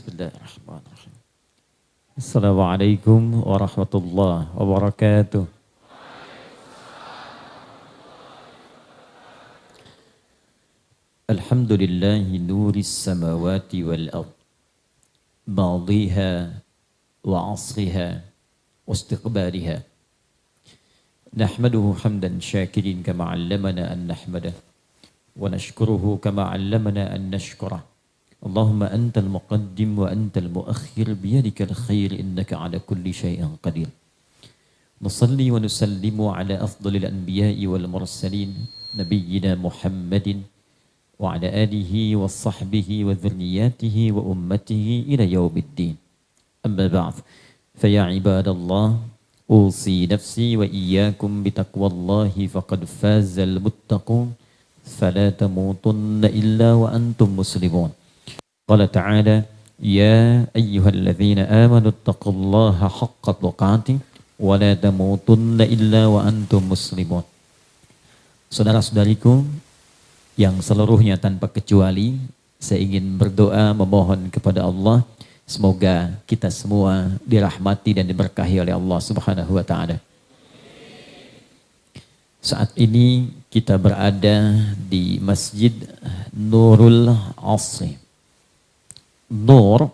Bismillahirrahmanirrahim. Assalamualaikum warahmatullahi wabarakatuh. Alhamdulillahi nuris samawati wal ard, madiha wa asriha wa istiqbaliha. Nahmaduhu hamdan syakirin kama 'allamana an nahmadah wa nashkuruhu kama 'allamana an nashkurah. Allahumma antal muqaddim wa antal muakhir biyadikal khair innaka ala kulli syai'in qadir. Nusalli wa nusallimu ala afdalil anbiya'i wal mursalin nabiyyina Muhammadin wa ala alihi wa sahbihi wa dhurriyyatihi wa ummatihi ila yaumiddin. Amma ba'd. Fa ya ibadallah, usi nafsi wa iyyakum bitaqwallahi faqad fazal muttaqun fala tamutunna illa wa antum muslimun. Qala ta'ala, ya ayyuhalladzina amanu taqullaha haqqa tuqatih wa la tamutunna illa wa antum muslimun. Saudara-saudariku yang seluruhnya tanpa kecuali, saya ingin berdoa memohon kepada Allah semoga kita semua dirahmati dan diberkahi oleh Allah Subhanahu wa taala. Saat ini kita berada di Masjid Nurul Asri. Nur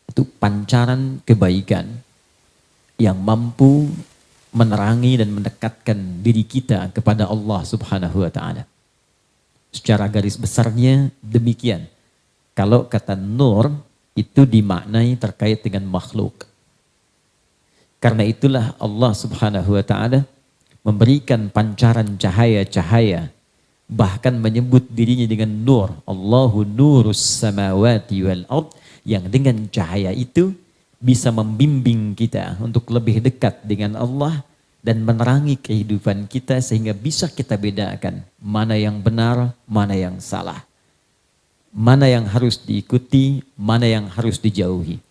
itu pancaran kebaikan yang mampu menerangi dan mendekatkan diri kita kepada Allah Subhanahu wa taala. Secara garis besarnya demikian. Kalau kata nur itu dimaknai terkait dengan makhluk. Karena itulah Allah Subhanahu wa taala memberikan pancaran cahaya-cahaya, bahkan menyebut dirinya dengan nur. Allahu nurus samawati wal ard, yang dengan cahaya itu bisa membimbing kita untuk lebih dekat dengan Allah dan menerangi kehidupan kita sehingga bisa kita bedakan mana yang benar, mana yang salah. Mana yang harus diikuti, mana yang harus dijauhi.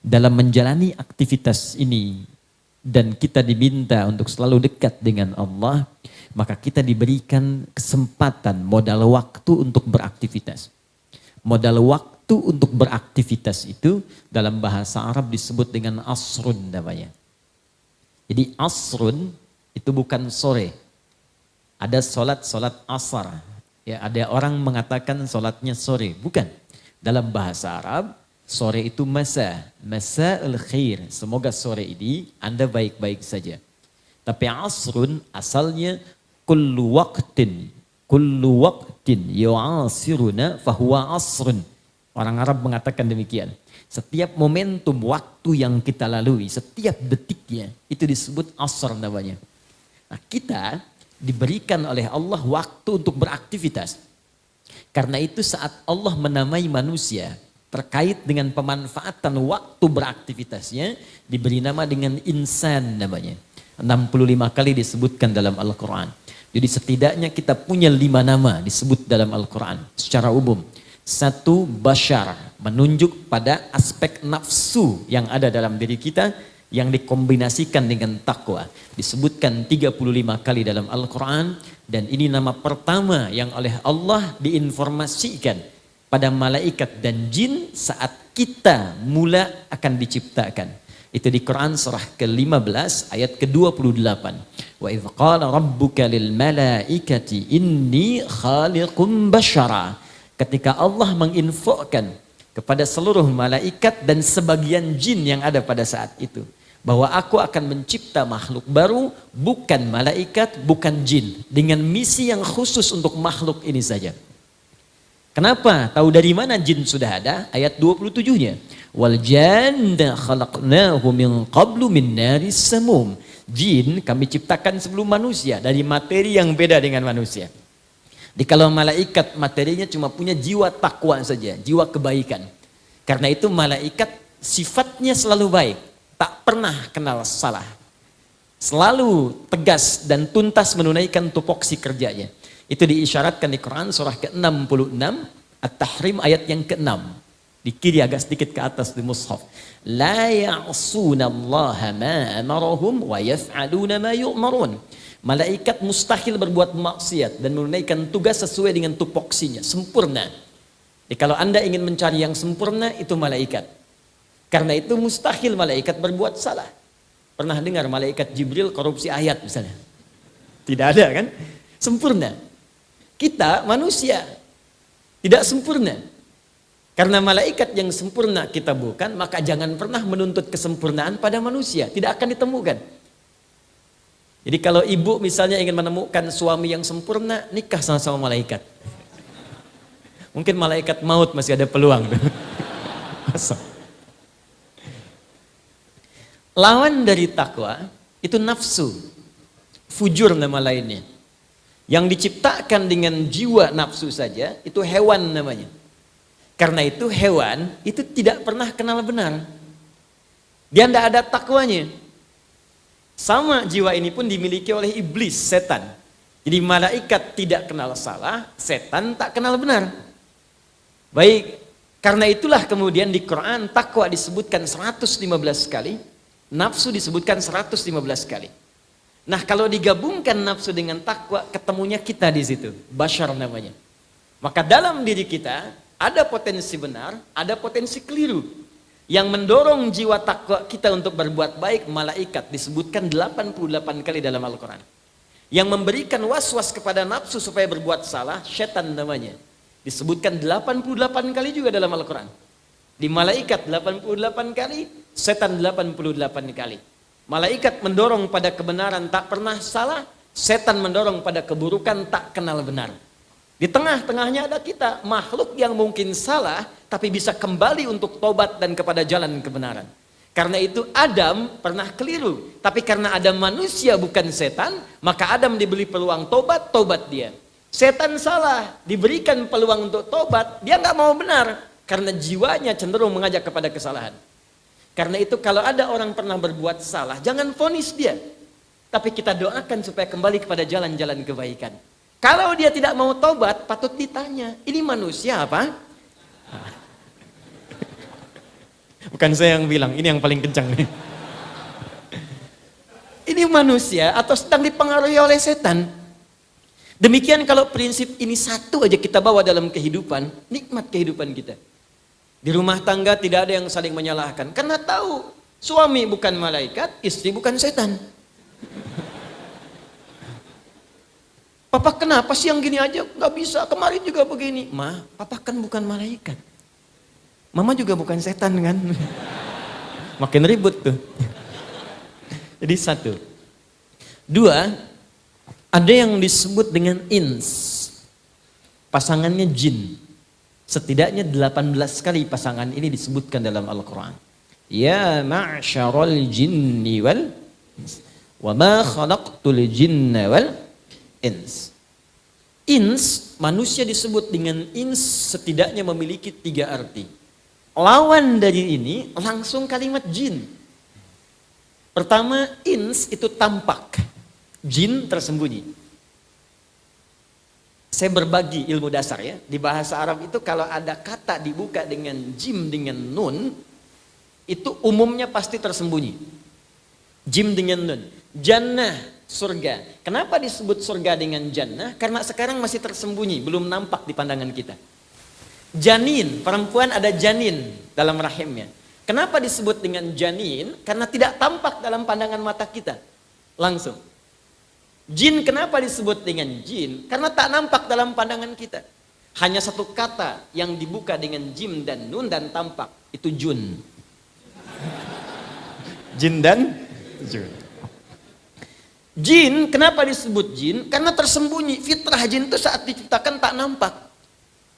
Dalam menjalani aktivitas ini dan kita diminta untuk selalu dekat dengan Allah, maka kita diberikan kesempatan modal waktu untuk beraktivitas. Modal waktu untuk beraktivitas itu dalam bahasa Arab disebut dengan asrun namanya. Jadi asrun itu bukan sore. Ada solat asar. Ya, ada orang mengatakan solatnya sore. Bukan. Dalam bahasa Arab, sore itu masa. Masa'ul khair. Semoga sore ini Anda baik-baik saja. Tapi asrun asalnya kullu waqtin yu'asiruna fahuwa asrun. Orang Arab mengatakan demikian. Setiap momentum waktu yang kita lalui, setiap detiknya, itu disebut asr namanya. Nah, kita diberikan oleh Allah waktu untuk beraktivitas. Karena itu saat Allah menamai manusia terkait dengan pemanfaatan waktu beraktivitasnya, diberi nama dengan insan namanya. 65 kali disebutkan dalam Al-Quran. Jadi setidaknya kita punya 5 nama disebut dalam Al-Quran secara umum. 1, bashar, menunjuk pada aspek nafsu yang ada dalam diri kita yang dikombinasikan dengan takwa. Disebutkan 35 kali dalam Al-Quran, dan ini nama pertama yang oleh Allah diinformasikan pada malaikat dan jin saat kita mula akan diciptakan. Itu di Quran surah ke-15 ayat ke-28. Wa idh qala rabbuka lil malaikati inni khaliqum basyara. Ketika Allah menginfokan kepada seluruh malaikat dan sebagian jin yang ada pada saat itu, bahwa aku akan mencipta makhluk baru, bukan malaikat, bukan jin, dengan misi yang khusus untuk makhluk ini saja. Kenapa? Tahu dari mana jin sudah ada? Ayat 27-nya. Wal janna khalaqnahu min qablu min naris samum. Jin kami ciptakan sebelum manusia dari materi yang beda dengan manusia. Jadi kalau malaikat materinya cuma punya jiwa takwa saja, jiwa kebaikan. Karena itu malaikat sifatnya selalu baik, tak pernah kenal salah. Selalu tegas dan tuntas menunaikan tupoksi kerjanya. Itu diisyaratkan di Quran surah ke-66 At-Tahrim ayat yang ke-6. Di kiri agak sedikit ke atas di mushaf. La ya'sunallaha ma amarahum wa yaf'aluna ma yu'marun. Malaikat mustahil berbuat maksiat dan menunaikan tugas sesuai dengan tupoksinya, sempurna. Jadi kalau Anda ingin mencari yang sempurna, itu malaikat. Karena itu mustahil malaikat berbuat salah. Pernah dengar malaikat Jibril korupsi ayat misalnya? Tidak ada kan? Sempurna. Kita manusia tidak sempurna. Karena malaikat yang sempurna kita bukan, maka jangan pernah menuntut kesempurnaan pada manusia. Tidak akan ditemukan. Jadi kalau ibu misalnya ingin menemukan suami yang sempurna, nikah sama malaikat. Mungkin malaikat maut masih ada peluang. Lawan dari takwa itu nafsu. Fujur nama lainnya. Yang diciptakan dengan jiwa nafsu saja, itu hewan namanya. Karena itu hewan itu tidak pernah kenal benar. Dia tidak ada takwanya. Sama jiwa ini pun dimiliki oleh iblis, setan. Jadi malaikat tidak kenal salah, setan tak kenal benar. Baik, karena itulah kemudian di Quran takwa disebutkan 115 kali, nafsu disebutkan 115 kali. Nah, kalau digabungkan nafsu dengan takwa, ketemunya kita di situ, bashar namanya. Maka dalam diri kita ada potensi benar, ada potensi keliru. Yang mendorong jiwa takwa kita untuk berbuat baik, malaikat disebutkan 88 kali dalam Al-Quran. Yang memberikan was-was kepada nafsu supaya berbuat salah, syaitan namanya. Disebutkan 88 kali juga dalam Al-Quran. Di malaikat 88 kali, setan 88 kali. Malaikat mendorong pada kebenaran tak pernah salah, setan mendorong pada keburukan tak kenal benar. Di tengah-tengahnya ada kita, makhluk yang mungkin salah, tapi bisa kembali untuk tobat dan kepada jalan kebenaran. Karena itu Adam pernah keliru, tapi karena Adam manusia bukan setan, maka Adam diberi peluang tobat, tobat dia. Setan salah, diberikan peluang untuk tobat, dia nggak mau benar, karena jiwanya cenderung mengajak kepada kesalahan. Karena itu kalau ada orang pernah berbuat salah, jangan vonis dia. Tapi kita doakan supaya kembali kepada jalan-jalan kebaikan. Kalau dia tidak mau tobat, patut ditanya, ini manusia apa? Bukan saya yang bilang, ini yang paling kencang nih. Ini manusia atau sedang dipengaruhi oleh setan? Demikian kalau prinsip ini satu aja kita bawa dalam kehidupan, nikmat kehidupan kita. Di rumah tangga tidak ada yang saling menyalahkan. Karena tahu, suami bukan malaikat, istri bukan setan. Papa kenapa sih yang gini aja nggak bisa, kemarin juga begini. Ma, papa kan bukan malaikat. Mama juga bukan setan kan. Makin ribut tuh. Jadi satu. Dua, ada yang disebut dengan ins. Pasangannya jin. Setidaknya 18 kali pasangan ini disebutkan dalam Al-Quran. Ya ma'syarul jinni wal wa ma khalaqtul jinna wal ins. Ins, manusia disebut dengan ins setidaknya memiliki 3 arti. Lawan dari ini langsung kalimat jin. Pertama, ins itu tampak, jin tersembunyi. Saya berbagi ilmu dasar ya. Di bahasa Arab itu kalau ada kata dibuka dengan jim dengan nun, itu umumnya pasti tersembunyi. Jim dengan nun. Jannah, surga. Kenapa disebut surga dengan jannah? Karena sekarang masih tersembunyi, belum nampak di pandangan kita. Janin, perempuan ada janin dalam rahimnya. Kenapa disebut dengan janin? Karena tidak tampak dalam pandangan mata kita. Langsung. Jin kenapa disebut dengan jin? Karena tak nampak dalam pandangan kita. Hanya satu kata yang dibuka dengan jim dan nun dan tampak. Itu jun. Jin dan jun. Jin, kenapa disebut jin? Karena tersembunyi. Fitrah jin itu saat diciptakan tak nampak.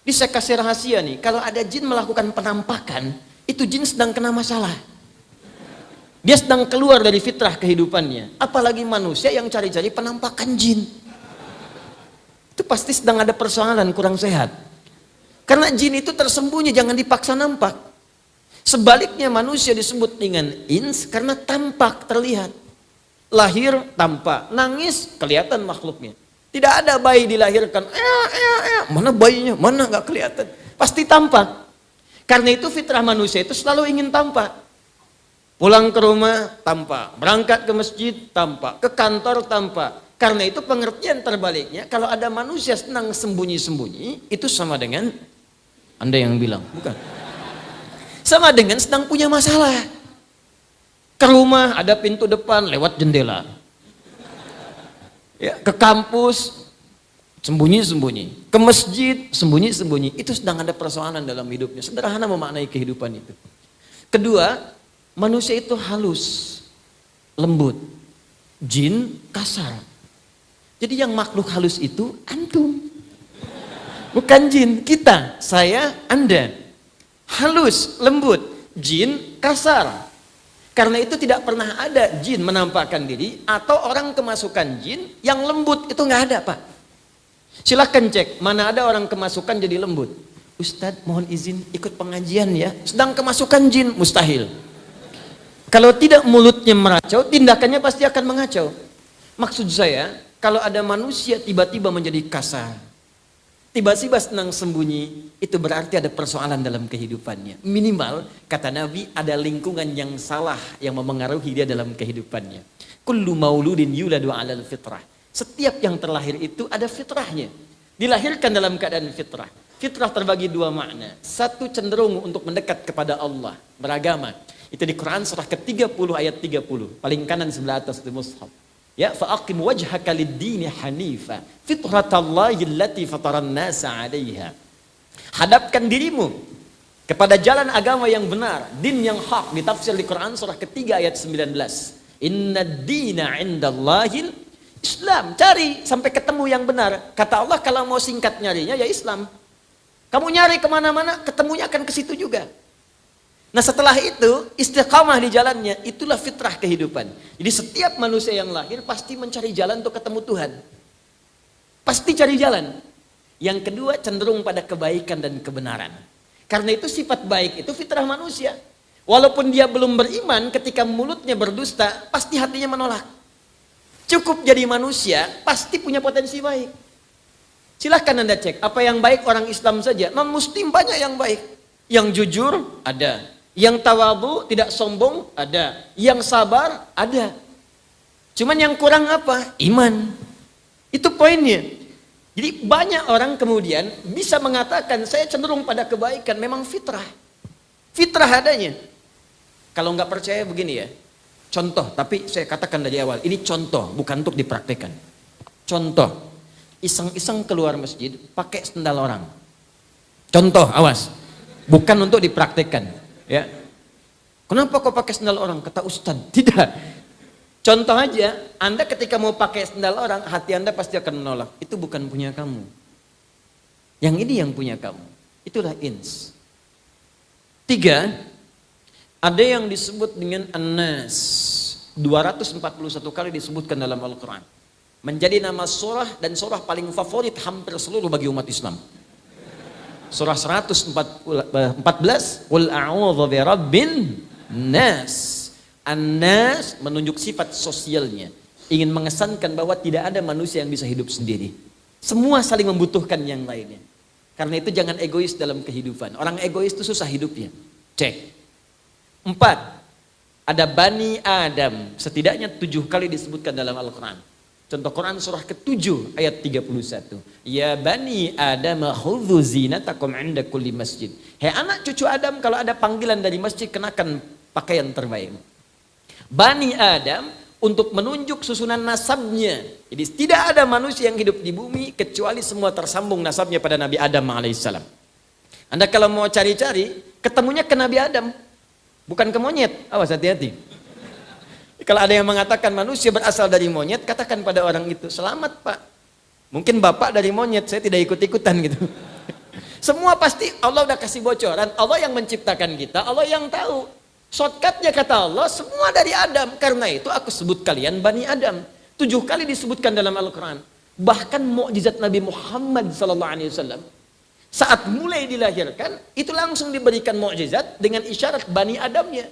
Ini saya kasih rahasia nih. Kalau ada jin melakukan penampakan, itu jin sedang kena masalah. Dia sedang keluar dari fitrah kehidupannya. Apalagi manusia yang cari-cari penampakan jin. Itu pasti sedang ada persoalan kurang sehat. Karena jin itu tersembunyi, jangan dipaksa nampak. Sebaliknya manusia disebut dengan ins karena tampak, terlihat. Lahir tampak, nangis kelihatan makhluknya. Tidak ada bayi dilahirkan, mana bayinya, mana nggak kelihatan. Pasti tampak. Karena itu fitrah manusia itu selalu ingin tampak. Pulang ke rumah tampak, berangkat ke masjid tampak, ke kantor tampak. Karena itu pengertian terbaliknya, kalau ada manusia senang sembunyi-sembunyi, itu sama dengan Anda yang bilang, bukan. Sama dengan sedang punya masalah. Ke rumah ada pintu depan lewat jendela. Ya, ke kampus sembunyi-sembunyi. Ke masjid sembunyi-sembunyi. Itu sedang ada persoalan dalam hidupnya. Sederhana memaknai kehidupan itu. Kedua, manusia itu halus, lembut. Jin kasar. Jadi yang makhluk halus itu antum. Bukan jin, kita, saya, Anda. Halus, lembut, jin kasar. Karena itu tidak pernah ada jin menampakkan diri atau orang kemasukan jin yang lembut, itu nggak ada, Pak. Silahkan cek, mana ada orang kemasukan jadi lembut. Ustadz mohon izin ikut pengajian ya, sedang kemasukan jin, mustahil. Kalau tidak mulutnya meracau, tindakannya pasti akan mengacau. Maksud saya, kalau ada manusia tiba-tiba menjadi kasar, tiba-tiba senang sembunyi, itu berarti ada persoalan dalam kehidupannya. Minimal, kata Nabi, ada lingkungan yang salah yang memengaruhi dia dalam kehidupannya. Kullu mauludin yuladu alal fitrah. Setiap yang terlahir itu ada fitrahnya. Dilahirkan dalam keadaan fitrah. Fitrah terbagi dua makna. Satu cenderung untuk mendekat kepada Allah, beragama. Itu di Quran surah ke-30 ayat 30. Paling kanan sebelah atas di mushaf. Ya, fa'aqim wajhaka lid-dini hanifa fitratallahi allati fataran nasa 'alaiha. Hadapkan dirimu kepada jalan agama yang benar, din yang hak, ditafsir di Quran surah ketiga ayat 19. Innad dina 'indallahil Islam. Cari sampai ketemu yang benar. Kata Allah kalau mau singkat nyarinya ya Islam. Kamu nyari kemana-mana ketemunya akan ke situ juga. Nah setelah itu istiqamah di jalannya, itulah fitrah kehidupan. Jadi setiap manusia yang lahir pasti mencari jalan untuk ketemu Tuhan. Pasti cari jalan. Yang kedua cenderung pada kebaikan dan kebenaran. Karena itu sifat baik itu fitrah manusia. Walaupun dia belum beriman, ketika mulutnya berdusta, pasti hatinya menolak. Cukup jadi manusia, pasti punya potensi baik. Silahkan Anda cek, apa yang baik orang Islam saja. Non muslim banyak yang baik. Yang jujur ada. Yang tawadhu, tidak sombong, ada. Yang sabar, ada. Cuman yang kurang apa? Iman. Itu poinnya. Jadi banyak orang kemudian bisa mengatakan, saya cenderung pada kebaikan, memang fitrah. Fitrah adanya. Kalau nggak percaya begini ya. Contoh, tapi saya katakan dari awal, ini contoh, bukan untuk dipraktekkan. Contoh, iseng-iseng keluar masjid, pakai sendal orang. Contoh, awas. Bukan untuk dipraktekkan. Ya, kenapa kau pakai sendal orang? Kata Ustadz, tidak. Contoh aja, Anda ketika mau pakai sendal orang, hati Anda pasti akan menolak. Itu bukan punya kamu. Yang ini yang punya kamu. Itulah ins. 3, ada yang disebut dengan An-Nas. 241 kali disebutkan dalam Al-Quran. Menjadi nama surah dan surah paling favorit hampir seluruh bagi umat Islam. Surah 114, Qul a'udzu birabbin nas. An-nas menunjuk sifat sosialnya, ingin mengesankan bahwa tidak ada manusia yang bisa hidup sendiri. Semua saling membutuhkan yang lainnya. Karena itu jangan egois dalam kehidupan. Orang egois itu susah hidupnya. Cek. 4, ada Bani Adam, setidaknya 7 kali disebutkan dalam Al-Quran. Contoh Quran surah ke-7 ayat 31. Ya Bani Adam khudhu zinatakum 'inda kulli masjid. Hei anak cucu Adam, kalau ada panggilan dari masjid kenakan pakaian terbaik. Bani Adam untuk menunjuk susunan nasabnya. Jadi tidak ada manusia yang hidup di bumi kecuali semua tersambung nasabnya pada Nabi Adam alaihissalam. Anda kalau mau cari-cari, ketemunya ke Nabi Adam, bukan ke monyet. Awas hati-hati. Kalau ada yang mengatakan manusia berasal dari monyet, katakan pada orang itu, selamat Pak. Mungkin Bapak dari monyet, saya tidak ikut-ikutan gitu. Semua pasti Allah udah kasih bocoran, Allah yang menciptakan kita, Allah yang tahu. Shortcutnya kata Allah, semua dari Adam. Karena itu aku sebut kalian Bani Adam. 7 kali disebutkan dalam Al-Quran. Bahkan mukjizat Nabi Muhammad SAW. Saat mulai dilahirkan, itu langsung diberikan mukjizat dengan isyarat Bani Adamnya.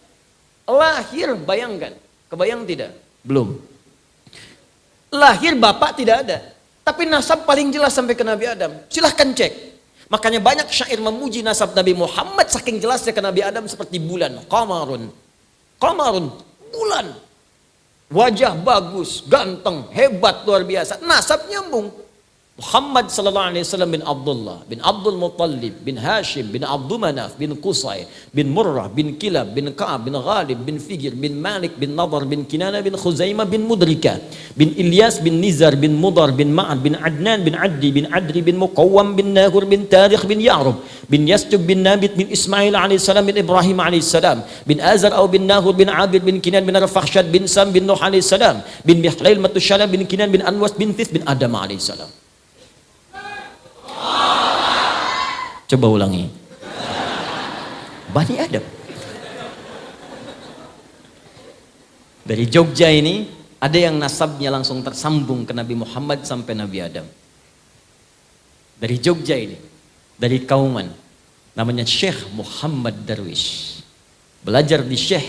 Lahir, bayangkan. Kebayang tidak? Belum. Lahir bapak tidak ada. Tapi nasab paling jelas sampai ke Nabi Adam. Silahkan cek. Makanya banyak syair memuji nasab Nabi Muhammad saking jelasnya ke Nabi Adam seperti bulan. Qamarun. Qamarun. Bulan. Wajah bagus, ganteng, hebat, luar biasa. Nasab nyambung. Muhammad sallallahu alaihi wasallam bin Abdullah, bin Abdul Muttalib, bin Hashim, bin Abdul Manaf, bin Qusay, bin Murrah, bin Kilab, bin Ka'ab, bin Ghalib, bin Figir, bin Malik, bin Nadar, bin Kinana, bin Khuzaimah, bin Mudrika, bin Ilyas, bin Nizar, bin Mudar, bin Ma'ad, bin Adnan, bin Addi, bin Adri, bin Muqawwam, bin Nahur, bin Tarikh, bin Ya'rub, bin Yasjub, bin Nabit, bin Ismail alaihi salam, bin Ibrahim alaihi salam, bin Azar atau bin Nahur, bin Abid, bin Kinan, bin Arfakhshad, bin Sam, bin Nuh alaihi salam, bin Mihlail, Matushalam, bin Kinan, bin Anwas, bin Thith, bin Adam alaihi salam. Coba ulangi. Bani Adam. Dari Jogja ini ada yang nasabnya langsung tersambung ke Nabi Muhammad sampai Nabi Adam. Dari Jogja ini, dari Kauman, namanya Syekh Muhammad Darwish. Belajar di Syekh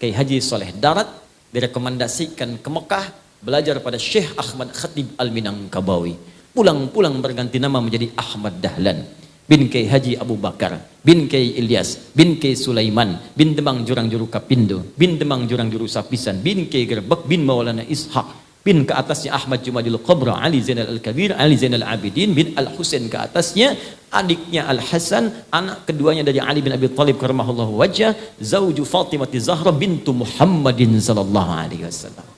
Kiai Haji Soleh Darat, direkomendasikan ke Mekah, belajar pada Syekh Ahmad Khatib Al-Minangkabawi. Pulang-pulang berganti nama menjadi Ahmad Dahlan. Bin Kiai Haji Abu Bakar, bin Kiai Ilyas, bin Kiai Sulaiman, bin Demang Jurang Juru Kapindo, bin Demang Jurang Juru Sapisan, bin Kiai Gerbek, bin Maulana Ishaq, bin ke atasnya Ahmad Jumadil Kubra, Ali Zainal Al-Kabir, Ali Zainal Abidin, bin Al-Husain ke atasnya, adiknya Al-Hasan, anak keduanya dari Ali bin Abi Thalib karamahullahu wajah, zauju Fatimah Zahra bintu Muhammadin sallallahu alaihi wasallam.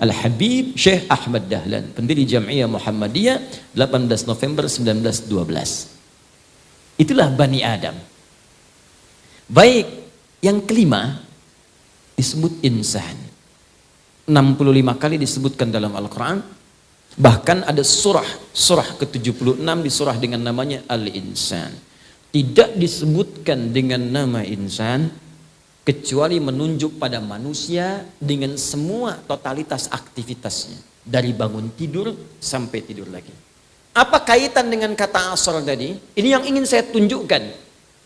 Al-Habib Syekh Ahmad Dahlan, pendiri Jam'iyah Muhammadiyah, 18 November 1912. Itulah Bani Adam. Baik, yang kelima disebut insan. 65 kali disebutkan dalam Al-Quran. Bahkan ada surah ke-76 di surah dengan namanya Al-Insan. Tidak disebutkan dengan nama insan kecuali menunjuk pada manusia dengan semua totalitas aktivitasnya, dari bangun tidur sampai tidur lagi. Apa kaitan dengan kata asr tadi? Ini yang ingin saya tunjukkan.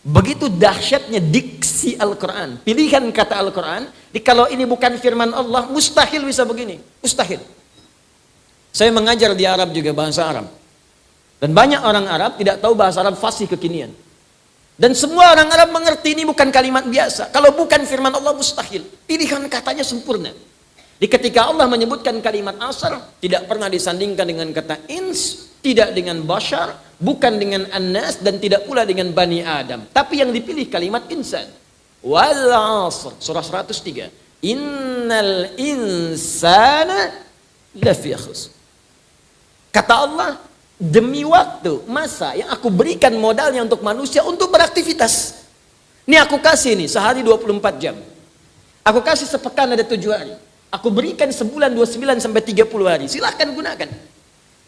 Begitu dahsyatnya diksi Al-Quran, pilihan kata Al-Quran. Kalau ini bukan firman Allah, mustahil bisa begini, mustahil. Saya mengajar di Arab juga, bahasa Arab, dan banyak orang Arab tidak tahu bahasa Arab fasih kekinian. Dan semua orang Arab mengerti ini bukan kalimat biasa. Kalau bukan firman Allah, mustahil. Pilihan katanya sempurna. Di ketika Allah menyebutkan kalimat asar, tidak pernah disandingkan dengan kata ins, tidak dengan bashar, bukan dengan annas, dan tidak pula dengan Bani Adam. Tapi yang dipilih kalimat insan. Wal asr, surah 103. Innal insana lafi khusr. Kata Allah, demi waktu, masa yang aku berikan modalnya untuk manusia untuk beraktivitas. Ini aku kasih nih, sehari 24 jam. Aku kasih sepekan ada 7 hari. Aku berikan sebulan 29 sampai 30 hari. Silahkan gunakan.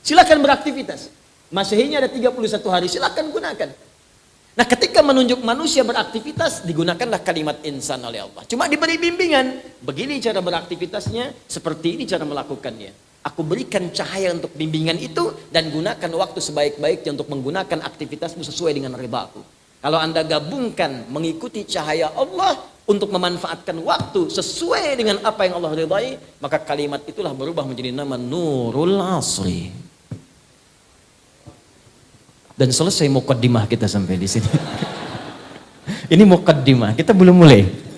Silahkan beraktivitas. Masehinya ada 31 hari, silahkan gunakan. Nah, ketika menunjuk manusia beraktivitas, digunakanlah kalimat insan oleh Allah. Cuma diberi bimbingan. Begini cara beraktivitasnya, seperti ini cara melakukannya. Aku berikan cahaya untuk bimbingan itu, dan gunakan waktu sebaik-baiknya untuk menggunakan aktivitasmu sesuai dengan ridhaku. Kalau Anda gabungkan mengikuti cahaya Allah untuk memanfaatkan waktu sesuai dengan apa yang Allah ridhai, maka kalimat itulah berubah menjadi nama Nurul Asri. Dan selesai muqaddimah kita sampai di sini. Ini muqaddimah, kita belum mulai.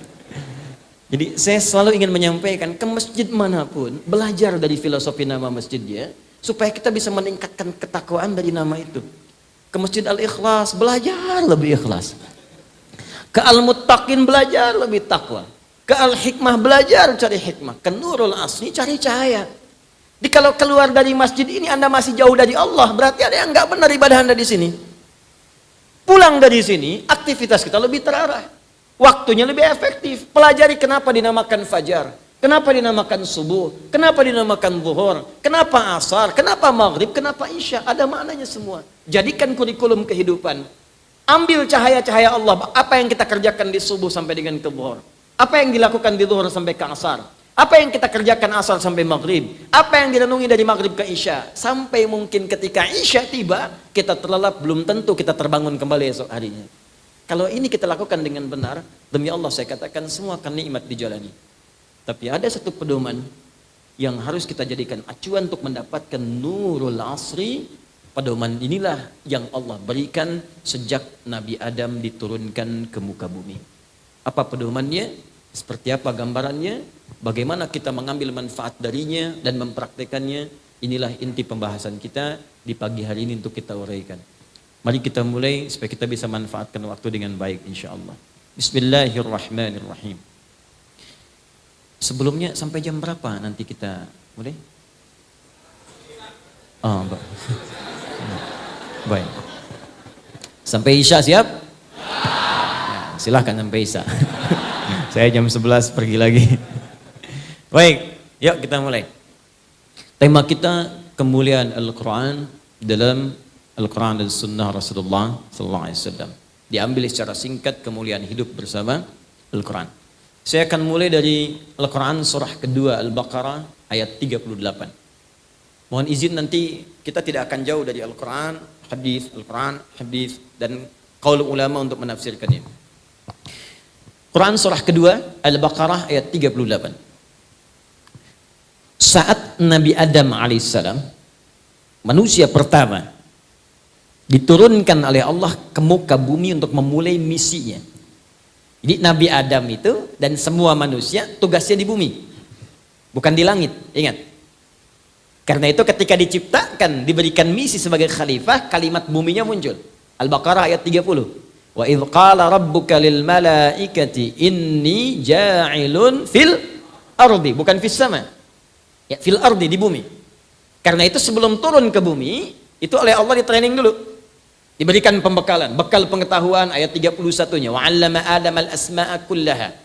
Jadi saya selalu ingin menyampaikan ke masjid manapun, belajar dari filosofi nama masjidnya, supaya kita bisa meningkatkan ketakwaan dari nama itu. Ke Masjid Al-Ikhlas, belajar lebih ikhlas. Ke Al-Muttaqin, belajar lebih takwa. Ke Al-Hikmah, belajar cari hikmah. Ke Nurul Asri, cari cahaya. Jadi kalau keluar dari masjid ini Anda masih jauh dari Allah, berarti ada yang nggak benar ibadah Anda di sini. Pulang dari sini, aktivitas kita lebih terarah. Waktunya lebih efektif. Pelajari kenapa dinamakan fajar, kenapa dinamakan subuh, kenapa dinamakan zuhur, kenapa asar, kenapa maghrib, kenapa isya. Ada maknanya semua. Jadikan kurikulum kehidupan. Ambil cahaya-cahaya Allah. Apa yang kita kerjakan di subuh sampai dengan ke zuhur, apa yang dilakukan di zuhur sampai ke asar, apa yang kita kerjakan asar sampai maghrib, apa yang direnungi dari maghrib ke isya, sampai mungkin ketika isya tiba kita terlelap, belum tentu kita terbangun kembali esok harinya. Kalau ini kita lakukan dengan benar, demi Allah saya katakan semua akan nikmat dijalani. Tapi ada satu pedoman yang harus kita jadikan acuan untuk mendapatkan Nurul Asri. Pedoman inilah yang Allah berikan sejak Nabi Adam diturunkan ke muka bumi. Apa pedomannya? Seperti apa gambarannya? Bagaimana kita mengambil manfaat darinya dan mempraktekannya? inilah inti pembahasan kita di pagi hari ini untuk kita uraikan. Mari kita mulai supaya kita bisa manfaatkan waktu dengan baik insyaallah. Bismillahirrahmanirrahim. Sebelumnya sampai jam berapa nanti kita mulai? Oh, baik. Sampai Isya siap? Ya, silahkan sampai Isya. Saya jam 11 pergi lagi. Baik, yuk kita mulai. Tema kita kemuliaan Al-Quran dalam Al-Quran dan Sunnah Rasulullah SAW. Diambil secara singkat kemuliaan hidup bersama Al-Quran. Saya akan mulai dari Al-Quran surah kedua Al-Baqarah ayat 38. Mohon izin nanti kita tidak akan jauh dari Al-Quran, hadis dan qaul ulama untuk menafsirkannya. Quran surah kedua Al-Baqarah ayat 38. Saat Nabi Adam alaihissalam, manusia pertama, diturunkan oleh Allah ke muka bumi untuk memulai misinya. Jadi Nabi Adam itu dan semua manusia tugasnya di bumi, bukan di langit, ingat. Karena itu ketika diciptakan, diberikan misi sebagai khalifah, kalimat buminya muncul. Al-Baqarah ayat 30. Wa idh qala rabbuka lil malaikati inni ja'ilun fil ardi, bukan fis sama. Ya, fil ardi, di bumi. Karena itu sebelum turun ke bumi, itu oleh Allah di training dulu. Diberikan pembekalan, bekal pengetahuan ayat 31-nya. Wa 'allama Adam al-asma'a kullaha.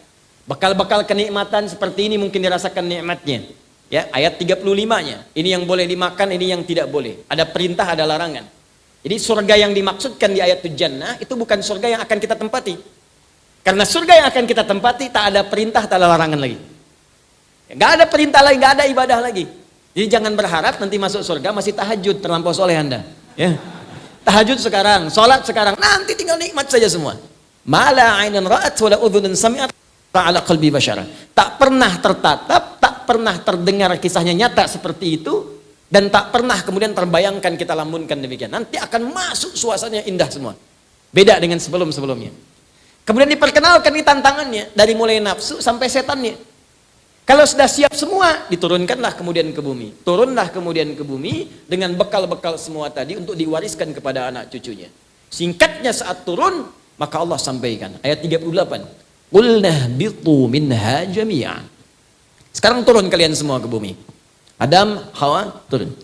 Bekal-bekal kenikmatan seperti ini mungkin dirasakan nikmatnya. Ya, ayat 35-nya. Ini yang boleh dimakan, ini yang tidak boleh. Ada perintah, ada larangan. Jadi surga yang dimaksudkan di ayat Jannah itu bukan surga yang akan kita tempati. Karena surga yang akan kita tempati tak ada perintah, tak ada larangan lagi. Enggak ada perintah lagi, enggak ada ibadah lagi. Jadi jangan berharap nanti masuk surga masih tahajud terlampau soleh Anda. Ya. Tahajud sekarang, sholat sekarang, nanti tinggal nikmat saja semua. Mala 'ainan ra'at wa la udhunun sami'at ala qalbi basyara. Tak pernah tertatap, tak pernah terdengar kisahnya nyata seperti itu, dan tak pernah kemudian terbayangkan kita lamunkan demikian. Nanti akan masuk suasananya indah semua. Beda dengan sebelum-sebelumnya. Kemudian diperkenalkan di tantangannya dari mulai nafsu sampai setannya. Kalau sudah siap semua, diturunkanlah kemudian ke bumi. Turunlah kemudian ke bumi dengan bekal-bekal semua tadi untuk diwariskan kepada anak cucunya. Singkatnya saat turun, maka Allah sampaikan ayat 38. Qulna bitu minha jami'a. Sekarang turun kalian semua ke bumi. Adam, Hawa, turun.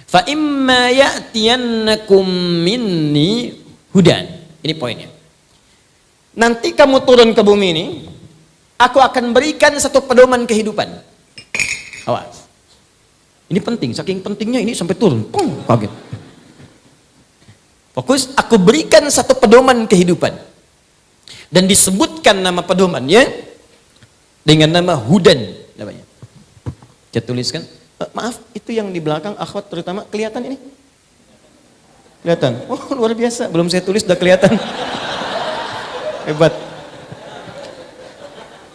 Fa imma ya'tiyannakum minni hudan. Ini poinnya. Nanti kamu turun ke bumi ini, aku akan berikan satu pedoman kehidupan. Awas. Ini penting, saking pentingnya ini sampai turun. Kaget. Fokus, aku berikan satu pedoman kehidupan. Dan disebutkan nama pedomannya dengan nama hudan namanya. Saya tuliskan. Maaf, itu yang di belakang akhwat terutama kelihatan ini? Kelihatan? Oh, luar biasa. Belum saya tulis sudah kelihatan. Hebat.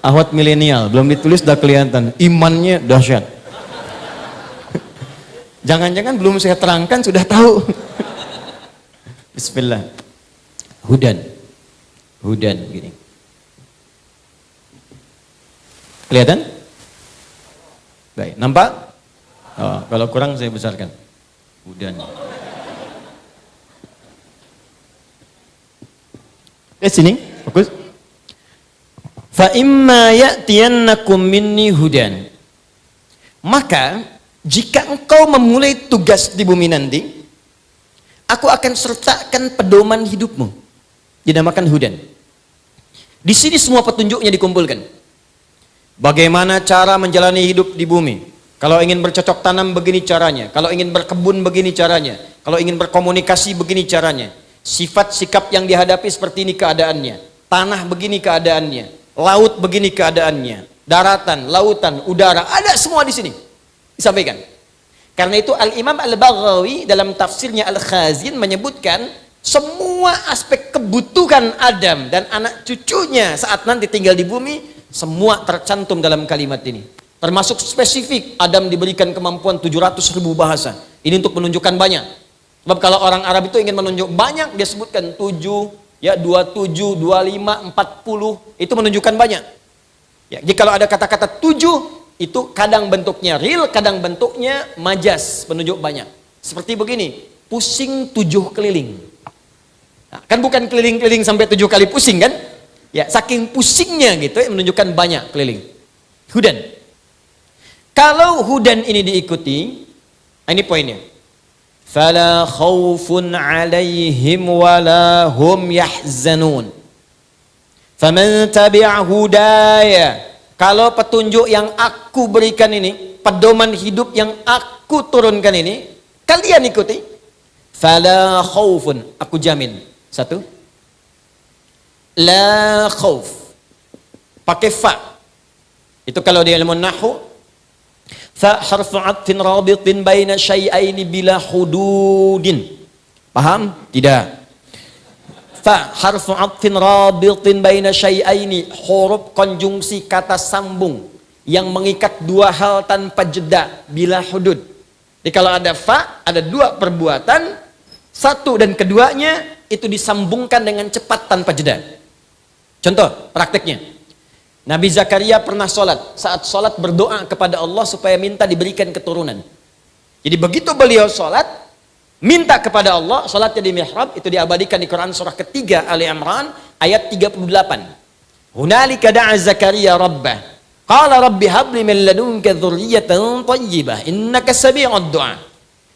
Akhwat milenial, belum ditulis sudah kelihatan. Imannya dahsyat. Jangan-jangan belum saya terangkan sudah tahu. Bismillah. Hudan. Hudan gini. Kelihatan? Baik, nampak? Oh, kalau kurang saya besarkan. Hudan. Sini, fokus. Fa imma ya'tiyannakum minni hudan. Maka jika engkau memulai tugas di bumi nanti, aku akan sertakan pedoman hidupmu. Dinamakan hudan. Di sini semua petunjuknya dikumpulkan. Bagaimana cara menjalani hidup di bumi? Kalau ingin bercocok tanam begini caranya, kalau ingin berkebun begini caranya, kalau ingin berkomunikasi begini caranya. Sifat sikap yang dihadapi seperti ini keadaannya. Tanah begini keadaannya, laut begini keadaannya, daratan, lautan, udara, ada semua di sini disampaikan. Karena itu Al-Imam Al-Baghawi dalam tafsirnya Al-Khazin menyebutkan semua aspek kebutuhan Adam dan anak cucunya saat nanti tinggal di bumi, semua tercantum dalam kalimat ini. Termasuk spesifik, Adam diberikan kemampuan 700.000 bahasa. Ini untuk menunjukkan banyak. Sebab kalau orang Arab itu ingin menunjuk banyak, dia sebutkan 7, ya 27, 25, 40, itu menunjukkan banyak. Ya, jadi kalau ada kata-kata 7, Itu kadang bentuknya real, kadang bentuknya majas, penunjuk banyak. Seperti begini, pusing 7 keliling. Nah, kan bukan keliling-keliling sampai 7 kali pusing kan? Ya, saking pusingnya gitu ya, menunjukkan banyak keliling. Hudan. Kalau hudan ini diikuti, ini poinnya. Fala khaufun 'alaihim wala hum yahzanun. Faman tabi'a hudaya. Kalau petunjuk yang aku berikan ini, pedoman hidup yang aku turunkan ini, kalian ikuti. Fala khaufun, aku jamin. 1. La khauf. Pakai fa. Itu kalau di ilmu nahwu, fa harfu 'atfin rabitin baina syai'aini bila hududin. Paham? Tidak. Fa harfu 'atfin rabitin baina syai'aini, huruf konjungsi kata sambung yang mengikat dua hal tanpa jeda bila hudud. Jadi kalau ada fa, ada dua perbuatan, satu dan keduanya itu disambungkan dengan cepat tanpa jeda. Contoh prakteknya, Nabi Zakaria pernah sholat. Saat sholat berdoa kepada Allah supaya minta diberikan keturunan. Jadi begitu beliau sholat, minta kepada Allah, sholatnya di mihrab, itu diabadikan di Quran surah ketiga Ali Imran ayat 38. Hunalika da'a Zakaria rabbah. Qala rabbi habli min ladunka dzurriyyatan thayyibah innaka sami'ud du'a.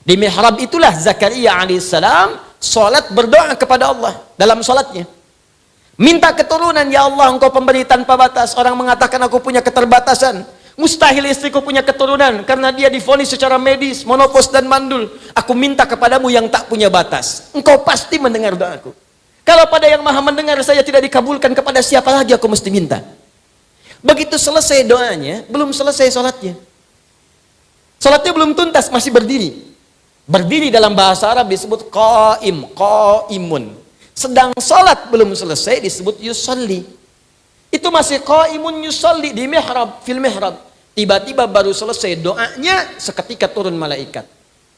Di mihrab itulah Zakaria alaihissalam sholat berdoa kepada Allah dalam sholatnya. Minta keturunan, ya Allah engkau pemberi tanpa batas. Orang mengatakan aku punya keterbatasan. Mustahil istriku punya keturunan karena dia divonis secara medis, monopos dan mandul. Aku minta kepadamu yang tak punya batas. Engkau pasti mendengar doaku. Kalau pada yang maha mendengar saya tidak dikabulkan, kepada siapa lagi aku mesti minta? Begitu selesai doanya, belum selesai sholatnya. Sholatnya belum tuntas, masih berdiri. Berdiri dalam bahasa Arab disebut qaim, qaimun. Sedang sholat belum selesai disebut yusalli. Itu masih qaimun yusalli di mihrab, fil mihrab. Tiba-tiba baru selesai doanya, seketika turun malaikat.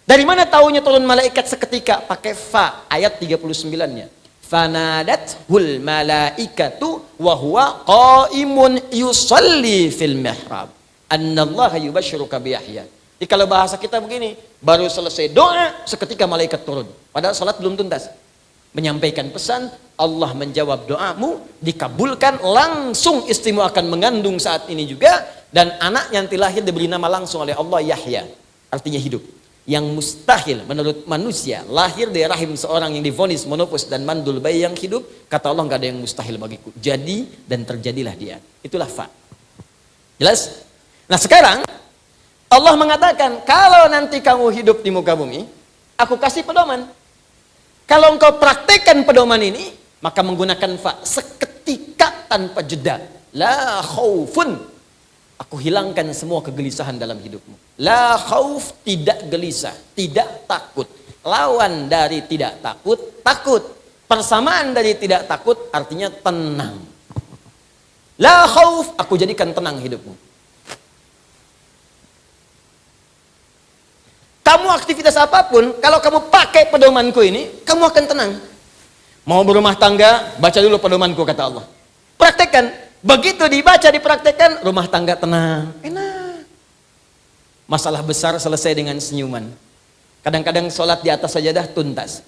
Dari mana taunya turun malaikat seketika? Pakai fa, ayat 39-nya. Fanadathul malaikatu wa huwa qaimun yusalli fil mihrab. Annallaha yubashshiruka bi Yahya. Jadi kalau bahasa kita begini, baru selesai doa, seketika malaikat turun. Padahal salat belum tuntas. Menyampaikan pesan, Allah menjawab doamu, dikabulkan, langsung istrimu akan mengandung saat ini juga, dan anak yang lahir diberi nama langsung oleh Allah Yahya, artinya hidup. Yang mustahil menurut manusia, lahir dari rahim seorang yang divonis monopos dan mandul bayi yang hidup, kata Allah nggak ada yang mustahil bagiku. Jadi dan terjadilah dia. Itulah fa. Jelas? Nah sekarang Allah mengatakan, kalau nanti kamu hidup di muka bumi, aku kasih pedoman. Kalau engkau praktekkan pedoman ini, maka menggunakan fa, seketika tanpa jeda. La khaufun, aku hilangkan semua kegelisahan dalam hidupmu. La khauf, tidak gelisah, tidak takut. Lawan dari tidak takut, takut. Persamaan dari tidak takut artinya tenang. La khauf, aku jadikan tenang hidupmu. Kamu aktivitas apapun, kalau kamu pakai pedomanku ini, kamu akan tenang. Mau berumah tangga, baca dulu pedomanku, kata Allah. Praktekkan. Begitu dibaca, dipraktekkan, rumah tangga tenang. Enak. Masalah besar selesai dengan senyuman. Kadang-kadang sholat di atas sajadah tuntas.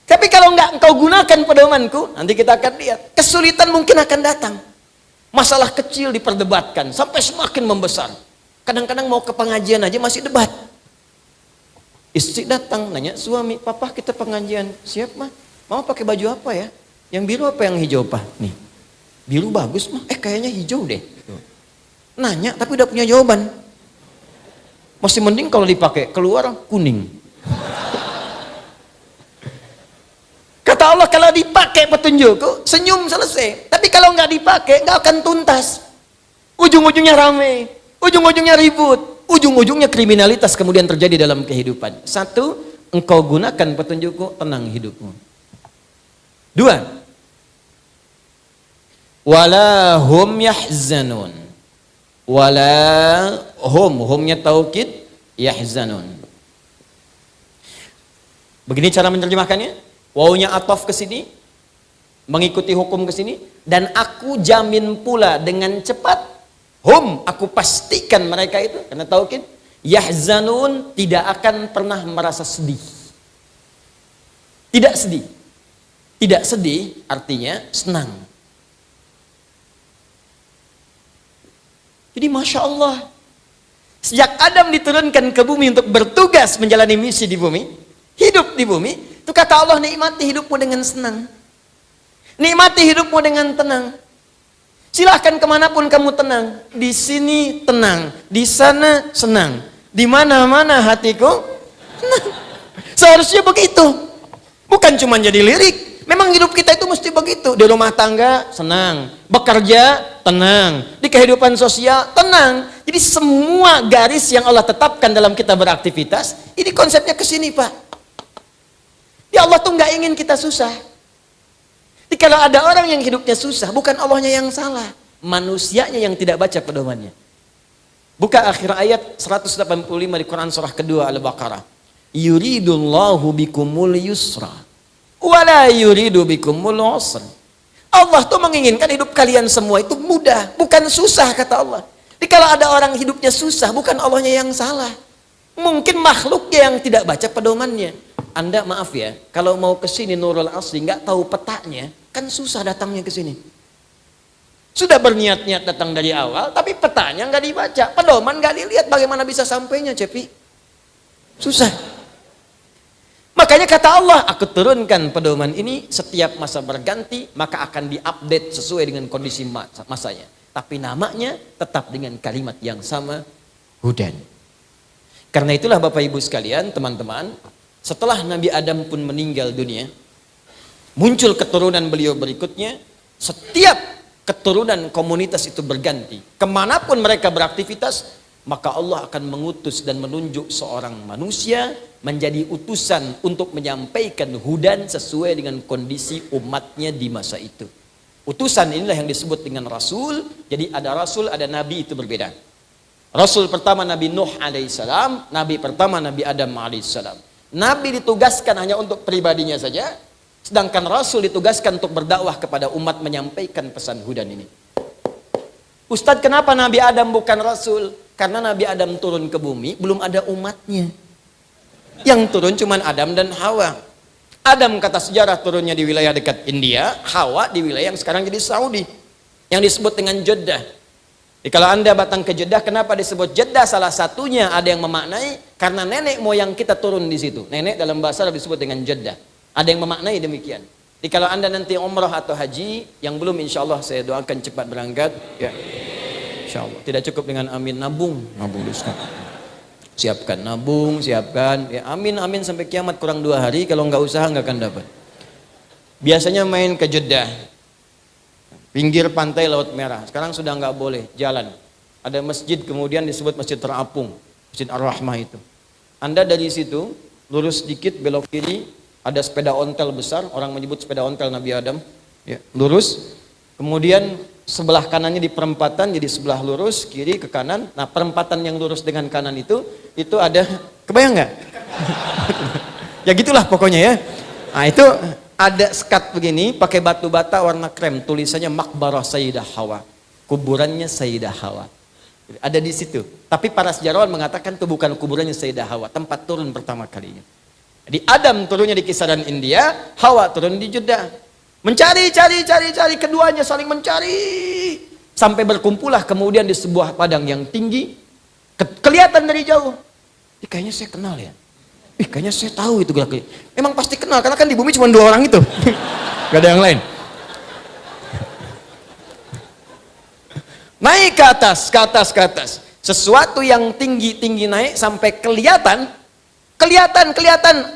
Tapi kalau enggak engkau gunakan pedomanku, nanti kita akan lihat. Kesulitan mungkin akan datang. Masalah kecil diperdebatkan, sampai semakin membesar. Kadang-kadang mau ke pengajian aja masih debat. Istri datang nanya suami, papa kita pengajian, siap mah? Mama pakai baju apa ya? Yang biru apa yang hijau pak? Nih, biru bagus mah. Kayaknya hijau deh. Nanya tapi udah punya jawaban. Masih mending kalau dipakai keluar kuning. Kata Allah kalau dipakai petunjukku, senyum selesai. Tapi kalau nggak dipakai, nggak akan tuntas. Ujung-ujungnya rame, ujung-ujungnya ribut. Ujung-ujungnya kriminalitas kemudian terjadi dalam kehidupan. 1, engkau gunakan petunjukku, tenang hidupmu. 2, wala hum yahzanun. Wala humnya taukid, yahzanun. Begini cara menerjemahkannya. Wawunya ataf ke sini, mengikuti hukum ke sini, dan aku jamin pula dengan cepat Aku pastikan mereka itu, karena taukid, yahzanun, tidak akan pernah merasa sedih. Tidak sedih. Tidak sedih artinya senang. Jadi Masya Allah, sejak Adam diturunkan ke bumi untuk bertugas menjalani misi di bumi, hidup di bumi, itu kata Allah, nikmati hidupmu dengan senang. Nikmati hidupmu dengan tenang. Silahkan kemanapun kamu tenang. Di sini tenang, di sana senang, di mana-mana hatiku tenang. Seharusnya begitu. Bukan cuma jadi lirik. Memang hidup kita itu mesti begitu. Di rumah tangga senang, bekerja tenang, di kehidupan sosial tenang. Jadi semua garis yang Allah tetapkan dalam kita beraktivitas, ini konsepnya ke sini, Pak. Ya Allah tuh nggak ingin kita susah. Jadi kalau ada orang yang hidupnya susah, bukan Allahnya yang salah, manusianya yang tidak baca pedomannya. Buka akhir ayat 185 di Quran surah kedua Al-Baqarah. Yuridullahu bikumul yusra wala yuridu bikumul usra. Allah tuh menginginkan hidup kalian semua itu mudah, bukan susah, kata Allah. Jadi kalau ada orang hidupnya susah, bukan Allahnya yang salah. Mungkin makhluknya yang tidak baca pedomannya. Anda maaf ya, kalau mau ke sini Nurul Asri nggak tahu petanya, kan susah datangnya ke sini. Sudah berniat-niat datang dari awal, tapi petanya nggak dibaca, pedoman nggak dilihat, bagaimana bisa sampainya, Cepi? Susah. Makanya kata Allah, aku turunkan pedoman ini setiap masa berganti, maka akan diupdate sesuai dengan kondisi masanya. Tapi namanya tetap dengan kalimat yang sama, hudan. Karena itulah Bapak Ibu sekalian, teman-teman, setelah Nabi Adam pun meninggal dunia, muncul keturunan beliau berikutnya, setiap keturunan komunitas itu berganti. Kemanapun mereka beraktivitas, maka Allah akan mengutus dan menunjuk seorang manusia menjadi utusan untuk menyampaikan hudan sesuai dengan kondisi umatnya di masa itu. Utusan inilah yang disebut dengan Rasul. Jadi ada Rasul, ada Nabi, itu berbeda. Rasul pertama Nabi Nuh alaihissalam, Nabi pertama Nabi Adam alaihissalam. Nabi ditugaskan hanya untuk pribadinya saja, sedangkan Rasul ditugaskan untuk berdakwah kepada umat menyampaikan pesan hudan ini. Ustadz, kenapa Nabi Adam bukan Rasul? Karena Nabi Adam turun ke bumi, belum ada umatnya. Yang turun cuma Adam dan Hawa. Adam kata sejarah turunnya di wilayah dekat India, Hawa di wilayah yang sekarang jadi Saudi, yang disebut dengan Jeddah. Jadi kalau Anda datang ke Jeddah, kenapa disebut Jeddah? Salah satunya ada yang memaknai karena nenek moyang kita turun di situ. Nenek dalam bahasa Arab disebut dengan Jeddah. Ada yang memaknai demikian. Jadi kalau Anda nanti umrah atau haji, yang belum insya Allah saya doakan cepat berangkat. Ya, insya Allah. Tidak cukup dengan amin, nabung dulu sekarang. Siapkan nabung, siapkan. Ya, amin sampai kiamat kurang 2 hari. Kalau nggak usaha nggak akan dapat. Biasanya main ke Jeddah, pinggir pantai Laut Merah. Sekarang sudah nggak boleh jalan. Ada masjid kemudian disebut Masjid Terapung, Masjid Ar-Rahmah itu. Anda dari situ lurus sedikit belok kiri, ada sepeda ontel besar, orang menyebut sepeda ontel Nabi Adam. Ya, lurus, kemudian sebelah kanannya di perempatan, jadi sebelah lurus, kiri ke kanan. Nah, perempatan yang lurus dengan kanan itu ada, kebayang nggak? Ya gitulah pokoknya ya. Nah itu ada sekat begini, pakai batu bata warna krem, tulisannya Makbarah Sayyidah Hawa, kuburannya Sayyidah Hawa. Ada di situ. Tapi para sejarawan mengatakan itu bukan kuburannya Sayyidah Hawa, tempat turun pertama kalinya. Jadi Adam turunnya di kisaran India, Hawa turun di Jeddah. Mencari, keduanya saling mencari. Sampai berkumpullah kemudian di sebuah padang yang tinggi. Kelihatan dari jauh. Kayaknya saya kenal ya. Kayaknya saya tahu itu gerak. Emang pasti kenal, karena kan di bumi cuma 2 orang itu. Gak ada yang lain. Naik ke atas. Sesuatu yang tinggi naik sampai kelihatan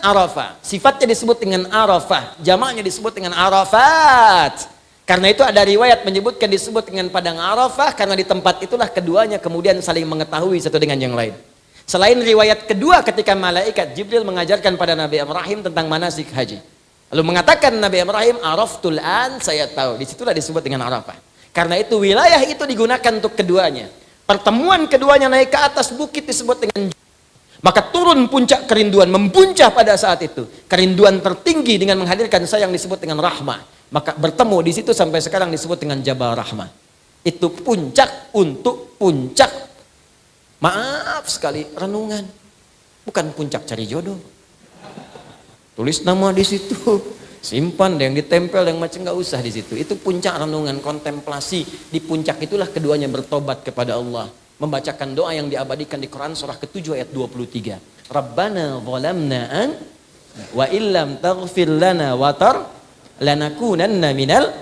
Arafah. Sifatnya disebut dengan Arafah, jamaknya disebut dengan Arafat. Karena itu ada riwayat menyebutkan disebut dengan padang Arafah karena di tempat itulah keduanya kemudian saling mengetahui satu dengan yang lain. Selain riwayat kedua ketika malaikat Jibril mengajarkan pada Nabi Ibrahim tentang manasik haji. Lalu mengatakan Nabi Ibrahim, Araftul an, saya tahu. Disitulah disebut dengan Arafah. Karena itu wilayah itu digunakan untuk keduanya. Pertemuan keduanya naik ke atas bukit disebut dengan, maka turun puncak kerinduan, membuncah pada saat itu. Kerinduan tertinggi dengan menghadirkan sayang disebut dengan rahmah. Maka bertemu di situ sampai sekarang disebut dengan Jabal Rahmah. Itu puncak untuk puncak. Maaf sekali, renungan. Bukan puncak cari jodoh. Tulis nama di situ. Simpan yang ditempel yang macam nggak usah di situ. Itu puncak renungan, kontemplasi. Di puncak itulah keduanya bertobat kepada Allah. Membacakan doa yang diabadikan di Quran surah ke-7 ayat 23. Rabbana zalamna wa illam taghfir lana wa lanakunanna minal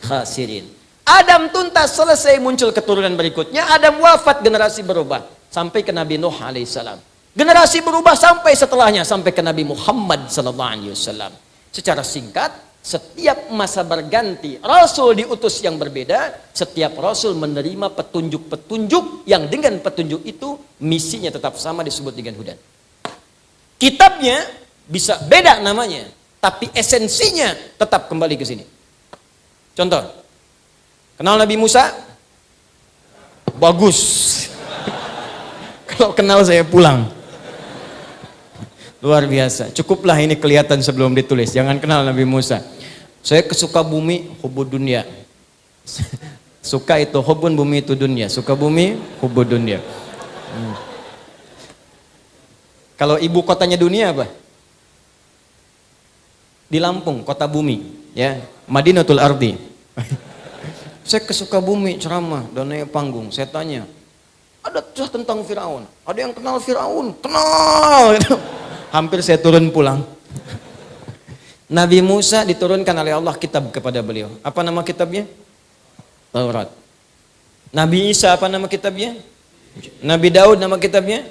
khasirin. Adam tuntas, selesai, muncul keturunan berikutnya. Adam wafat, generasi berubah sampai ke Nabi Nuh alaihissalam. Generasi berubah sampai setelahnya, sampai ke Nabi Muhammad sallallahu alaihi wasallam. Secara singkat, setiap masa berganti, Rasul diutus yang berbeda. Setiap Rasul menerima petunjuk-petunjuk yang dengan petunjuk itu misinya tetap sama, disebut dengan hudan. Kitabnya bisa beda namanya, tapi esensinya tetap kembali ke sini. Contoh, kenal Nabi Musa? Bagus. Kalau kenal saya pulang. Luar biasa. Cukuplah ini kelihatan sebelum ditulis. Jangan kenal Nabi Musa. Saya kesuka bumi, hubud dunia. Suka itu hubun, bumi itu dunia. Suka bumi, hubud dunia. Kalau ibu kotanya dunia apa? Di Lampung, kota bumi, ya, Madinatul Ardi. Saya kesuka bumi, ceramah dan naik panggung. Saya tanya, ada cerita tentang Firaun. Ada yang kenal Firaun? Kenal. Hampir saya turun pulang. Nabi Musa diturunkan oleh Allah kitab kepada beliau. Apa nama kitabnya? Taurat. Nabi Isa apa nama kitabnya? Nabi Daud nama kitabnya?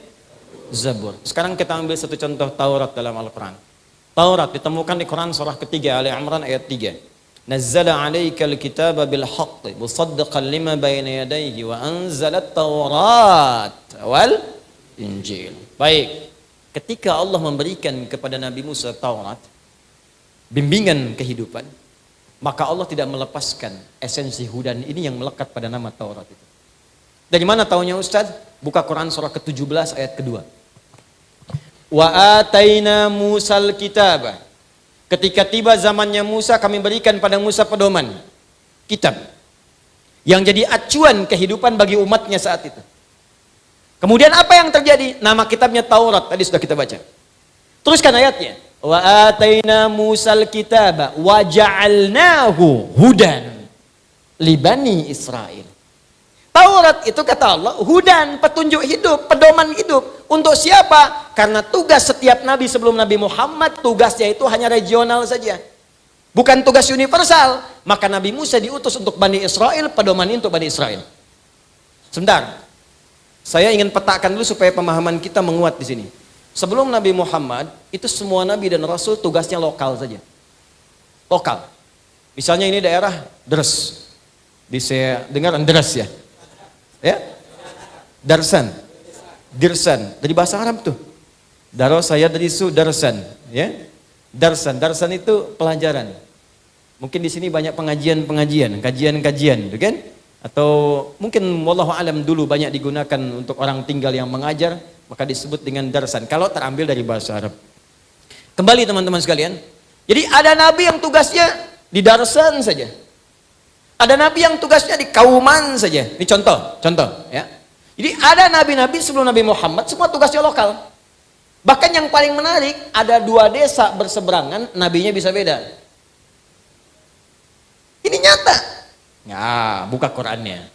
Zabur. Sekarang kita ambil satu contoh Taurat dalam Al-Quran. Taurat ditemukan di Quran surah ketiga Ali Imran ayat 3. Nazzala 'alaikal kitaba bil haqqi musaddiqan lima bayna yadayhi wa anzalat Taurat wal Injil. Baik. Ketika Allah memberikan kepada Nabi Musa Taurat, bimbingan kehidupan, maka Allah tidak melepaskan esensi hudan ini yang melekat pada nama Taurat itu. Dari mana taunya Ustaz? Buka Quran surah ke-17 ayat kedua. Wa ataina Musal kitaba. Ketika tiba zamannya Musa, kami berikan pada Musa pedoman, kitab, yang jadi acuan kehidupan bagi umatnya saat itu. Kemudian apa yang terjadi? Nama kitabnya Taurat, tadi sudah kita baca. Teruskan ayatnya. Wa ataina Musal kitaba wa ja'alnahu hudan li bani Israil. Taurat itu kata Allah, hudan, petunjuk hidup, pedoman hidup. Untuk siapa? Karena tugas setiap nabi sebelum Nabi Muhammad, tugasnya itu hanya regional saja. Bukan tugas universal. Maka Nabi Musa diutus untuk Bani Israel, pedoman untuk Bani Israel. Sebentar. Saya ingin petakan dulu supaya pemahaman kita menguat di sini. Sebelum Nabi Muhammad, itu semua nabi dan rasul tugasnya lokal saja. Lokal. Misalnya ini daerah Deres. Saya dengar Deres ya. Ya? Darsan. Dirsan. Dari bahasa Arab tuh. Daro saya dari Darsan, ya. Darsan. Darsan itu pelajaran. Mungkin di sini banyak pengajian-pengajian, kajian-kajian, gitu kan? Atau mungkin wallahu alam dulu banyak digunakan untuk orang tinggal yang mengajar, maka disebut dengan darsan kalau terambil dari bahasa Arab. Kembali teman-teman sekalian. Jadi ada nabi yang tugasnya di darsan saja. Ada nabi yang tugasnya di kauman saja. Ini contoh ya. Jadi ada nabi-nabi sebelum Nabi Muhammad semua tugasnya lokal. Bahkan yang paling menarik, ada 2 desa berseberangan, nabinya bisa beda. Ini nyata. Ya, buka Qurannya.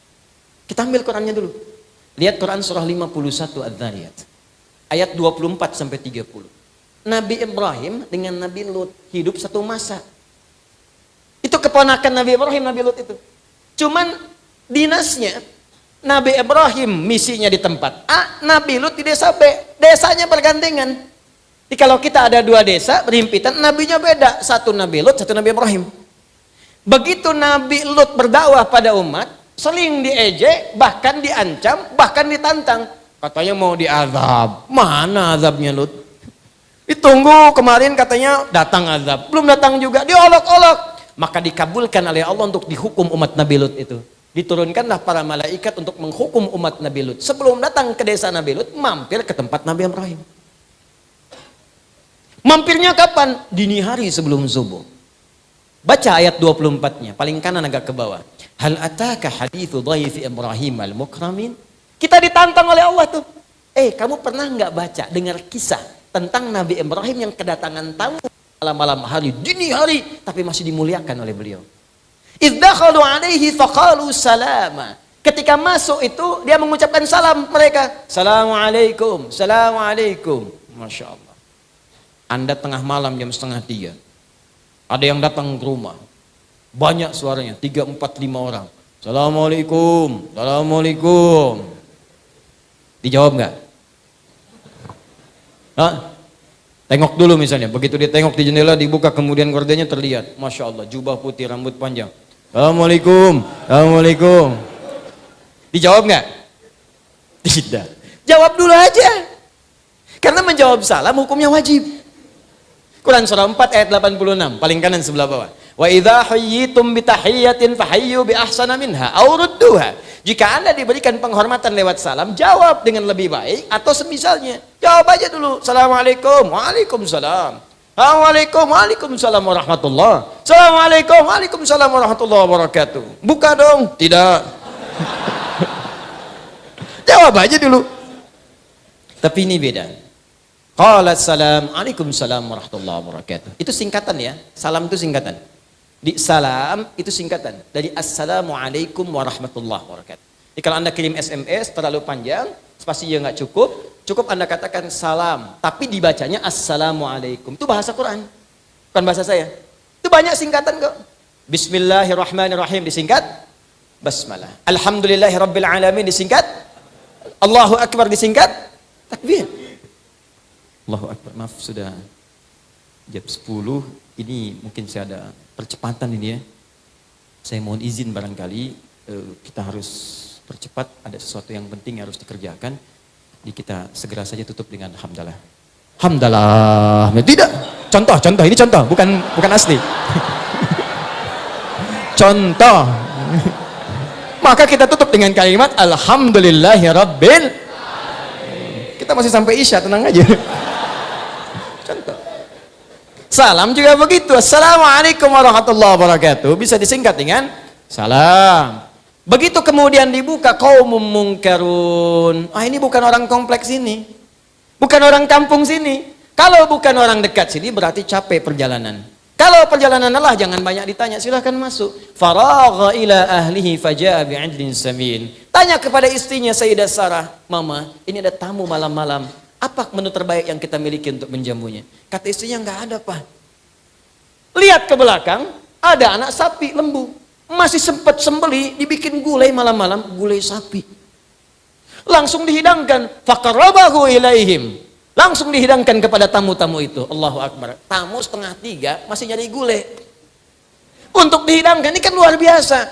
Kita ambil Qurannya dulu. Lihat Quran surah 51 Adz-Dzariyat. Ayat 24 sampai 30. Nabi Ibrahim dengan Nabi Lut hidup satu masa. Itu keponakan Nabi Ibrahim, Nabi Lut itu. Cuman dinasnya Nabi Ibrahim misinya di tempat A, Nabi Lut di desa B. Desanya bergandengan. Jadi kalau kita ada 2 desa berhimpitan, nabinya beda. Satu Nabi Lut, satu Nabi Ibrahim. Begitu Nabi Lut berdakwah pada umat, sering diejek, bahkan diancam, bahkan ditantang. Katanya mau diazab. Mana azabnya Lut? Ditunggu, kemarin katanya datang azab. Belum datang juga, diolok-olok. Maka dikabulkan oleh Allah untuk dihukum umat Nabi Lut itu. Diturunkanlah para malaikat untuk menghukum umat Nabi Lut. Sebelum datang ke desa Nabi Lut, mampir ke tempat Nabi Ibrahim. Mampirnya kapan? Dini hari sebelum subuh. Baca ayat 24-nya, paling kanan agak ke bawah. Hal ataka hadithu dhaifi Ibrahim al-mukramin? Kita ditantang oleh Allah tuh. Kamu pernah nggak baca, dengar kisah tentang Nabi Ibrahim yang kedatangan tamu malam-malam hari, dini hari, tapi masih dimuliakan oleh beliau. Idz dakhalu alaihi faqalu salama. Ketika masuk itu dia mengucapkan salam mereka. Assalamualaikum, assalamualaikum. Masya Allah. Anda tengah malam jam 2:30. Ada yang datang ke rumah. Banyak suaranya, 3, 4, 5 orang. Assalamualaikum, assalamualaikum. Dijawab nggak? Hah? Tengok dulu misalnya. Begitu dia tengok di jendela, dibuka kemudian gordennya terlihat. Masya Allah, jubah putih, rambut panjang. Assalamualaikum, assalamualaikum. Dijawab nggak? Tidak. Jawab dulu aja. Karena menjawab salam hukumnya wajib. Quran surah 4 ayat 86, paling kanan sebelah bawah. Wa idza hayyitum bi tahiyyatin fahayyu bi ahsana minha aw rudduha. Jika Anda diberikan penghormatan lewat salam, jawab dengan lebih baik atau semisalnya. Jawab aja dulu. Assalamualaikum. Waalaikumsalam. Assalamualaikum. Waalaikumsalam warahmatullah. Assalamualaikum. Waalaikumsalam warahmatullahi wabarakatuh. Buka dong. Tidak. Jawab aja dulu. Tapi ini beda. Qala salam, Waalaikumsalam warahmatullahi wabarakatuh. Itu singkatan ya. Salam itu singkatan. Di salam itu singkatan dari assalamualaikum warahmatullahi wabarakatuh. Jadi kalau Anda kirim SMS terlalu panjang, spasinya nggak cukup, cukup Anda katakan salam, tapi dibacanya assalamualaikum. Itu bahasa Quran, bukan bahasa saya. Itu banyak singkatan kok. Bismillahirrahmanirrahim disingkat basmalah. Alhamdulillahirabbil alamin disingkat Allahu akbar disingkat takbir. Allahu akbar. Maaf sudah jam 10. Ini mungkin saya ada percepatan ini ya. Saya mohon izin barangkali kita harus percepat, ada sesuatu yang penting yang harus dikerjakan. Jadi kita segera saja tutup dengan hamdalah. Hamdalah. Tidak. Contoh, ini contoh, bukan asli. Contoh. Maka kita tutup dengan kalimat alhamdulillahirabbil. Kita masih sampai Isya, tenang aja. Contoh. Salam juga begitu. Assalamualaikum warahmatullahi wabarakatuh. Bisa disingkat dengan salam. Begitu kemudian dibuka qaumum munkarun. Ini bukan orang kompleks ini. Bukan orang kampung sini. Kalau bukan orang dekat sini berarti capek perjalanan. Kalau perjalanan Allah jangan banyak ditanya, silahkan masuk. Faragha ila ahlihi faja'a bi'ajlin samin. Tanya kepada istrinya Sayyidah Sarah, "Mama, ini ada tamu malam-malam. Apa menu terbaik yang kita miliki untuk menjamunya?" Kata istrinya, "Enggak ada, Pak." Lihat ke belakang, ada anak sapi lembu. Masih sempat sembeli, dibikin gulai malam-malam, gulai sapi. Langsung dihidangkan, faqarrabahu ilaihim. Langsung dihidangkan kepada tamu-tamu itu. Allahu Akbar. Tamu 2:30 masih nyari gulai. Untuk dihidangkan, ini kan luar biasa.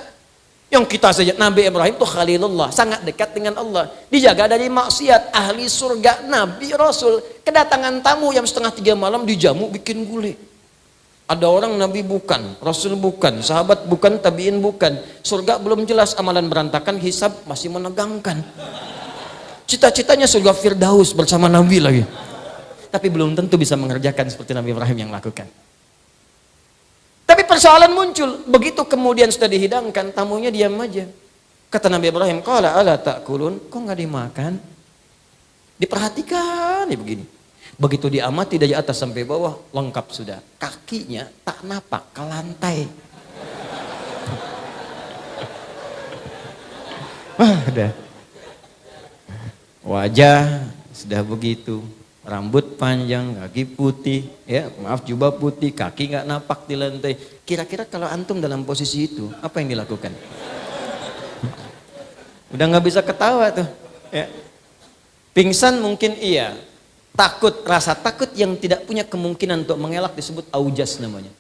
Yang kita saja, Nabi Ibrahim itu Khalilullah, sangat dekat dengan Allah. Dijaga dari maksiat, ahli surga, Nabi, Rasul. Kedatangan tamu jam 2:30 malam dijamu bikin gulai. Ada orang Nabi bukan, Rasul bukan, sahabat bukan, tabiin bukan. Surga belum jelas, amalan berantakan, hisab masih menegangkan. Cita-citanya surga Firdaus bersama Nabi lagi. Tapi belum tentu bisa mengerjakan seperti Nabi Ibrahim yang lakukan. Tapi persoalan muncul, begitu kemudian sudah dihidangkan, tamunya diam aja. Kata Nabi Ibrahim, qala ala ta'kulun, kok nggak dimakan? Diperhatikan ya begini. Begitu diamati dari atas sampai bawah, lengkap sudah. Kakinya tak napak ke lantai. Wah, udah. Wajah sudah begitu. Rambut panjang, kaki putih, ya maaf jubah putih, kaki nggak napak di lantai. Kira-kira kalau antum dalam posisi itu, apa yang dilakukan? Udah nggak bisa ketawa tuh. Ya. Pingsan mungkin iya, takut, rasa takut yang tidak punya kemungkinan untuk mengelak disebut aujas namanya.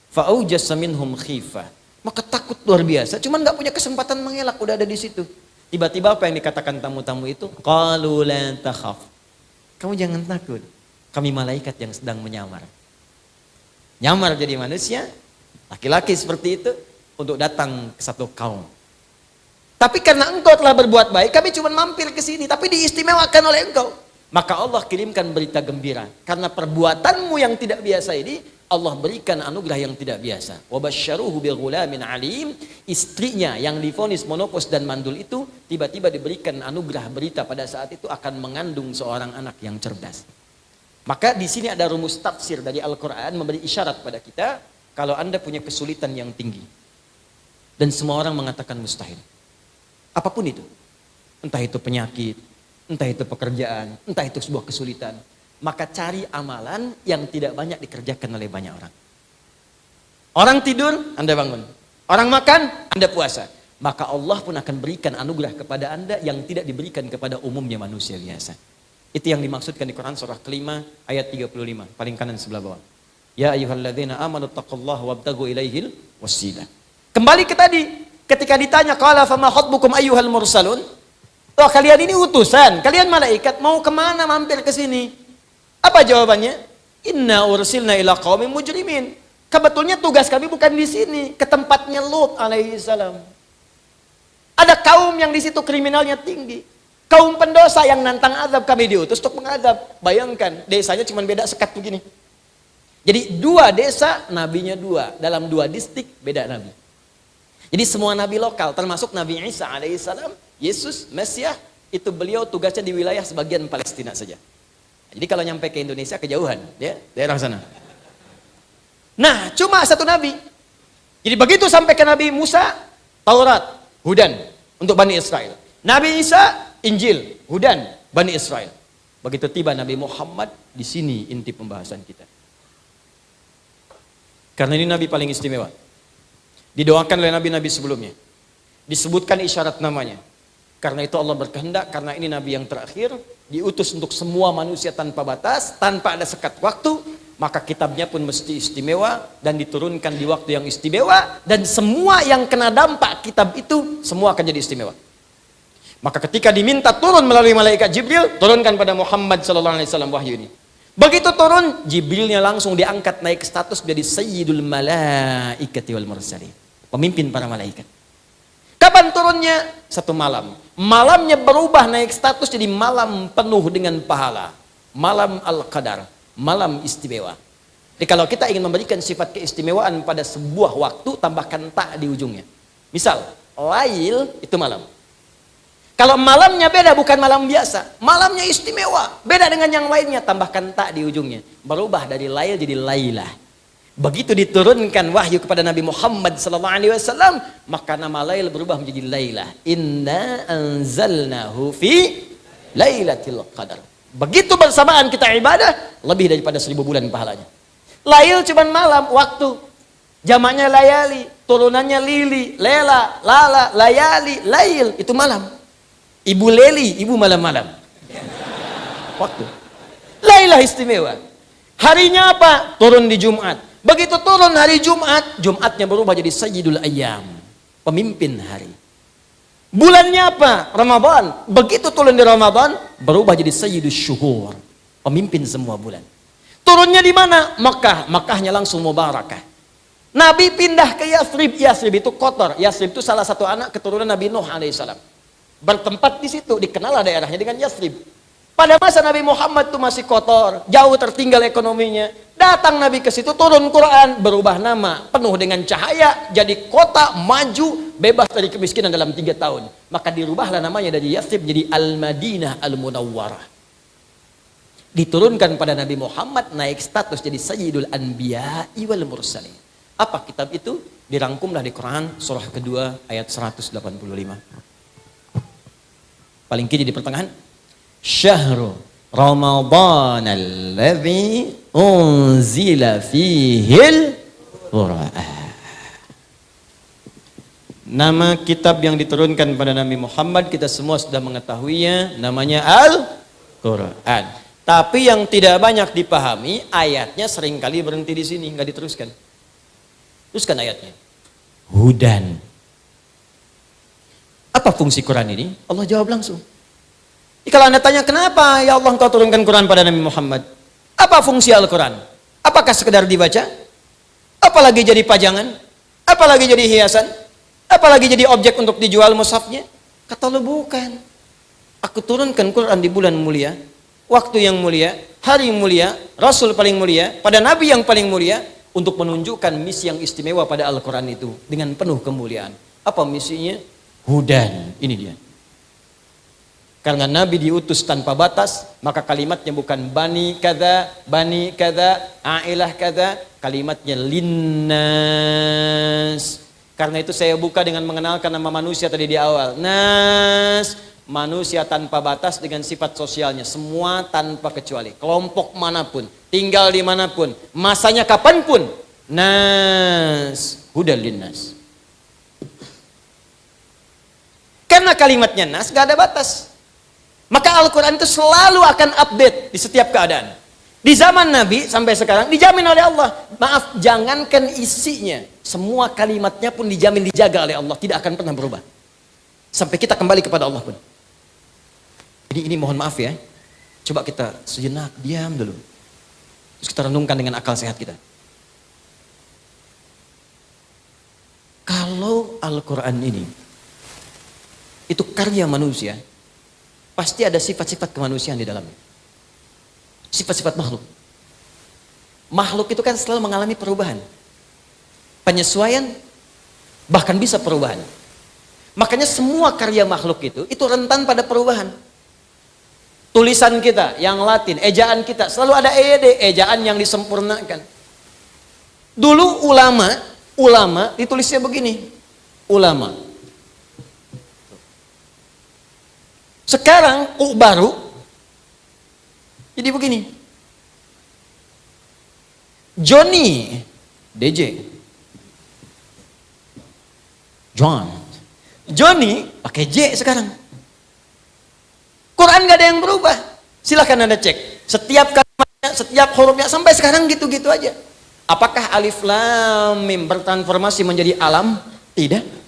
Fa'aujas minhum khifah. Maka takut luar biasa, cuman nggak punya kesempatan mengelak, udah ada di situ. Tiba-tiba apa yang dikatakan tamu-tamu itu? Qalu la takhaf. Kamu jangan takut, kami malaikat yang sedang menyamar. Nyamar jadi manusia, laki-laki seperti itu, untuk datang ke satu kaum. Tapi karena engkau telah berbuat baik, kami cuma mampir ke sini, tapi diistimewakan oleh engkau. Maka Allah kirimkan berita gembira. Karena perbuatanmu yang tidak biasa ini, Allah berikan anugerah yang tidak biasa. Wa basyaruhu bighulamin alim. Istrinya yang divonis monopos dan mandul itu tiba-tiba diberikan anugerah berita pada saat itu akan mengandung seorang anak yang cerdas. Maka di sini ada rumus tafsir dari Al-Qur'an memberi isyarat pada kita kalau Anda punya kesulitan yang tinggi dan semua orang mengatakan mustahil. Apapun itu. Entah itu penyakit, entah itu pekerjaan, entah itu sebuah kesulitan. Maka cari amalan yang tidak banyak dikerjakan oleh banyak orang. Orang tidur, Anda bangun. Orang makan, Anda puasa. Maka Allah pun akan berikan anugerah kepada Anda yang tidak diberikan kepada umumnya manusia biasa. Itu yang dimaksudkan di Quran surah kelima ayat 35. Paling kanan sebelah bawah. Ya ayyuhalladzina amanu taqullaha wabtagu ilaihil wasilah. Kembali ke tadi. Ketika ditanya, qala fama khatbukum ayyuhal mursalun. Oh, kalian ini utusan, kalian malaikat, mau kemana mampir ke sini? Apa jawabannya? Inna ursilna ila qaumin mujrimin. Kebetulannya tugas kami bukan di sini, ke tempatnya Lut alaihi salam. Ada kaum yang di situ kriminalnya tinggi. Kaum pendosa yang nantang azab, kami diutus untuk mengadab. Bayangkan, desanya cuma beda sekat begini. Jadi dua desa, nabinya dua. Dalam dua distrik, beda nabi. Jadi semua nabi lokal, termasuk Nabi Isa alaihi salam, Yesus, Mesias, itu beliau tugasnya di wilayah sebagian Palestina saja. Jadi kalau nyampe ke Indonesia kejauhan, ya, daerah sana. Nah, cuma satu nabi. Jadi begitu sampai ke Nabi Musa, Taurat, Hudan untuk Bani Israel. Nabi Isa, Injil, Hudan, Bani Israel. Begitu tiba Nabi Muhammad, di sini inti pembahasan kita. Karena ini nabi paling istimewa. Didoakan oleh nabi-nabi sebelumnya. Disebutkan isyarat namanya. Karena itu Allah berkehendak, karena ini nabi yang terakhir, diutus untuk semua manusia tanpa batas, tanpa ada sekat waktu, maka kitabnya pun mesti istimewa dan diturunkan di waktu yang istimewa, dan semua yang kena dampak kitab itu semua akan jadi istimewa. Maka ketika diminta turun melalui malaikat Jibril, turunkan pada Muhammad sallallahu alaihi wasallam wahyu ini. Begitu turun, Jibrilnya langsung diangkat naik status menjadi Sayyidul Malaikati wal Mursalin, pemimpin para malaikat. Kapan turunnya? Satu malam. Malamnya berubah naik status jadi malam penuh dengan pahala. Malam Al-Qadar, malam istimewa. Jadi kalau kita ingin memberikan sifat keistimewaan pada sebuah waktu, tambahkan ta di ujungnya. Misal, lail itu malam. Kalau malamnya beda, bukan malam biasa, malamnya istimewa, beda dengan yang lainnya, tambahkan ta di ujungnya. Berubah dari lail jadi lailah. Begitu diturunkan wahyu kepada Nabi Muhammad SAW, maka nama Lail berubah menjadi Lailah. Inna anzalnahu fi Lailatul Qadar. Begitu bersamaan kita ibadah, lebih daripada 1000 bulan pahalanya. Lail cuma malam, waktu. Jamaknya layali, turunannya lili, lela, lala, layali, lail, itu malam. Ibu leli, ibu malam-malam. Waktu. Lailah istimewa. Harinya apa? Turun di Jumat. Begitu turun hari Jumat, Jumatnya berubah jadi Sayyidul Ayyam, pemimpin hari. Bulannya apa? Ramadan. Begitu turun di Ramadan, berubah jadi Sayyidus Syuhur, pemimpin semua bulan. Turunnya di mana? Makkah. Makkahnya langsung mubarakah. Nabi pindah ke Yathrib. Yathrib itu kotor. Yathrib itu salah satu anak keturunan Nabi Nuh alaihissalam. Bertempat di situ, dikenal daerahnya dengan Yathrib. Pada masa Nabi Muhammad itu masih kotor, jauh tertinggal ekonominya. Datang Nabi ke situ, turun Quran, berubah nama, penuh dengan cahaya, jadi kota maju, bebas dari kemiskinan dalam 3 tahun. Maka dirubahlah namanya dari Yathrib jadi Al-Madinah Al-Munawwarah. Diturunkan pada Nabi Muhammad, naik status jadi Sayyidul Anbiya'i wal Mursalin. Apa kitab itu? Dirangkumlah di Quran surah kedua ayat 185. Paling kiri di pertengahan. Syahrul Ramadhan alladzi unzila fihil Qur'an. Nama kitab yang diturunkan pada Nabi Muhammad kita semua sudah mengetahuinya, namanya Al-Qur'an. Tapi yang tidak banyak dipahami, ayatnya seringkali berhenti di sini, nggak diteruskan. Teruskan ayatnya. Hudan. Apa fungsi Quran ini? Allah jawab langsung. Kalau Anda tanya kenapa ya Allah engkau turunkan Quran pada Nabi Muhammad? Apa fungsi Al-Quran? Apakah sekedar dibaca? Apalagi jadi pajangan? Apalagi jadi hiasan? Apalagi jadi objek untuk dijual mushafnya? Kata Allah bukan. Aku turunkan Quran di bulan mulia, waktu yang mulia, hari yang mulia, Rasul paling mulia, pada Nabi yang paling mulia, untuk menunjukkan misi yang istimewa pada Al-Quran itu dengan penuh kemuliaan. Apa misinya? Hudan. Ini dia. Karena Nabi diutus tanpa batas, maka kalimatnya bukan bani kada, ailah kada, kalimatnya linnas. Karena itu saya buka dengan mengenalkan nama manusia tadi di awal. Nas, manusia tanpa batas dengan sifat sosialnya, semua tanpa kecuali, kelompok manapun, tinggal di manapun, masanya kapanpun. Nas, hudan linnas. Karena kalimatnya nas, gak ada batas. Maka Al-Quran itu selalu akan update di setiap keadaan. Di zaman Nabi sampai sekarang dijamin oleh Allah. Maaf, jangankan isinya, semua kalimatnya pun dijamin dijaga oleh Allah, tidak akan pernah berubah. Sampai kita kembali kepada Allah pun. Ini mohon maaf ya. Coba kita sejenak diam dulu. Terus kita renungkan dengan akal sehat kita. Kalau Al-Quran ini itu karya manusia, pasti ada sifat-sifat kemanusiaan di dalamnya. Sifat-sifat makhluk. Makhluk itu kan selalu mengalami perubahan. Penyesuaian, bahkan bisa perubahan. Makanya semua karya makhluk itu rentan pada perubahan. Tulisan kita yang Latin, ejaan kita, selalu ada EYD, ejaan yang disempurnakan. Dulu ulama ditulisnya begini. Ulama. Sekarang baru jadi begini. Johnny DJ John Johnny pakai J sekarang. Quran gak ada yang berubah. Silahkan Anda cek. Setiap kalimatnya, setiap hurufnya sampai sekarang gitu-gitu aja. Apakah alif lam mim bertransformasi menjadi alam? Tidak.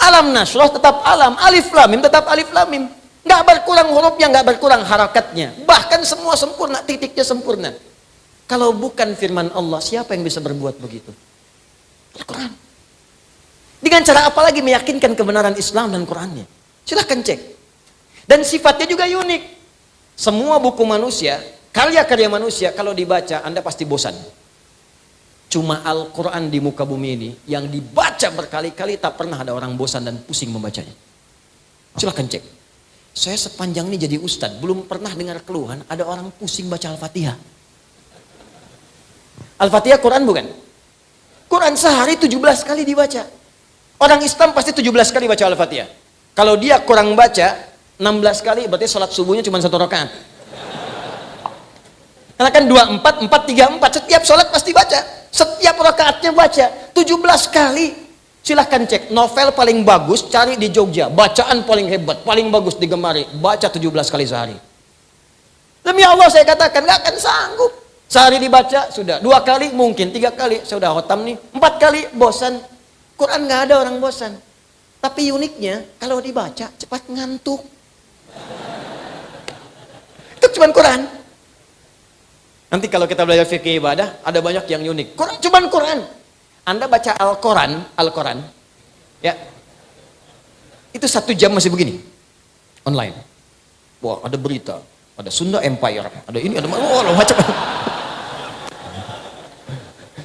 Alam nasroh tetap alam, alif lam mim tetap alif lam mim. Nggak berkurang hurufnya, nggak berkurang harakatnya. Bahkan semua sempurna, titiknya sempurna. Kalau bukan firman Allah, siapa yang bisa berbuat begitu? Al-Quran. Dengan cara apa lagi meyakinkan kebenaran Islam dan Qurannya? Silahkan cek. Dan sifatnya juga unik. Semua buku manusia, karya-karya manusia, kalau dibaca, Anda pasti bosan. Cuma Al-Quran di muka bumi ini yang dibaca berkali-kali tak pernah ada orang bosan dan pusing membacanya. Silahkan cek. Saya sepanjang ini jadi ustadz belum pernah dengar keluhan ada orang pusing baca Al-Fatihah. Al-Fatihah Quran bukan? Quran sehari 17 kali dibaca. Orang Islam pasti 17 kali baca Al-Fatihah. Kalau dia kurang baca 16 kali berarti sholat subuhnya cuma 1 rakaat. Karena kan 24, 4, 3, 4 setiap sholat pasti baca. Setiap rakaatnya baca 17 kali. Silahkan cek novel paling bagus cari di Jogja, bacaan paling hebat, paling bagus digemari, baca 17 kali sehari. Demi Allah saya katakan gak akan sanggup. Sehari dibaca sudah 2 kali, mungkin 3 kali saya udah khotam nih, 4 kali bosan. Quran gak ada orang bosan. Tapi uniknya kalau dibaca cepat ngantuk. Itu cuma Quran. Nanti kalau kita belajar fikih ibadah, ada banyak yang unik. Cuman Quran. Anda baca Al-Quran, ya, itu 1 jam masih begini, online. Wah, ada berita, ada Sunda Empire, ada ini, ada macam.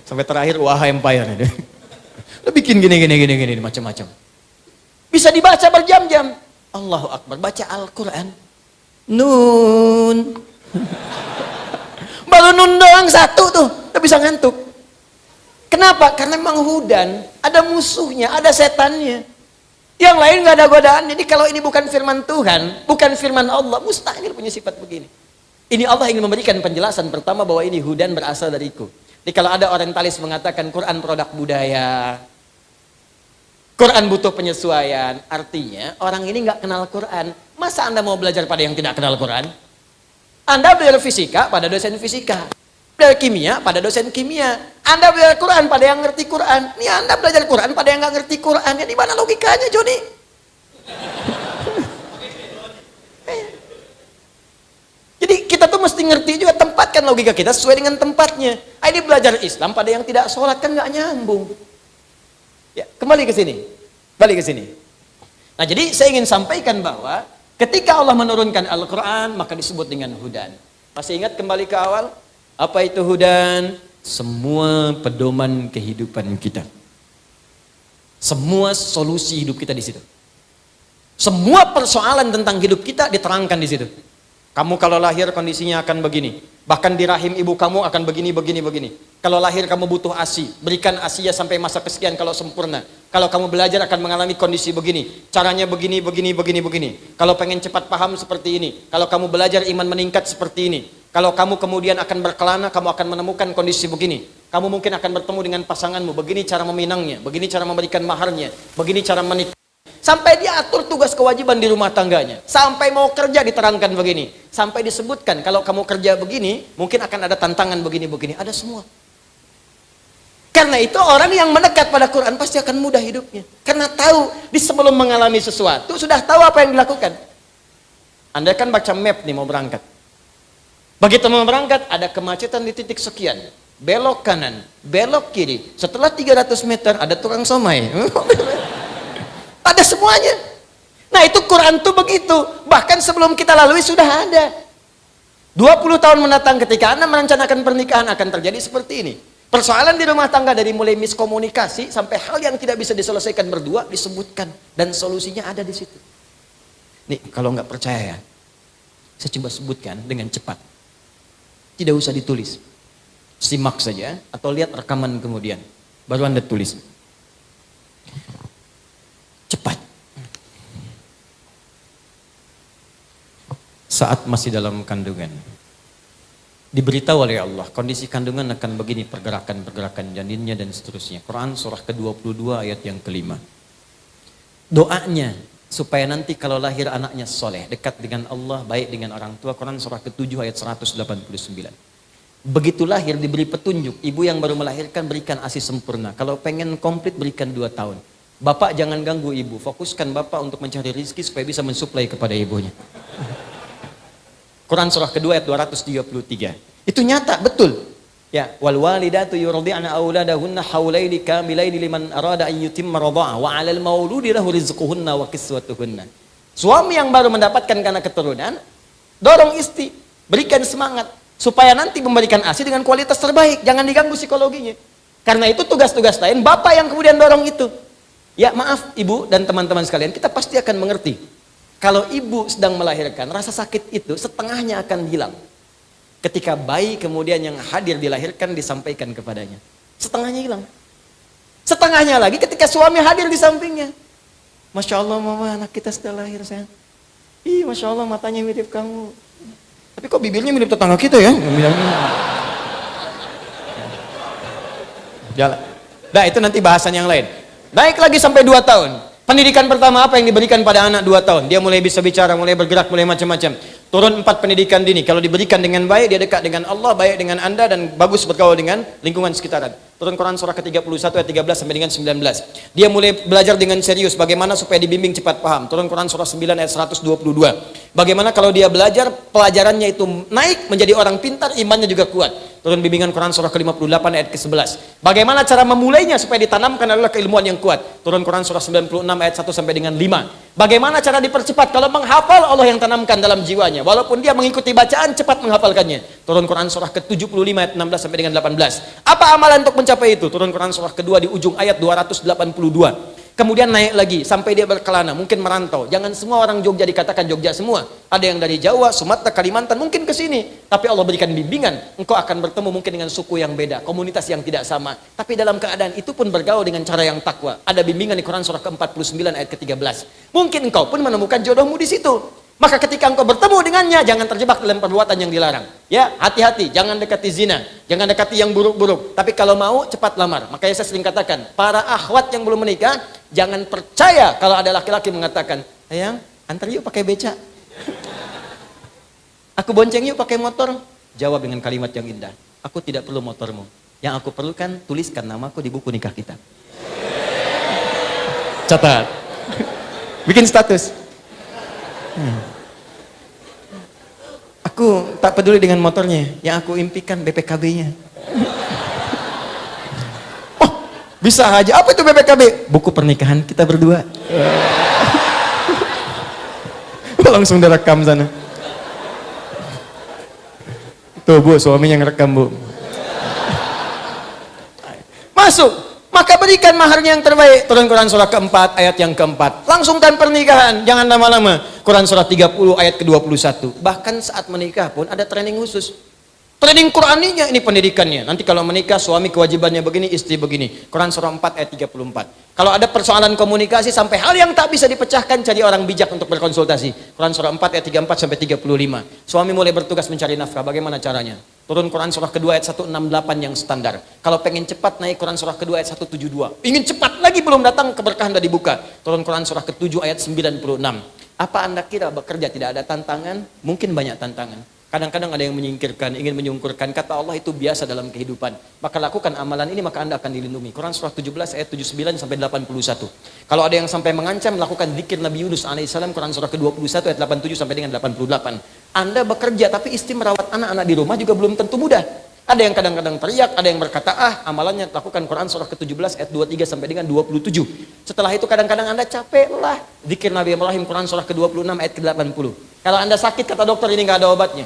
Sampai terakhir Waha Empire. Udah bikin gini, macam-macam. Bisa dibaca berjam-jam. Allahu Akbar, baca Al-Quran. Nun. Baru nun doang 1 tuh, udah bisa ngantuk. Kenapa? Karena memang hudan, ada musuhnya, ada setannya. Yang lain gak ada godaan. Jadi kalau ini bukan firman Tuhan, bukan firman Allah, mustahil punya sifat begini. Ini Allah ingin memberikan penjelasan pertama bahwa ini hudan berasal dariku. Jadi kalau ada orientalis mengatakan Quran produk budaya, Quran butuh penyesuaian, artinya orang ini gak kenal Quran. Masa Anda mau belajar pada yang tidak kenal Quran? Anda belajar fisika pada dosen fisika, belajar kimia pada dosen kimia. Anda belajar Quran pada yang ngerti Quran. Ini Anda belajar Quran pada yang nggak ngerti Quran. Ya di mana logikanya, Joni? Jadi kita tuh mesti ngerti juga, tempatkan logika kita sesuai dengan tempatnya. Ini belajar Islam pada yang tidak sholat kan nggak nyambung. Ya, kembali ke sini, balik ke sini. Nah, jadi saya ingin sampaikan bahwa ketika Allah menurunkan Al-Quran, maka disebut dengan hudan. Masih ingat kembali ke awal? Apa itu hudan? semua pedoman kehidupan kita. Semua solusi hidup kita di situ. Semua persoalan tentang hidup kita diterangkan di situ. Kamu kalau lahir kondisinya akan begini. Bahkan di rahim ibu kamu akan begini, begini, begini. Kalau lahir kamu butuh ASI. Berikan ASI ya sampai masa kesekian kalau sempurna. Kalau kamu belajar akan mengalami kondisi begini. Caranya begini, begini, begini, begini. Kalau pengen cepat paham seperti ini. Kalau kamu belajar iman meningkat seperti ini. Kalau kamu kemudian akan berkelana, kamu akan menemukan kondisi begini. Kamu mungkin akan bertemu dengan pasanganmu. Begini cara meminangnya. Begini cara memberikan maharnya. Begini cara menikah. Sampai dia atur tugas kewajiban di rumah tangganya. Sampai mau kerja diterangkan begini. Sampai disebutkan kalau kamu kerja begini, mungkin akan ada tantangan begini-begini. Ada semua. Karena itu orang yang mendekat pada Quran pasti akan mudah hidupnya. Karena tahu di sebelum mengalami sesuatu, sudah tahu apa yang dilakukan. Anda kan baca map nih mau berangkat. Begitu mau berangkat, ada kemacetan di titik sekian. Belok kanan, belok kiri. Setelah 300 meter ada tukang somai. Ada semuanya. Nah itu Quran tuh begitu. Bahkan sebelum kita lalui sudah ada. 20 tahun mendatang ketika Anda merencanakan pernikahan akan terjadi seperti ini. Persoalan di rumah tangga dari mulai miskomunikasi sampai hal yang tidak bisa diselesaikan berdua disebutkan. Dan solusinya ada di situ. Nih kalau nggak percaya ya, saya coba sebutkan dengan cepat. Tidak usah ditulis. Simak saja atau lihat rekaman kemudian. Baru Anda tulis. Cepat. Saat masih dalam kandungan, diberitahu oleh Allah kondisi kandungan akan begini, pergerakan janinnya dan seterusnya. Quran surah ke-22 ayat yang kelima. Doanya supaya nanti kalau lahir anaknya soleh, dekat dengan Allah, baik dengan orang tua. Quran surah ke-7 ayat 189. Begitu lahir diberi petunjuk. Ibu yang baru melahirkan berikan ASI sempurna. Kalau pengen komplit berikan 2 tahun. Bapak jangan ganggu ibu, fokuskan bapak untuk mencari rezeki supaya bisa mensuplai kepada ibunya. Quran surah kedua ayat 233. Itu nyata, betul. Ya, wal walidatu yurdi'na auladahunna haulaini kamilaini liman arada an yutimma radha'ah wa 'alal mauludi lahu rizquhunna wa kiswatuhunna. Suami yang baru mendapatkan karena keturunan, dorong istri, berikan semangat supaya nanti memberikan ASI dengan kualitas terbaik, jangan diganggu psikologinya. Karena itu tugas-tugas lain bapak yang kemudian dorong itu. Ya maaf ibu dan teman-teman sekalian, kita pasti akan mengerti. Kalau ibu sedang melahirkan, rasa sakit itu setengahnya akan hilang. Ketika bayi kemudian yang hadir dilahirkan disampaikan kepadanya. Setengahnya hilang. Setengahnya lagi ketika suami hadir di sampingnya. Masya Allah mama, anak kita sudah lahir sayang. Ih Masya Allah matanya mirip kamu. Tapi kok bibirnya mirip tetangga kita ya? Jalan. Nah itu nanti bahasan yang lain. Naik lagi sampai 2 tahun. Pendidikan pertama apa yang diberikan pada anak 2 tahun? Dia mulai bisa bicara, mulai bergerak, mulai macam-macam. Turun 4 pendidikan dini. Kalau diberikan dengan baik, dia dekat dengan Allah, baik dengan Anda, dan bagus bergaul dengan lingkungan sekitaran. Turun Quran surah ke-31 ayat 13 sampai dengan 19. Dia mulai belajar dengan serius bagaimana supaya dibimbing cepat paham. Turun Quran surah 9 ayat 122. Bagaimana kalau dia belajar, pelajarannya itu naik menjadi orang pintar, imannya juga kuat. Turun bimbingan Quran surah ke-58 ayat ke-11. Bagaimana cara memulainya supaya ditanamkan adalah keilmuan yang kuat. Turun Quran surah 96 ayat 1 sampai dengan 5. Bagaimana cara dipercepat? Kalau menghafal, Allah yang tanamkan dalam jiwanya. Walaupun dia mengikuti bacaan, cepat menghafalkannya. Turun Quran surah ke-75 ayat 16 sampai dengan 18. Apa amalan untuk mencapai itu? Turun Quran surah kedua di ujung ayat 282. Kemudian naik lagi sampai dia berkelana, mungkin merantau. Jangan semua orang Jogja dikatakan Jogja semua. Ada yang dari Jawa, Sumatera, Kalimantan, mungkin ke sini. Tapi Allah berikan bimbingan. Engkau akan bertemu mungkin dengan suku yang beda, komunitas yang tidak sama. Tapi dalam keadaan itu pun bergaul dengan cara yang takwa. Ada bimbingan di Quran surah ke-49 ayat ke-13. Mungkin engkau pun menemukan jodohmu di situ. Maka ketika engkau bertemu dengannya, jangan terjebak dalam perbuatan yang dilarang. Ya, hati-hati, jangan dekati zina, jangan dekati yang buruk-buruk. Tapi kalau mau, cepat lamar. Makanya saya sering katakan, para akhwat yang belum menikah, jangan percaya kalau ada laki-laki mengatakan, sayang, antar yuk pakai beca. Aku bonceng yuk pakai motor. Jawab dengan kalimat yang indah, aku tidak perlu motormu. Yang aku perlukan, tuliskan namaku di buku nikah kita. Catat. Bikin status. Aku tak peduli dengan motornya, yang aku impikan BPKB-nya. Oh, bisa aja. Apa itu BPKB? Buku pernikahan kita berdua. Langsung direkam sana. Tuh Bu, suaminya ngerekam Bu. masuk. Maka berikan maharnya yang terbaik. Turun Quran surah keempat, ayat yang keempat. Langsungkan pernikahan, jangan lama-lama. Quran surah 30, ayat ke-21. Bahkan saat menikah pun ada training khusus. Training Quraninya, ini pendidikannya. Nanti kalau menikah, suami kewajibannya begini, istri begini. Quran surah 4, ayat 34. Kalau ada persoalan komunikasi sampai hal yang tak bisa dipecahkan, cari orang bijak untuk berkonsultasi. Quran surah 4, ayat 34 sampai 35. Suami mulai bertugas mencari nafkah, bagaimana caranya? Turun Quran surah kedua ayat 168 yang standar. Kalau pengen cepat naik Quran surah kedua ayat 172. Ingin cepat lagi belum datang, keberkahan sudah dibuka. Turun Quran surah ke-7 ayat 96. Apa Anda kira bekerja tidak ada tantangan? Mungkin banyak tantangan. Kadang-kadang ada yang menyingkirkan, ingin menyungkurkan. Kata Allah itu biasa dalam kehidupan. Maka lakukan amalan ini, maka Anda akan dilindungi. Quran surah 17 ayat 79 sampai 81. Kalau ada yang sampai mengancam, lakukan zikir Nabi Yunus alaihissalam. Quran surah ke-21 ayat 87 sampai dengan 88. Anda bekerja tapi istri merawat anak-anak di rumah juga belum tentu mudah. Ada yang kadang-kadang teriak, ada yang berkata, amalannya lakukan Quran surah ke-17 ayat 23 sampai dengan 27. Setelah itu kadang-kadang Anda capek lah. Zikir Nabi Ibrahim Quran surah ke-26 ayat ke-80. Kalau Anda sakit, kata dokter, ini nggak ada obatnya.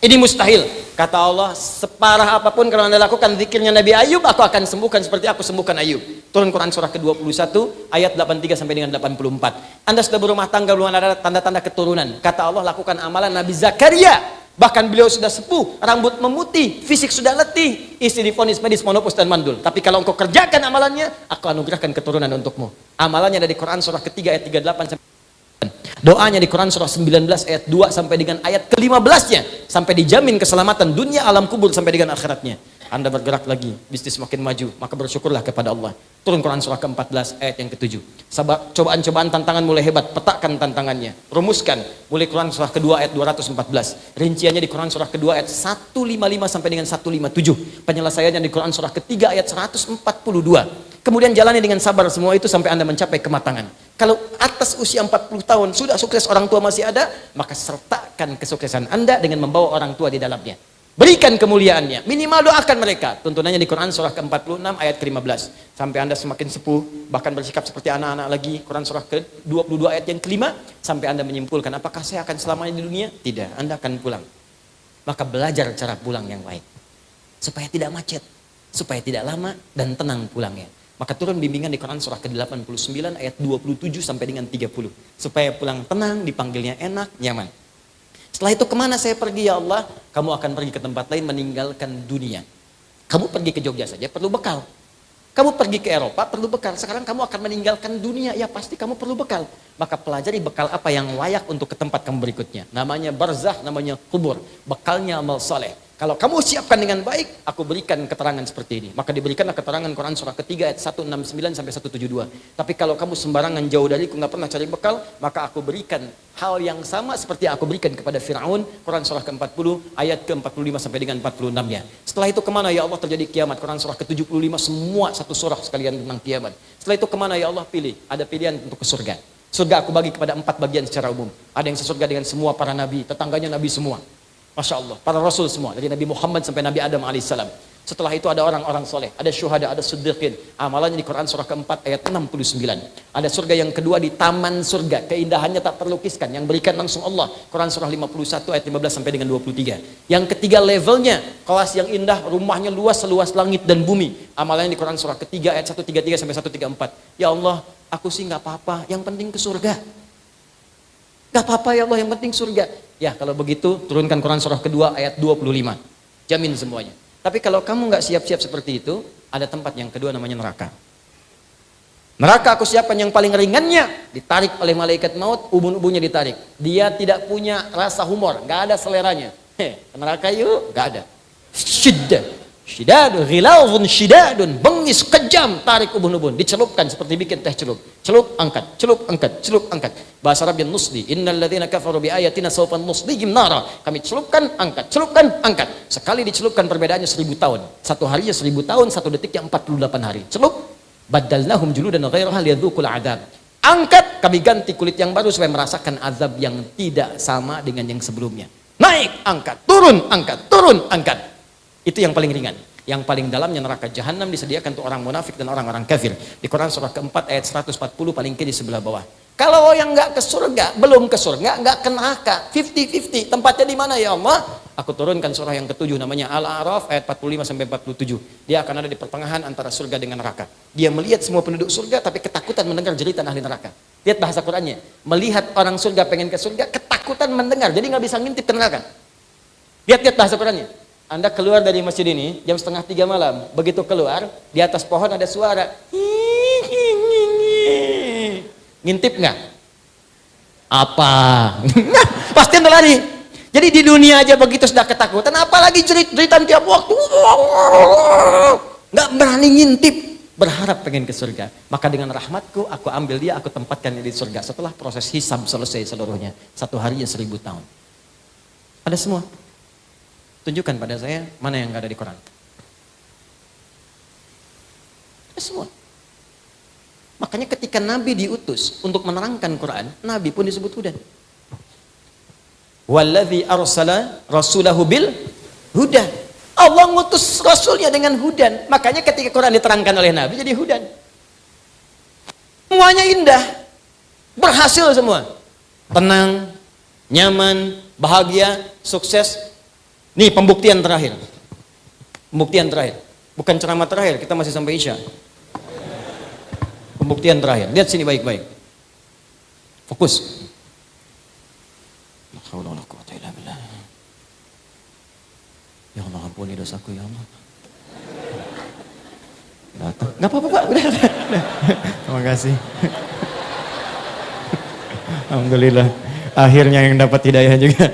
Ini mustahil. Kata Allah, separah apapun kalau Anda lakukan zikirnya Nabi Ayub, aku akan sembuhkan seperti aku sembuhkan Ayub. Turun Quran surah ke-21 ayat 83 sampai dengan 84. Anda sudah berumah tangga, belum ada tanda-tanda keturunan. Kata Allah, lakukan amalan Nabi Zakaria. Bahkan beliau sudah sepuh, rambut memutih, fisik sudah letih, istri divonis medis monopus dan mandul. Tapi kalau engkau kerjakan amalannya, aku anugerahkan keturunan untukmu. Amalannya dari Quran surah ketiga ayat 38 sampai doanya di Quran surah 19 ayat 2 sampai dengan ayat ke-15-nya, sampai dijamin keselamatan dunia, alam kubur sampai dengan akhiratnya. Anda bergerak lagi, bisnis makin maju, maka bersyukurlah kepada Allah. Turun Quran surah ke-14 ayat yang ke-7. Cobaan-cobaan tantangan mulai hebat, petakan tantangannya, rumuskan. Mulai Quran surah kedua ayat 214. Rinciannya di Quran surah kedua ayat 155 sampai dengan 157. Penyelesaiannya di Quran surah ketiga ayat 142. Kemudian jalani dengan sabar semua itu sampai Anda mencapai kematangan. Kalau atas usia 40 tahun sudah sukses, orang tua masih ada, maka sertakan kesuksesan Anda dengan membawa orang tua di dalamnya. Berikan kemuliaannya, minimal doakan mereka. Tuntunannya di Quran surah ke-46 ayat ke-15. Sampai Anda semakin sepuh, bahkan bersikap seperti anak-anak lagi. Quran surah ke-22 ayat yang ke-5, sampai Anda menyimpulkan, apakah saya akan selamanya di dunia? Tidak, Anda akan pulang. Maka belajar cara pulang yang baik, supaya tidak macet, supaya tidak lama dan tenang pulangnya. Maka turun bimbingan di Quran surah ke-89 ayat 27 sampai dengan 30. Supaya pulang tenang, dipanggilnya enak, nyaman. Setelah itu kemana saya pergi ya Allah? Kamu akan pergi ke tempat lain meninggalkan dunia. Kamu pergi ke Jogja saja perlu bekal. Kamu pergi ke Eropa perlu bekal. Sekarang kamu akan meninggalkan dunia, ya pasti kamu perlu bekal. Maka pelajari bekal apa yang layak untuk ke tempat kamu berikutnya. Namanya barzakh, namanya kubur. Bekalnya amal soleh. Kalau kamu siapkan dengan baik, aku berikan keterangan seperti ini. Maka diberikanlah keterangan Quran surah ketiga ayat 169 sampai 172. Tapi kalau kamu sembarangan jauh dariku, nggak pernah cari bekal, maka aku berikan hal yang sama seperti yang aku berikan kepada Fir'aun. Quran surah ke-40 ayat ke-45 sampai dengan 46-nya. Setelah itu kemana ya Allah terjadi kiamat? Quran surah ke-75 semua satu surah sekalian tentang kiamat. Setelah itu kemana ya Allah? Pilih. Ada pilihan untuk ke surga. Surga aku bagi kepada 4 bagian secara umum. Ada yang sesurga dengan semua para nabi, tetangganya nabi semua. Masya Allah, para rasul semua, dari Nabi Muhammad sampai Nabi Adam alaihissalam. Setelah itu ada orang-orang soleh, ada syuhada, ada siddiqin. Amalannya di Quran surah keempat ayat 69. Ada surga yang kedua di taman surga, keindahannya tak terlukiskan, yang berikan langsung Allah. Quran surah 51 ayat 15 sampai dengan 23. Yang ketiga levelnya, kelas yang indah, rumahnya luas seluas langit dan bumi. Amalannya di Quran surah ketiga ayat 133 sampai 134. Ya Allah, aku sih nggak apa-apa, yang penting ke surga. Gak apa-apa ya Allah, yang penting surga. Ya kalau begitu turunkan Quran surah kedua ayat 25. Jamin semuanya. Tapi kalau kamu gak siap-siap seperti itu, ada tempat yang kedua namanya neraka. Neraka aku siapkan yang paling ringannya, ditarik oleh malaikat maut, ubun-ubunnya ditarik. Dia tidak punya rasa humor, gak ada seleranya. Neraka yuk, gak ada. Syidadun, ghilawun syidadun, bengis, kejam, tarik ubun-ubun, dicelupkan seperti bikin teh celup. Celup, angkat, celup, angkat, celup, angkat. Bahasa Arabnya nusli, innal ladzina kafaru bi ayatina sawfa nuslihim nara. Kami celupkan, angkat, celupkan, angkat. Sekali dicelupkan perbedaannya 1000 tahun. Satu harinya 1000 tahun, satu detiknya 48 hari. Celup, badalnahum juludan ghairaha liyadzuqul adzab. Angkat, kami ganti kulit yang baru supaya merasakan azab yang tidak sama dengan yang sebelumnya. Naik, angkat, turun, angkat. Itu yang paling ringan. Yang paling dalamnya neraka jahanam disediakan untuk orang munafik dan orang-orang kafir. Di Quran surah keempat ayat 140 paling kiri sebelah bawah. Kalau yang nggak ke surga, belum ke surga, nggak ke neraka, 50-50. Tempatnya di mana ya Allah? Aku turunkan surah yang ke-7 namanya Al-A'raf ayat 45 sampai 47. Dia akan ada di pertengahan antara surga dengan neraka. Dia melihat semua penduduk surga tapi ketakutan mendengar jeritan ahli neraka. Lihat bahasa Qur'annya. Melihat orang surga pengen ke surga, ketakutan mendengar. Jadi nggak bisa ngintip ke neraka. Lihat bahasa Qur'annya. Anda keluar dari masjid ini jam 2:30 malam. Begitu keluar, di atas pohon ada suara. Ngintip nggak? Apa? Pasti Anda lari. Jadi di dunia aja begitu sudah ketakutan, apalagi jeritan tiap waktu. Nggak berani ngintip, berharap pengen ke surga. Maka dengan rahmatku, aku ambil dia, aku tempatkan dia di surga. Setelah proses hisab selesai seluruhnya, 1 hari 1000 tahun. Ada semua. Tunjukkan pada saya mana yang nggak ada di Quran. Ada semua. Makanya ketika Nabi diutus untuk menerangkan Quran, Nabi pun disebut hudan. Walladzi arsala rasulahu bil hudan. Allah ngutus rasulnya dengan hudan. Makanya ketika Quran diterangkan oleh Nabi jadi hudan. Semuanya indah. Berhasil semua. Tenang, nyaman, bahagia, sukses. Nih pembuktian terakhir. Pembuktian terakhir. Bukan ceramah terakhir, kita masih sampai Isya. Pembuktian terakhir. Lihat sini baik-baik. Fokus. Ya Allah, ampuni dosaku ya Allah. Datang. Gak apa-apa Pak, udah. Terima kasih. Alhamdulillah. Akhirnya yang dapat hidayah juga.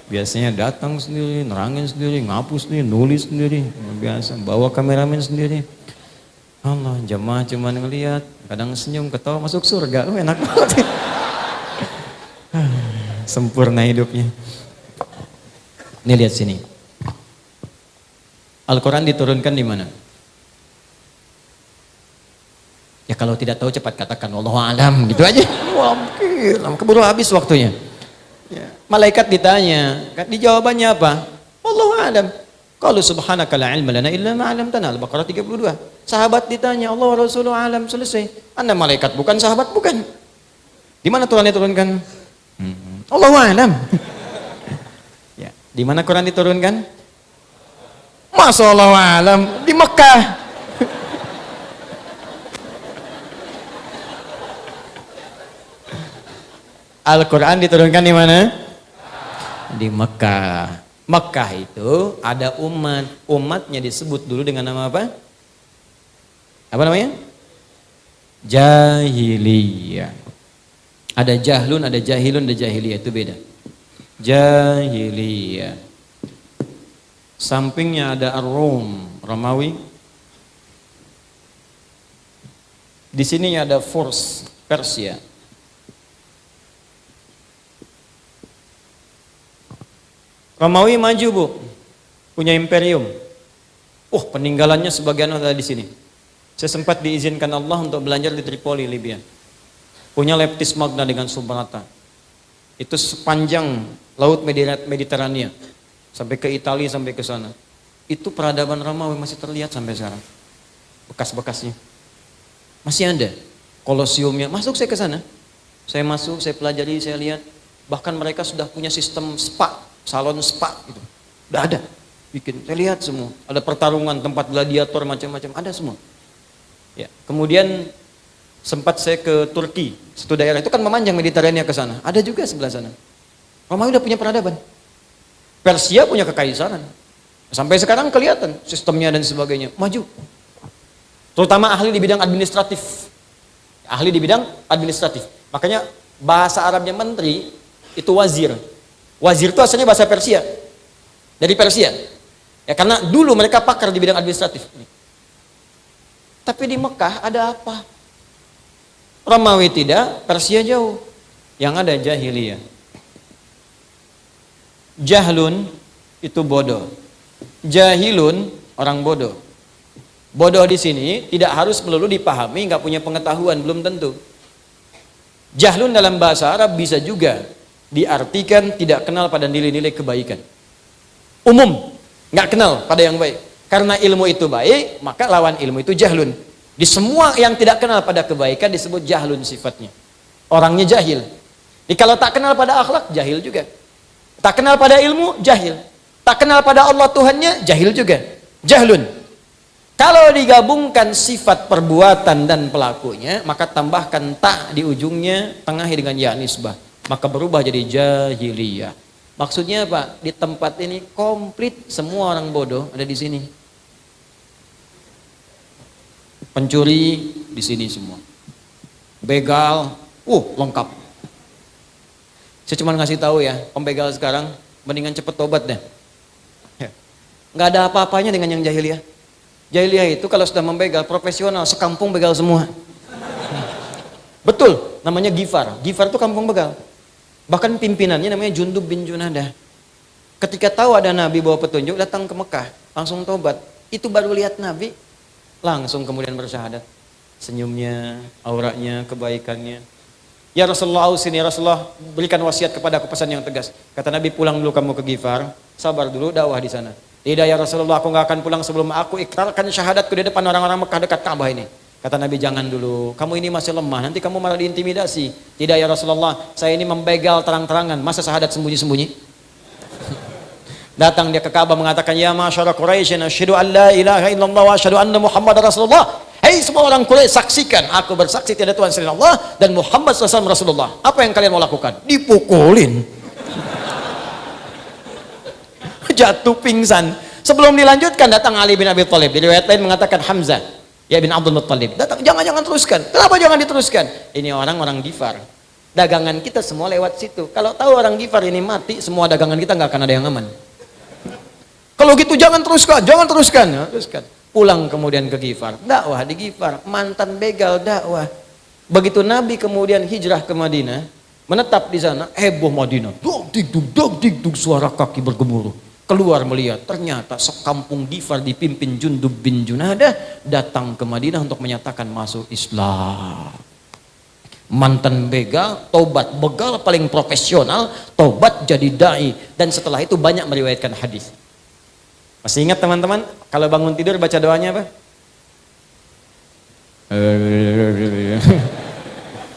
Biasanya datang sendiri, nerangin sendiri, ngapus sendiri, nulis sendiri. Biasa, bawa kameramen sendiri. Allah, jemaah cuma ngelihat, kadang senyum, ketawa, masuk surga. Oh, enak banget. Sempurna hidupnya. Ini lihat sini. Al-Quran diturunkan di mana? Ya kalau tidak tahu cepat katakan wallahu alam gitu aja. Wah, keburu habis waktunya. Ya. Malaikat ditanya, di jawabannya apa? Wallahu alam. Qalu subhanaka la ilma lana illa ma 'allamtana. Al-Baqarah 32. Sahabat ditanya, Allah wa Rasulullah alam, selesai. Anda malaikat bukan, sahabat bukan. Di mana Quran diturunkan? Allahu a'lam. Ya, di mana Quran diturunkan? Masa Allahu a'lam di Mekah. Al-Quran diturunkan di mana? Di Mekah. Mekah itu ada umat. Umatnya disebut dulu dengan nama apa? Apa namanya? Jahiliyah. Ada jahlun, ada jahilun, ada jahiliyah, itu beda. Jahiliyah. Sampingnya ada Ar-Rum, Romawi. Di sini ada Furs, Persia. Romawi maju bu, punya imperium. Peninggalannya sebagian ada di sini. Saya sempat diizinkan Allah untuk belajar di Tripoli, Libya. Punya leptis magna dengan Subrata. Itu sepanjang laut Mediterania sampai ke Italia, sampai ke sana. Itu peradaban Romawi masih terlihat sampai sekarang. Bekas-bekasnya masih ada. Kolosiumnya, masuk saya ke sana. Saya masuk, saya pelajari, saya lihat. Bahkan mereka sudah punya sistem spa, salon spa gitu. Udah ada. Bikin, saya lihat semua. Ada pertarungan, tempat gladiator macam-macam, ada semua. Ya, kemudian sempat saya ke Turki, satu daerah itu kan memanjang Mediterania ke sana. Ada juga sebelah sana. Romawi udah punya peradaban. Persia punya kekaisaran. Sampai sekarang kelihatan sistemnya dan sebagainya. Maju. Terutama ahli di bidang administratif. Ahli di bidang administratif. Makanya bahasa Arabnya menteri itu wazir. Wazir itu asalnya bahasa Persia. Dari Persia. Ya karena dulu mereka pakar di bidang administratif. Tapi di Mekah ada apa? Romawi tidak, Persia jauh. Yang ada jahiliyah. Jahlun itu bodoh. Jahilun orang bodoh. Bodoh di sini tidak harus melulu dipahami, nggak punya pengetahuan, belum tentu. Jahlun dalam bahasa Arab bisa juga diartikan tidak kenal pada nilai-nilai kebaikan. Umum, nggak kenal pada yang baik. Karena ilmu itu baik, maka lawan ilmu itu jahlun. Di semua yang tidak kenal pada kebaikan disebut jahlun sifatnya. Orangnya jahil. Kalau tak kenal pada akhlak, jahil juga. Tak kenal pada ilmu, jahil. Tak kenal pada Allah Tuhannya, jahil juga. Jahlun. Kalau digabungkan sifat perbuatan dan pelakunya, maka tambahkan tak di ujungnya, tengahi dengan ya nisbah. Maka berubah jadi jahiliyah. Maksudnya apa? Di tempat ini komplit semua orang bodoh ada di sini. Pencuri di sini semua. Begal, lengkap. Saya cuma ngasih tahu ya, pembegal sekarang mendingan cepet tobat deh. Nggak ada apa-apanya dengan yang jahiliyah. Jahiliyah itu kalau sudah membegal profesional, sekampung begal semua. Betul, namanya Gifar. Gifar itu kampung begal. Bahkan pimpinannya namanya Jundub bin Junadah. Ketika tahu ada Nabi bawa petunjuk, datang ke Mekah, langsung tobat. Itu baru lihat Nabi, langsung kemudian bersyahadat. Senyumnya, auranya, kebaikannya. Ya Rasulullah ausini, Rasulullah berikan wasiat kepada aku pesan yang tegas. Kata Nabi, pulang dulu kamu ke Gifar, sabar dulu dakwah di sana. Tidak ya Rasulullah, aku nggak akan pulang sebelum aku ikrarkan syahadatku di depan orang-orang Mekah dekat Ka'bah ini. Kata Nabi, jangan dulu, kamu ini masih lemah, nanti kamu malah diintimidasi. Tidak ya Rasulullah, saya ini membegal terang-terangan, masa syahadat sembunyi-sembunyi? Datang dia ke Ka'bah mengatakan, ya masyarakat Quraisy, asyhadu an la ilaha illallah wa asyhadu anna Muhammad Rasulullah. Hei semua orang Quraisy, saksikan, aku bersaksi tiada Tuhan selain Allah dan Muhammad SAW Rasulullah. Apa yang kalian mau lakukan? Dipukulin. Jatuh pingsan. Sebelum dilanjutkan datang Ali bin Abi Thalib. Di riwayat lain mengatakan Hamzah ya bin Abdul Muttalib. Datang, jangan teruskan. Kenapa jangan diteruskan? Ini orang-orang Gifar. Dagangan kita semua lewat situ. Kalau tahu orang Gifar ini mati, semua dagangan kita nggak akan ada yang aman. Kalau gitu jangan teruskan. Ya, teruskan. Pulang kemudian ke Gifar, dakwah di Gifar, mantan begal dakwah. Begitu Nabi kemudian hijrah ke Madinah, menetap di sana, heboh Madinah, dog digdug, suara kaki bergemuruh. Keluar melihat, ternyata sekampung Gifar dipimpin Jundub bin Junadah datang ke Madinah untuk menyatakan masuk Islam. Mantan begal, tobat, begal paling profesional, tobat jadi dai, dan setelah itu banyak meriwayatkan hadis. Masih ingat teman-teman, kalau bangun tidur baca doanya apa?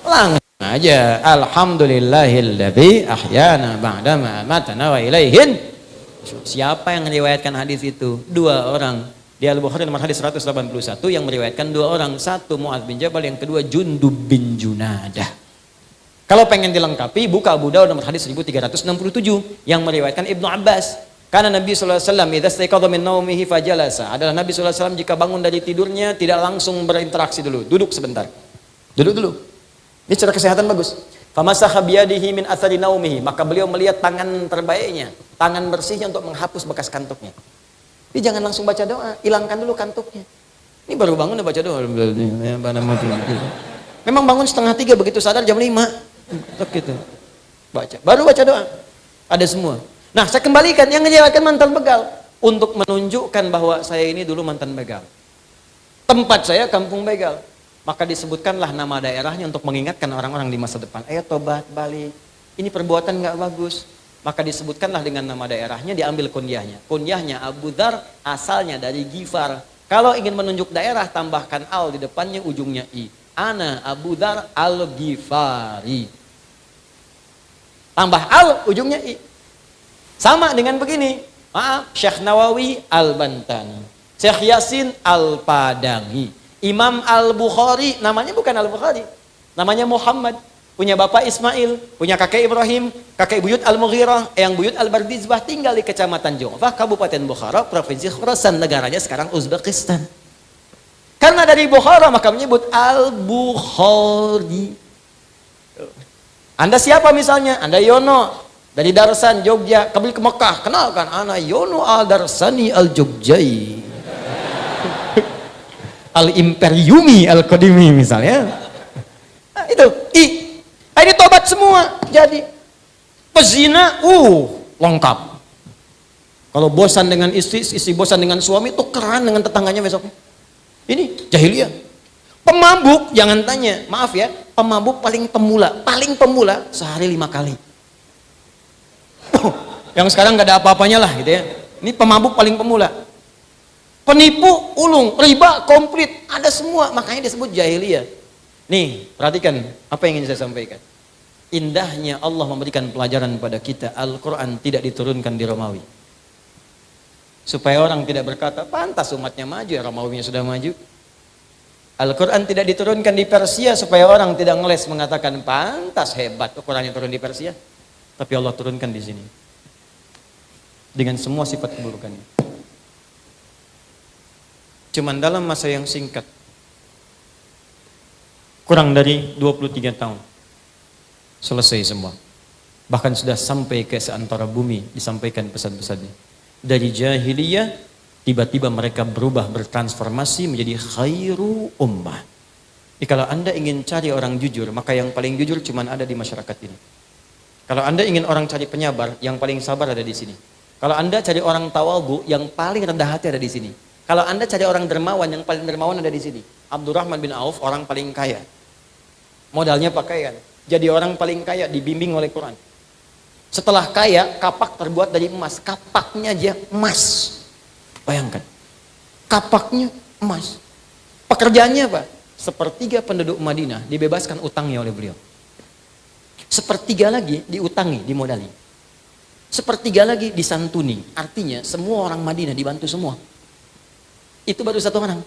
Langsung aja, alhamdulillahilladzi ahyana ba'dama amatana wa ilaihin. Siapa yang meriwayatkan hadis itu? Dua orang. Di Al-Bukhari nomor hadis 181 yang meriwayatkan dua orang. Satu Mu'adz bin Jabal, yang kedua Jundub bin Junadah. Kalau pengen dilengkapi, buka Abu Daud nomor hadis 1367 yang meriwayatkan Ibnu Abbas. Karena Nabi SAW idza istayqadha min naumihi fajalasa. Adalah Nabi SAW jika bangun dari tidurnya tidak langsung berinteraksi dulu, duduk sebentar. Duduk dulu. Ini cara kesehatan bagus. Famasakha biyadihi min athari naumihi, maka beliau melihat tangan terbaiknya, tangan bersihnya untuk menghapus bekas kantuknya. Jadi jangan langsung baca doa, hilangkan dulu kantuknya. Ini baru bangun udah baca doa. Memang bangun 2:30, begitu sadar jam 5. Gitu. Baca. Baru baca doa. Ada semua. Nah, saya kembalikan yang menjawabkan mantan begal untuk menunjukkan bahwa saya ini dulu mantan begal. Tempat saya kampung begal. Maka disebutkanlah nama daerahnya untuk mengingatkan orang-orang di masa depan. Ayo tobat, balik. Ini perbuatan nggak bagus. Maka disebutkanlah dengan nama daerahnya, diambil kunyahnya. Kunyahnya Abu Dzar, asalnya dari Gifar. Kalau ingin menunjuk daerah, tambahkan al di depannya, ujungnya i. Ana Abu Dzar al-Ghifari. Tambah al, ujungnya i. Sama dengan begini, maaf, Syekh Nawawi Al-Bantani, Syekh Yasin Al-Padangi, Imam Al-Bukhari, namanya bukan Al-Bukhari, namanya Muhammad, punya bapak Ismail, punya kakek Ibrahim, kakek buyut Al-Mughirah, yang buyut Al-Bardizbah, tinggal di Kecamatan Jongfah, Kabupaten Bukhara, Provinsi Khurasan, negaranya sekarang Uzbekistan. Karena dari Bukhara maka menyebut Al-Bukhari. Anda siapa misalnya? Anda Yono. Dari Darsan, Jogja, kembali ke Mekah. Kenalkan, ana Yono Al-Darsani Al-Jogjai. Al-Imperiumi Al-Qadimi misalnya. Nah, itu. Ini tobat semua. Jadi, pezina, lengkap. Kalau bosan dengan istri bosan dengan suami, tukeran dengan tetangganya besok. Ini jahiliyah. Pemabuk, jangan tanya. Maaf ya, pemabuk paling pemula sehari 5 kali. Yang sekarang gak ada apa-apanya lah gitu ya. Ini pemabuk paling pemula. Penipu, ulung, riba, komplit, ada semua. Makanya disebut jahiliyah. Nih, perhatikan apa yang ingin saya sampaikan. indahnya Allah memberikan pelajaran pada kita. Al-Quran tidak diturunkan di Romawi. Supaya orang tidak berkata, pantas umatnya maju, ya Romawinya sudah maju. Al-Quran tidak diturunkan di Persia supaya orang tidak ngeles mengatakan, pantas hebat Al-Quran yang turun di Persia. Tapi Allah turunkan di sini. Dengan semua sifat keburukannya. Cuman dalam masa yang singkat. Kurang dari 23 tahun. Selesai semua. Bahkan sudah sampai ke seantara bumi disampaikan pesan-pesannya. Dari jahiliyah tiba-tiba mereka berubah, bertransformasi menjadi khairu ummah. Jadi kalau Anda ingin cari orang jujur, maka yang paling jujur cuma ada di masyarakat ini. Kalau Anda ingin orang cari penyabar, yang paling sabar ada di sini. Kalau Anda cari orang tawadhu, yang paling rendah hati ada di sini. Kalau Anda cari orang dermawan, yang paling dermawan ada di sini. Abdurrahman bin Auf, orang paling kaya. Modalnya pakaian. Jadi orang paling kaya, dibimbing oleh Quran. Setelah kaya, kapak terbuat dari emas. Kapaknya aja emas. Bayangkan. Kapaknya emas. Pekerjaannya apa? Sepertiga penduduk Madinah dibebaskan utangnya oleh beliau. Sepertiga lagi diutangi, dimodali. Sepertiga lagi disantuni. Artinya semua orang Madinah dibantu semua. Itu baru satu orang.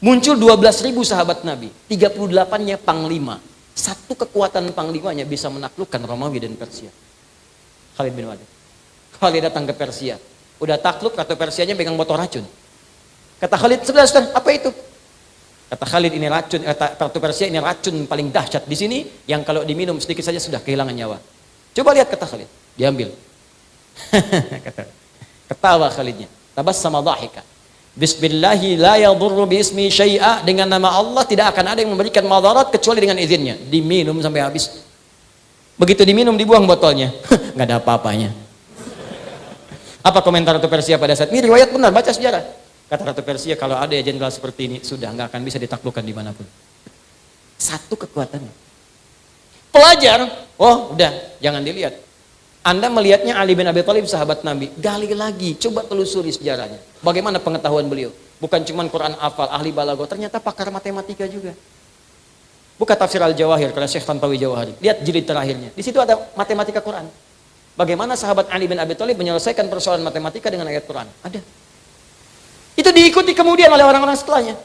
Muncul 12.000 sahabat Nabi. 38-nya panglima. Satu kekuatan panglimanya bisa menaklukkan Romawi dan Persia. Khalid bin Walid. Khalid datang ke Persia. Udah takluk, ratu Persianya pegang botol racun. Kata Khalid, sudah, apa itu? Kata Khalid, ini racun, kata ratu Persia, ini racun paling dahsyat di sini, yang kalau diminum sedikit saja sudah kehilangan nyawa. Coba lihat, kata Khalid. Diambil. Ketawa Khalidnya. Tabassama dhahika. Bismillahi la yadurru biismi syai'a, dengan nama Allah tidak akan ada yang memberikan madarat kecuali dengan izinnya. Diminum sampai habis. Begitu diminum dibuang botolnya. Nggak ada apa-apanya. Apa komentar Ratu Persia pada saat ini? Riwayat benar, baca sejarah. Kata Ratu Persia, kalau ada jenderal seperti ini sudah nggak akan bisa ditaklukkan dimanapun. Satu kekuatannya. Pelajar, oh udah jangan dilihat. Anda melihatnya Ali bin Abi Thalib sahabat Nabi, gali lagi, coba telusuri sejarahnya. Bagaimana pengetahuan beliau? Bukan cuma Quran hafal, ahli balaghah, ternyata pakar matematika juga. Buka tafsir Al-Jawahir karena Syekh Tantawi Jawahari. Lihat jilid terakhirnya. Di situ ada matematika Quran. Bagaimana sahabat Ali bin Abi Thalib menyelesaikan persoalan matematika dengan ayat Quran? Ada. Itu diikuti kemudian oleh orang-orang setelahnya.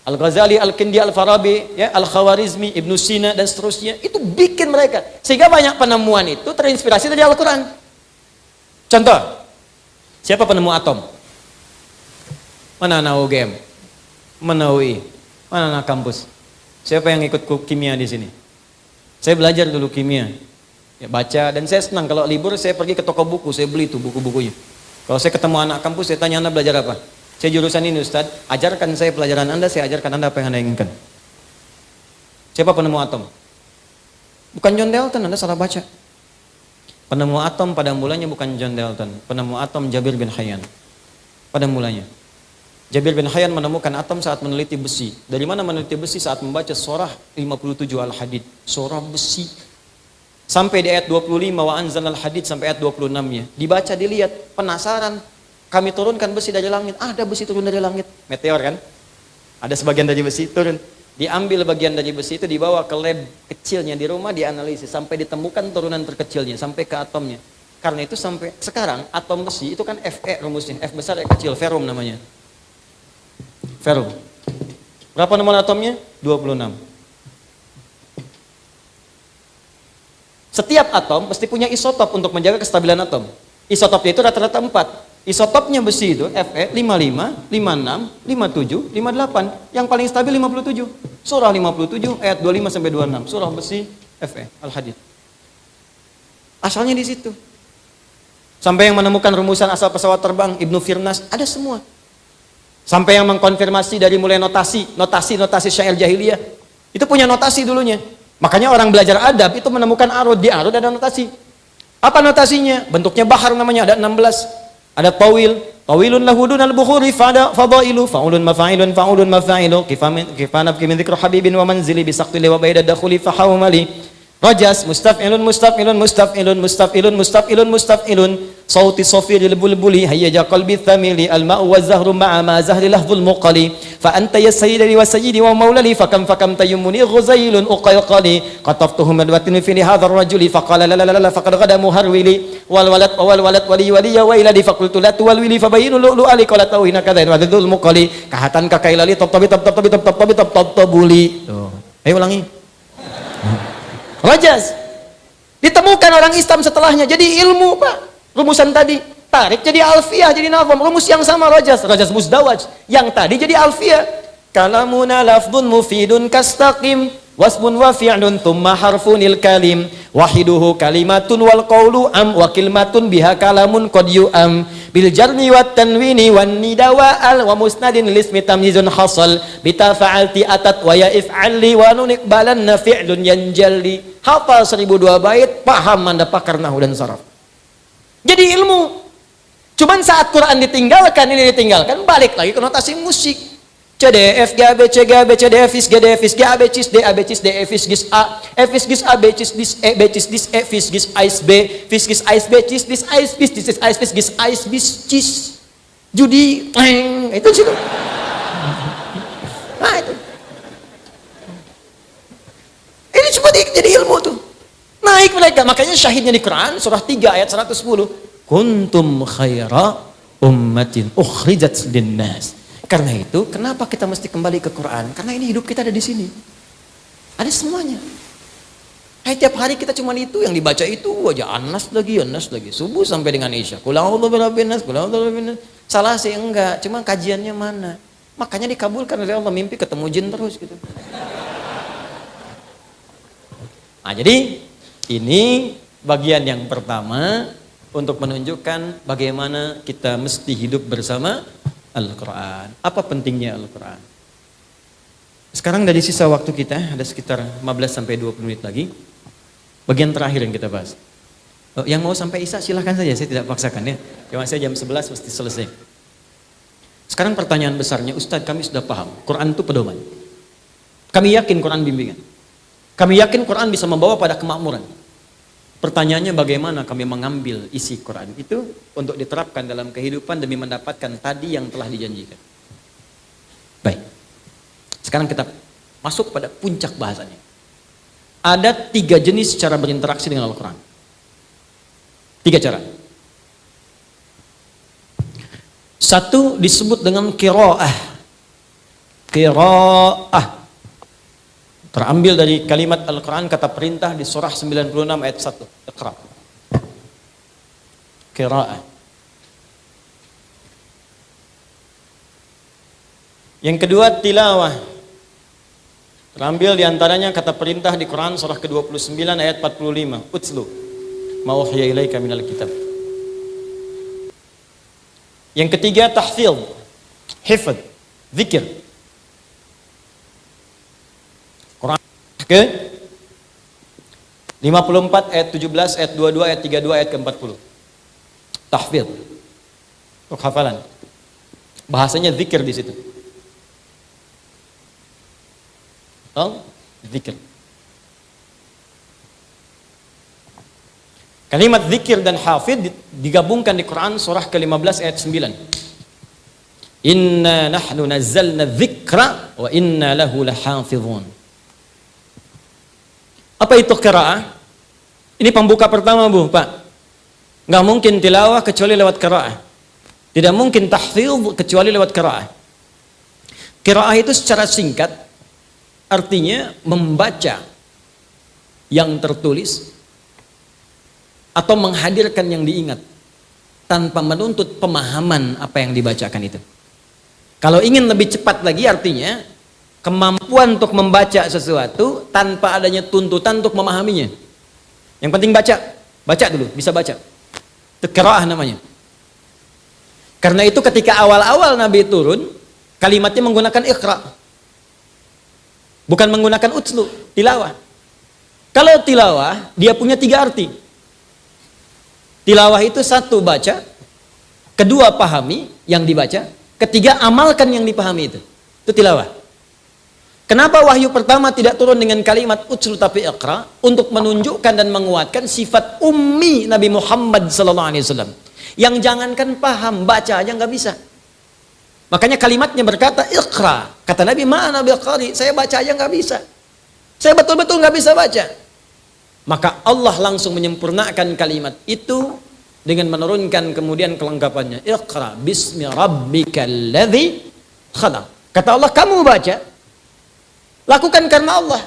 Al-Ghazali, Al-Kindi, Al-Farabi, ya, Al-Khawarizmi, Ibnu Sina, dan seterusnya. Itu bikin mereka. Sehingga banyak penemuan itu terinspirasi dari Al-Quran. Contoh, siapa penemu atom? Mana anak UGM? Mana UI? Mana anak kampus? Siapa yang ikut kimia di sini? Saya belajar dulu kimia. Ya, baca, dan saya senang kalau libur saya pergi ke toko buku, saya beli tuh buku-bukunya. Kalau saya ketemu anak kampus, saya tanya, Anda belajar apa? Saya jurusan ini Ustaz, ajarkan saya pelajaran Anda, saya ajarkan Anda apa yang Anda inginkan. Siapa penemu atom? Bukan John Dalton, Anda salah baca. Penemu atom pada mulanya bukan John Dalton, penemu atom Jabir bin Hayyan. Pada mulanya. Jabir bin Hayyan menemukan atom saat meneliti besi. Dari mana meneliti besi? Saat membaca surah 57 Al-Hadid. Surah besi. Sampai di ayat 25, wa anzalnal hadid, sampai ayat 26-nya. Dibaca, dilihat, penasaran. Kami turunkan besi dari langit. Ada besi turun dari langit. Meteor kan? Ada sebagian dari besi turun. Diambil bagian dari besi itu, dibawa ke lab kecilnya di rumah, dianalisis. Sampai ditemukan turunan terkecilnya, sampai ke atomnya. Karena itu sampai sekarang, atom besi itu kan Fe rumusnya. F besar, E kecil, ferum namanya. Ferum. Berapa nomor atomnya? 26. Setiap atom pasti punya isotop untuk menjaga kestabilan atom. Isotopnya itu rata-rata 4. Isotopnya besi itu Fe 55, 56, 57, 58. Yang paling stabil 57. Surah 57 ayat 25 sampai 26. Surah besi Fe Al-Hadid. Asalnya di situ. Sampai yang menemukan rumusan asal pesawat terbang Ibnu Firnas, ada semua. Sampai yang mengkonfirmasi dari mulai notasi syair jahiliyah. Itu punya notasi dulunya. Makanya orang belajar adab itu menemukan arud, di arud ada notasi. Apa notasinya? Bentuknya bahar namanya, ada 16. Ada tawilun lahudun al-bukhuri fadailu fa'ulun mafailu kifanab kimin dzikru habibin wa manzili bisaqtili wa baida dakhuli fahawmali Rajas, mustaf'ilun, mustaf'ilun, mustaf'ilun, mustaf'ilun, mustaf'ilun, mustaf'ilun. Sauti sofiri lil-bulbuli, hayyaja qalbi thamili, al-ma'u wa zahru ma'a ma zahri lahzul muqali. Fa anta ya sayyidi wa sayyidi wa maulali, fakam tayyumuni ghuzailun uqayqali. Qataftuhu madwatin fi hadha ar-rajuli, faqala la la la la faqad ghada muharwili. Wal walad wali ya wailadi, faqultu la tuwalwili, fabayinu lu'lu'ali qala tawhina kadhain wa dhul muqali. Kahatan kakailali tabuli. Ayo ulangi. Rajas ditemukan orang Islam setelahnya jadi ilmu, Pak. Rumusan tadi tarik jadi alfiyah, jadi nazam. Rumus yang sama Rajas Muzdawaj. Yang tadi jadi alfiyah. Kalamuna lafdun mufidun kastaqim wasmun wa fi'lun thumma harfunil kalim wahiduhu kalimatun wal qawlu am wa kalimatun biha kalamun qad yu'am bil jarni wat tanwini wan nida wa al wa musnadin lismi tamyizun hasal bita fa'alti atat wa ya if'ali wa nun iqbalanna fi'lun yanjalli. Hafal 1002 bait, paham Anda pakar nahwu dan saraf. Jadi ilmu. Cuman saat Quran ditinggalkan, ini ditinggalkan, balik lagi ke notasi musik. C D F G A B C G A B C D F is G D F is G A B cis D A B cis D F is gis A F is gis A B cis dis E B cis dis E is gis ais B fis gis ais B cis dis ais bis dis ais bis gis ais bis cis judi itu situ. Nah itu. Ini cuma jadi ilmu tuh. Naik mereka, makanya syahidnya di Quran surah 3 ayat 110. Kuntum khaira ummatin ukhrijat linnas. Karena itu, kenapa kita mesti kembali ke Quran? Karena ini hidup kita ada di sini. Ada semuanya. Tiap hari kita cuma itu yang dibaca itu aja, anas lagi, subuh sampai dengan isya. Qul a'udzu birabbin nas, qul a'udzu birabbin nas. Salah sih enggak, cuma kajiannya mana? Makanya dikabulkan oleh Allah, mimpi ketemu jin terus gitu. Nah, jadi ini bagian yang pertama untuk menunjukkan bagaimana kita mesti hidup bersama Al-Quran. Apa pentingnya Al-Quran? Sekarang dari sisa waktu kita ada sekitar 15-20 menit lagi. Bagian terakhir yang kita bahas. Yang mau sampai Isya silahkan saja, saya tidak paksakan ya. Cuma saya jam 11 mesti selesai. Sekarang pertanyaan besarnya, Ustadz kami sudah paham, Quran itu pedoman. Kami yakin Quran bimbingan. Kami yakin Quran bisa membawa pada kemakmuran. Pertanyaannya bagaimana kami mengambil isi Quran itu untuk diterapkan dalam kehidupan demi mendapatkan tadi yang telah dijanjikan. Baik. Sekarang kita masuk pada puncak bahasanya. Ada 3 jenis cara berinteraksi dengan Al-Quran. 3 cara. 1 disebut dengan qiraah. Qiraah. Terambil dari kalimat Al-Quran, kata perintah di surah 96 ayat 1. Iqra. Qiraah. Yang kedua tilawah. Terambil di antaranya kata perintah di Quran surah ke-29 ayat 45. Utslu ma uhiya ilaika minal kitab. Yang ketiga tahfidz, hifdz, zikir. Quran ke 54 ayat 17 ayat 22 ayat 32 ayat ke-40. Tahfidz. Untuk hafalan. Bahasanya zikir di situ. Zikir. Kalimat zikir dan hafidz digabungkan di Quran surah ke-15 ayat 9. Inna nahnu nazzalna dzikra wa inna lahu lahafizun. Apa itu qiraah? Ini pembuka pertama, Bu, Pak. Enggak mungkin tilawah kecuali lewat qiraah. Tidak mungkin tahfidz kecuali lewat qiraah. Qiraah itu secara singkat artinya membaca yang tertulis atau menghadirkan yang diingat tanpa menuntut pemahaman apa yang dibacakan itu. Kalau ingin lebih cepat lagi artinya kemampuan untuk membaca sesuatu tanpa adanya tuntutan untuk memahaminya. Yang penting baca dulu, bisa baca. Itu qiraah namanya. Karena itu ketika awal-awal Nabi turun, kalimatnya menggunakan iqra. Bukan menggunakan utslu, tilawah. Kalau tilawah, dia punya 3 arti. Tilawah itu 1 baca, 2 pahami yang dibaca, 3 amalkan yang dipahami itu. Itu tilawah. Kenapa wahyu pertama tidak turun dengan kalimat utslu tapi iqra? Untuk menunjukkan dan menguatkan sifat ummi Nabi Muhammad SAW. Yang jangankan paham, baca aja nggak bisa. Makanya kalimatnya berkata iqra. Kata Nabi, ma'ana biqari, saya baca aja nggak bisa. Saya betul-betul nggak bisa baca. Maka Allah langsung menyempurnakan kalimat itu dengan menurunkan kemudian kelengkapannya. Iqra bismi rabbikal ladzi khalaq. Kata Allah, kamu baca, lakukan karena Allah.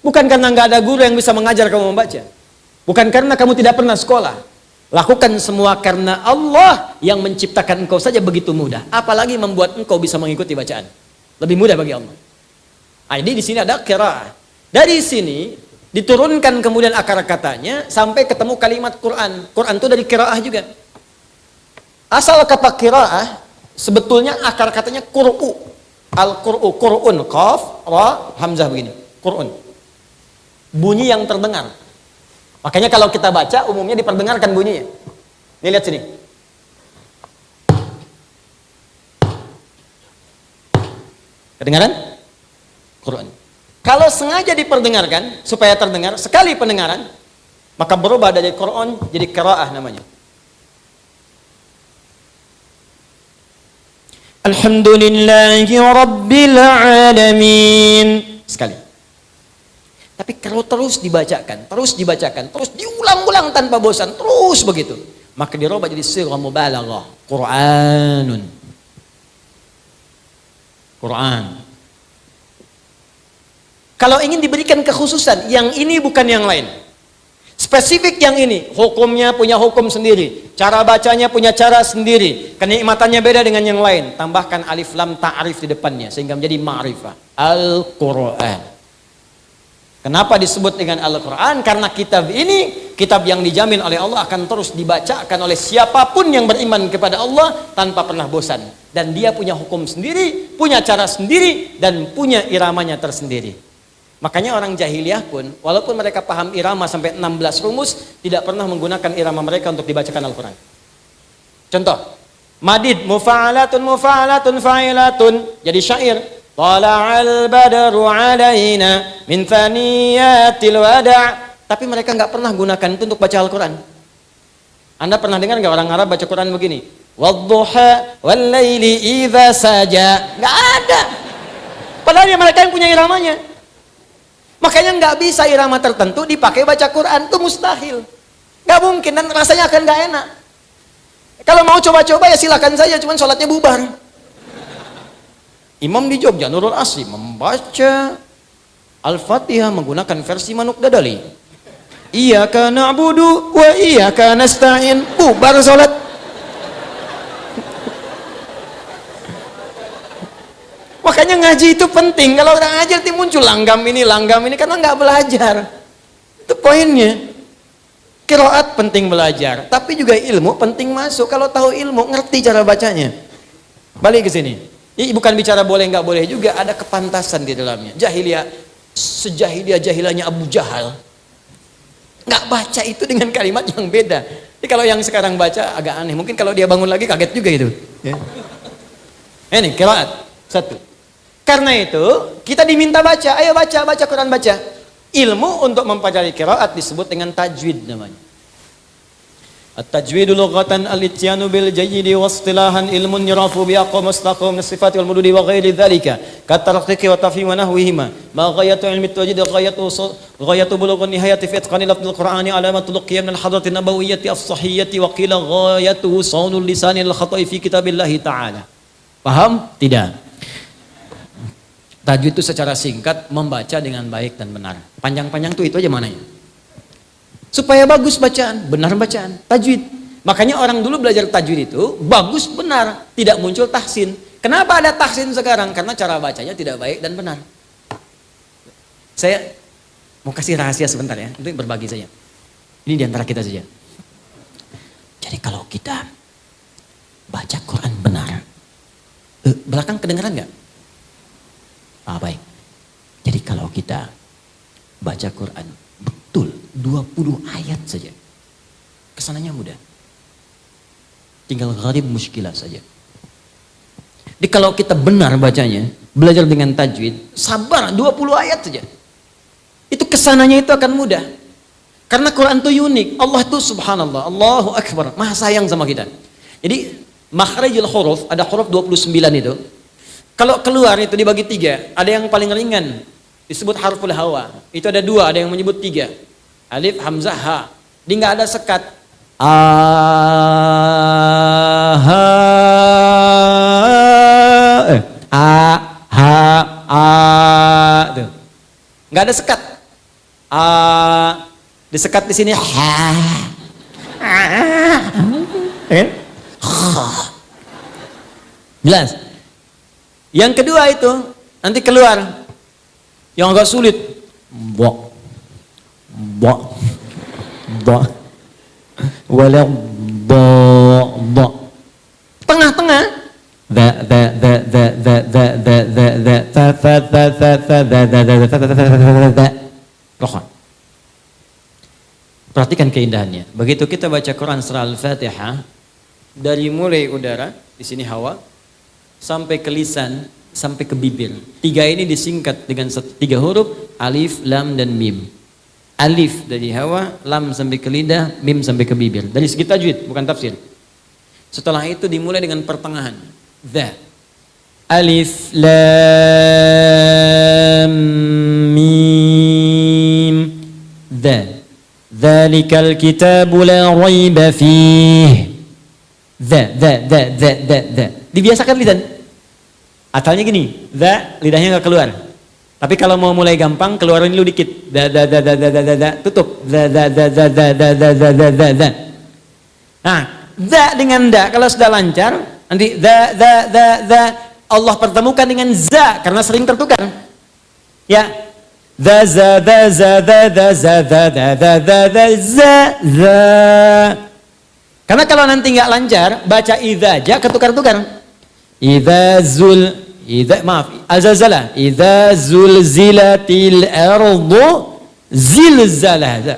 Bukan karena nggak ada guru yang bisa mengajar kamu membaca. Bukan karena kamu tidak pernah sekolah. Lakukan semua karena Allah yang menciptakan engkau saja begitu mudah. Apalagi membuat engkau bisa mengikuti bacaan. Lebih mudah bagi Allah. Jadi di sini ada qiraah. Dari sini diturunkan kemudian akar katanya sampai ketemu kalimat Quran. Quran itu dari qiraah juga. Asal kata qiraah sebetulnya akar katanya qur'u. Al-qur'u, qur'un, qaf, ra, hamzah begini. Qur'un. Bunyi yang terdengar. Makanya kalau kita baca umumnya diperdengarkan bunyinya. Nih lihat sini. Kedengaran? Quran. Kalau sengaja diperdengarkan supaya terdengar sekali pendengaran, maka berubah dari Quran jadi qiraah namanya. Alhamdulillahi Rabbil Alamin. Sekali. Tapi kalau terus dibacakan, terus diulang-ulang tanpa bosan, terus begitu, maka dirubah jadi sighah mubalaghah, Qur'anun. Quran. Kalau ingin diberikan kekhususan, yang ini bukan yang lain. Spesifik yang ini, hukumnya punya hukum sendiri, cara bacanya punya cara sendiri, kenikmatannya beda dengan yang lain. Tambahkan alif lam ta'rif di depannya sehingga menjadi ma'rifah. Al-Qur'an. Kenapa disebut dengan Al-Quran? Karena kitab ini, kitab yang dijamin oleh Allah akan terus dibacakan oleh siapapun yang beriman kepada Allah tanpa pernah bosan. Dan dia punya hukum sendiri, punya cara sendiri, dan punya iramanya tersendiri. Makanya orang jahiliyah pun, walaupun mereka paham irama sampai 16 rumus, tidak pernah menggunakan irama mereka untuk dibacakan Al-Quran. Contoh, madid, mufa'alatun, mufa'alatun, fa'ilatun, jadi syair. Tala'al badru alaina min thaniyatil wada'. Tapi mereka nggak pernah gunakan itu untuk baca Al-Quran. Anda pernah dengar nggak orang Arab baca Quran begini? Wadduha wal laili idza saja. Nggak ada. Padahal ya mereka yang punya iramanya. Makanya nggak bisa irama tertentu dipakai baca Quran, itu mustahil. Nggak mungkin dan rasanya akan nggak enak. Kalau mau coba-coba ya silakan saja, cuman sholatnya bubar. Imam di Jogja, Nurul Asri, membaca Al-Fatihah menggunakan versi Manuk Dadali. Iyyaka na'budu wa iyyaka nasta'in. Bubar salat. Makanya ngaji itu penting. Kalau orang ngaji nanti muncul langgam ini karena nggak belajar. Itu poinnya. Qiraat penting belajar, tapi juga ilmu penting masuk. Kalau tahu ilmu, ngerti cara bacanya. Balik ke sini. Ini bukan bicara boleh nggak boleh juga, ada kepantasan di dalamnya. Jahiliyah, jahiliyahnya Abu Jahal nggak baca itu dengan kalimat yang beda. Jadi kalau yang sekarang baca agak aneh. Mungkin kalau dia bangun lagi kaget juga itu. Ya. Ini qiraat satu. Karena itu kita diminta baca. Ayo baca Quran baca. Ilmu untuk mempelajari qiraat disebut dengan tajwid namanya. At-tajwidu lughatan al-ityanu bil jayyidi wa istilahan ilmun yurafu bi aqwa mustaqim sifati wal mududi wa ghairi dzalika katarqiqi wa tafhim wa nahwihima ma ghayatu ilmi at-tajwid ghayatu bulughun nihayati fi itqani lafzul qur'ani alamatul qiyam min hadratin nabawiyyati as-sahiyyati wa qila ghayatuhu sawnul lisani al-khata'i fi kitabillah ta'ala. Paham? Tidak. Tajwid itu secara singkat membaca dengan baik dan benar. Panjang-panjang itu aja mananya. Supaya bagus bacaan, benar bacaan, tajwid. Makanya orang dulu belajar tajwid itu bagus benar, tidak muncul tahsin. Kenapa ada tahsin sekarang? Karena cara bacanya tidak baik dan benar. Saya mau kasih rahasia sebentar ya, untuk berbagi saja. Ini diantara kita saja. Jadi kalau kita baca Quran benar, belakang kedengaran nggak? Baik. Jadi kalau kita baca Quran betul 20 ayat saja, kesananya mudah. Tinggal gharib muskilah saja. Jadi kalau kita benar bacanya, belajar dengan tajwid, sabar 20 ayat saja. Itu kesananya itu akan mudah. Karena Quran itu unik. Allah itu subhanallah, Allahu Akbar, maha sayang sama kita. Jadi makhrajul huruf, ada huruf 29 itu. Kalau keluar itu dibagi 3. Ada yang paling ringan, disebut harful hawa. Itu ada 2, ada yang menyebut 3. Alif, hamzah, ha. Dia nggak ada sekat. Tuh. Nggak ada sekat. Disekat di sini. Jelas. Yang kedua itu nanti keluar yang agak sulit. Bok, bok, bok, wala bok. Tengah-tengah. Perhatikan keindahannya. Begitu kita baca Quran surah Al-Fatihah, dari mulai udara, di sini hawa, sampai ke lisan, sampai ke bibir. 3 ini disingkat dengan 3 huruf, alif, lam, dan mim. Alif dari hawa, lam sampai ke lidah, mim sampai ke bibir. Dari segi tajwid, bukan tafsir. Setelah itu dimulai dengan pertengahan. Dha. Alif, lam, mim. Dha. Dzalikal kitabu la raiba fih. Dha. Dibiasakan lisan. Asalnya gini, dha, lidahnya nggak keluar. Tapi kalau mau mulai gampang, keluarin dulu dikit. Dha, tutup. Dha. Nah, dha dengan dha, kalau sudah lancar, nanti dha. Allah pertemukan dengan za, karena sering tertukar. Ya. Dha, za, karena kalau nanti nggak lancar, baca idza aja ketukar-tukar. Azalzalah. Idza zulzilatil ardu zilzalah.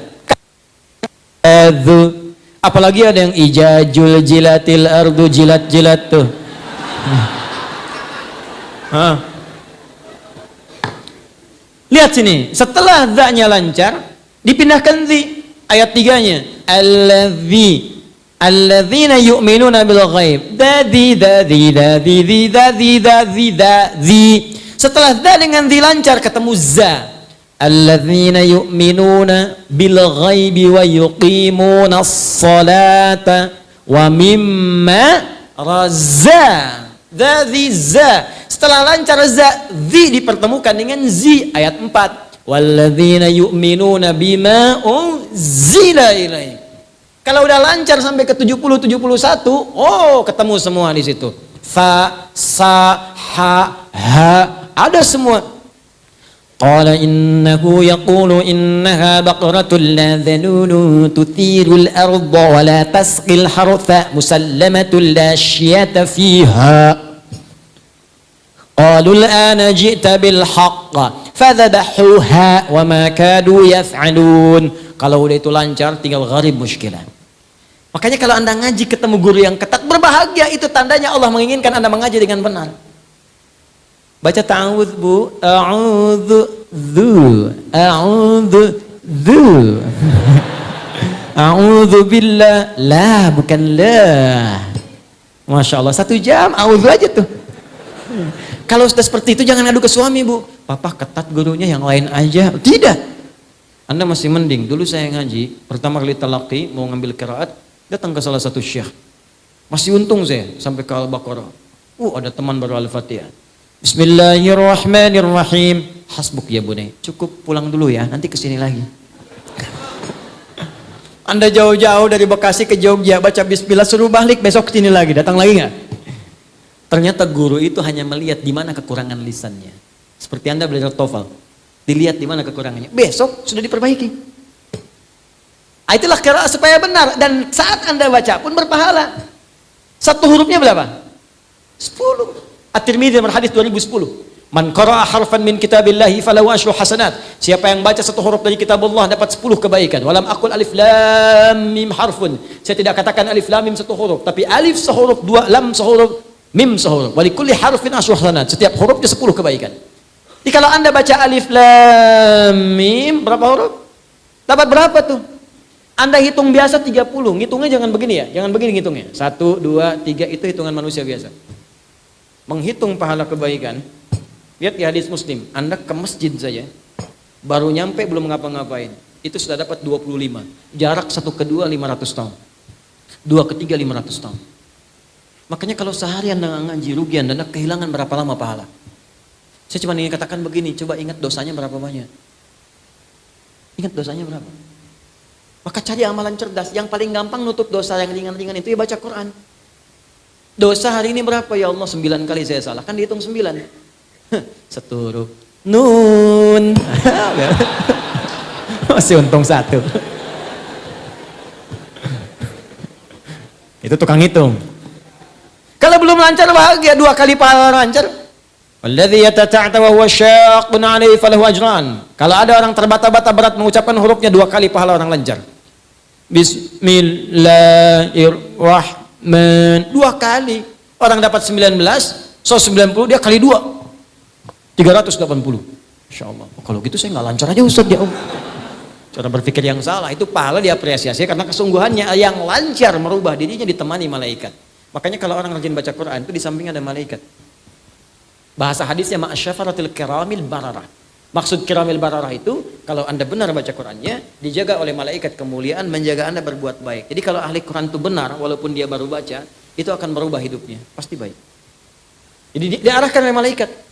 Apalagi ada yang ijajul jilatil ardu jilat tuh. Lihat sini, setelah dha-nya lancar, dipindahkan zi, ayat 3-nya. Alladzina yu'minuna bil ghaib. Dadi. Setelah dha dengan zi lancar, ketemu za. Alladzina yu'minuna bil ghaibi wa yuqimuna as-salata wa mimma razza. Dadi za. Setelah lancar za, zi dipertemukan dengan zi, ayat 4. Walladzina yu'minuna bima unzila ilaih. Kalau udah lancar sampai ke 70, 71, ketemu semua di situ. Fa, sa, ha, ada semua. Qala innahu yaqulu innaha baqaratul la dhalulu tuthirul arda wa la tasqil hartha musallamatul la syiyata fiha. Qalu al-ana ji'ta bil haqq fadhabahuha wa ma kadu yaf'alun. Kalau udah itu lancar, tinggal gharib muskilah. Makanya kalau Anda ngaji ketemu guru yang ketat, berbahagia, itu tandanya Allah menginginkan Anda mengaji dengan benar. Baca ta'awudz bu, a'udzu a'udzu billah, la bukan la. Masya Allah, 1 jam a'udzu aja tuh. Kalau sudah seperti itu jangan ngadu ke suami bu, papa ketat gurunya, yang lain aja. Tidak, Anda masih mending. Dulu saya ngaji, pertama kali talaqi, mau ngambil qiraat, datang ke salah satu syekh. Masih untung saya, sampai ke Al-Baqarah. Ada teman baru Al-Fatihah. Bismillahirrahmanirrahim. Hasbuk ya bunai, cukup, pulang dulu ya, nanti kesini lagi. Anda jauh-jauh dari Bekasi ke Jogja, baca bismillah, suruh balik, besok kesini lagi, datang lagi nggak? Ternyata guru itu hanya melihat di mana kekurangan lisannya. Seperti Anda belajar TOEFL, dilihat di mana kekurangannya, besok sudah diperbaiki. Itulah qiraat supaya benar, dan saat Anda baca pun berpahala. 1 hurufnya berapa? 10. At-Tirmidzi nomor hadis 2010. Man qara'a harfan min kitabillahi falahu asyru hasanat. Siapa yang baca 1 huruf dari kitab Allah dapat 10 kebaikan. Walam aqul alif lam mim harfun. Saya tidak katakan alif lam mim 1 huruf, tapi alif sehuruf, 2 lam sehuruf, Mim sehuruf. Walikulli harfin asyru hasanat. Setiap hurufnya 10 kebaikan. Jadi kalau Anda baca alif lam mim, berapa huruf? Dapat berapa tuh? Anda hitung biasa 30. Ngitungnya jangan begini ya. Jangan begini ngitungnya. 1, 2, 3 itu hitungan manusia biasa. Menghitung pahala kebaikan. Lihat di hadis Muslim, Anda ke masjid saja, baru nyampe belum ngapa-ngapain, itu sudah dapat 25. Jarak satu ke dua 500 tahun. Dua ke tiga 500 tahun. Makanya kalau seharian Anda ngaji rugian, Anda kehilangan berapa lama pahala? Saya cuma ingin katakan begini, coba ingat dosanya berapa banyak. Ingat dosanya berapa? Maka cari amalan cerdas. Yang paling gampang nutup dosa yang ringan-ringan itu ya baca Quran. Dosa hari ini berapa ya Allah? 9 kali saya salah. Kan dihitung 9. Satu huruf. Nun. Masih untung 1. Itu tukang hitung. Kalau belum lancar bahagia 2 kali pahala lancar. Walladzi yatata'ata wa huwa syaqqun 'alaihi falahu ajran. Kalau ada orang terbata-bata berat mengucapkan hurufnya 2 kali pahala orang lancar. Bismillahirrahmanirrahim. 2 kali. Orang dapat 19, 90 dia kali 2. 380. Insyaallah. Oh, kalau gitu saya nggak lancar aja Ustaz ya Om. Cara berpikir yang salah itu pahala diapresiasi karena kesungguhannya yang lancar merubah dirinya ditemani malaikat. Makanya kalau orang rajin baca Quran itu di samping ada malaikat. Bahasa hadisnya ma'asyafaratil kiramil bararah. Maksud kiramil bararah itu kalau Anda benar baca Qurannya dijaga oleh malaikat kemuliaan menjaga Anda berbuat baik. Jadi kalau ahli Quran itu benar walaupun dia baru baca itu akan merubah hidupnya pasti baik. Jadi diarahkan oleh malaikat.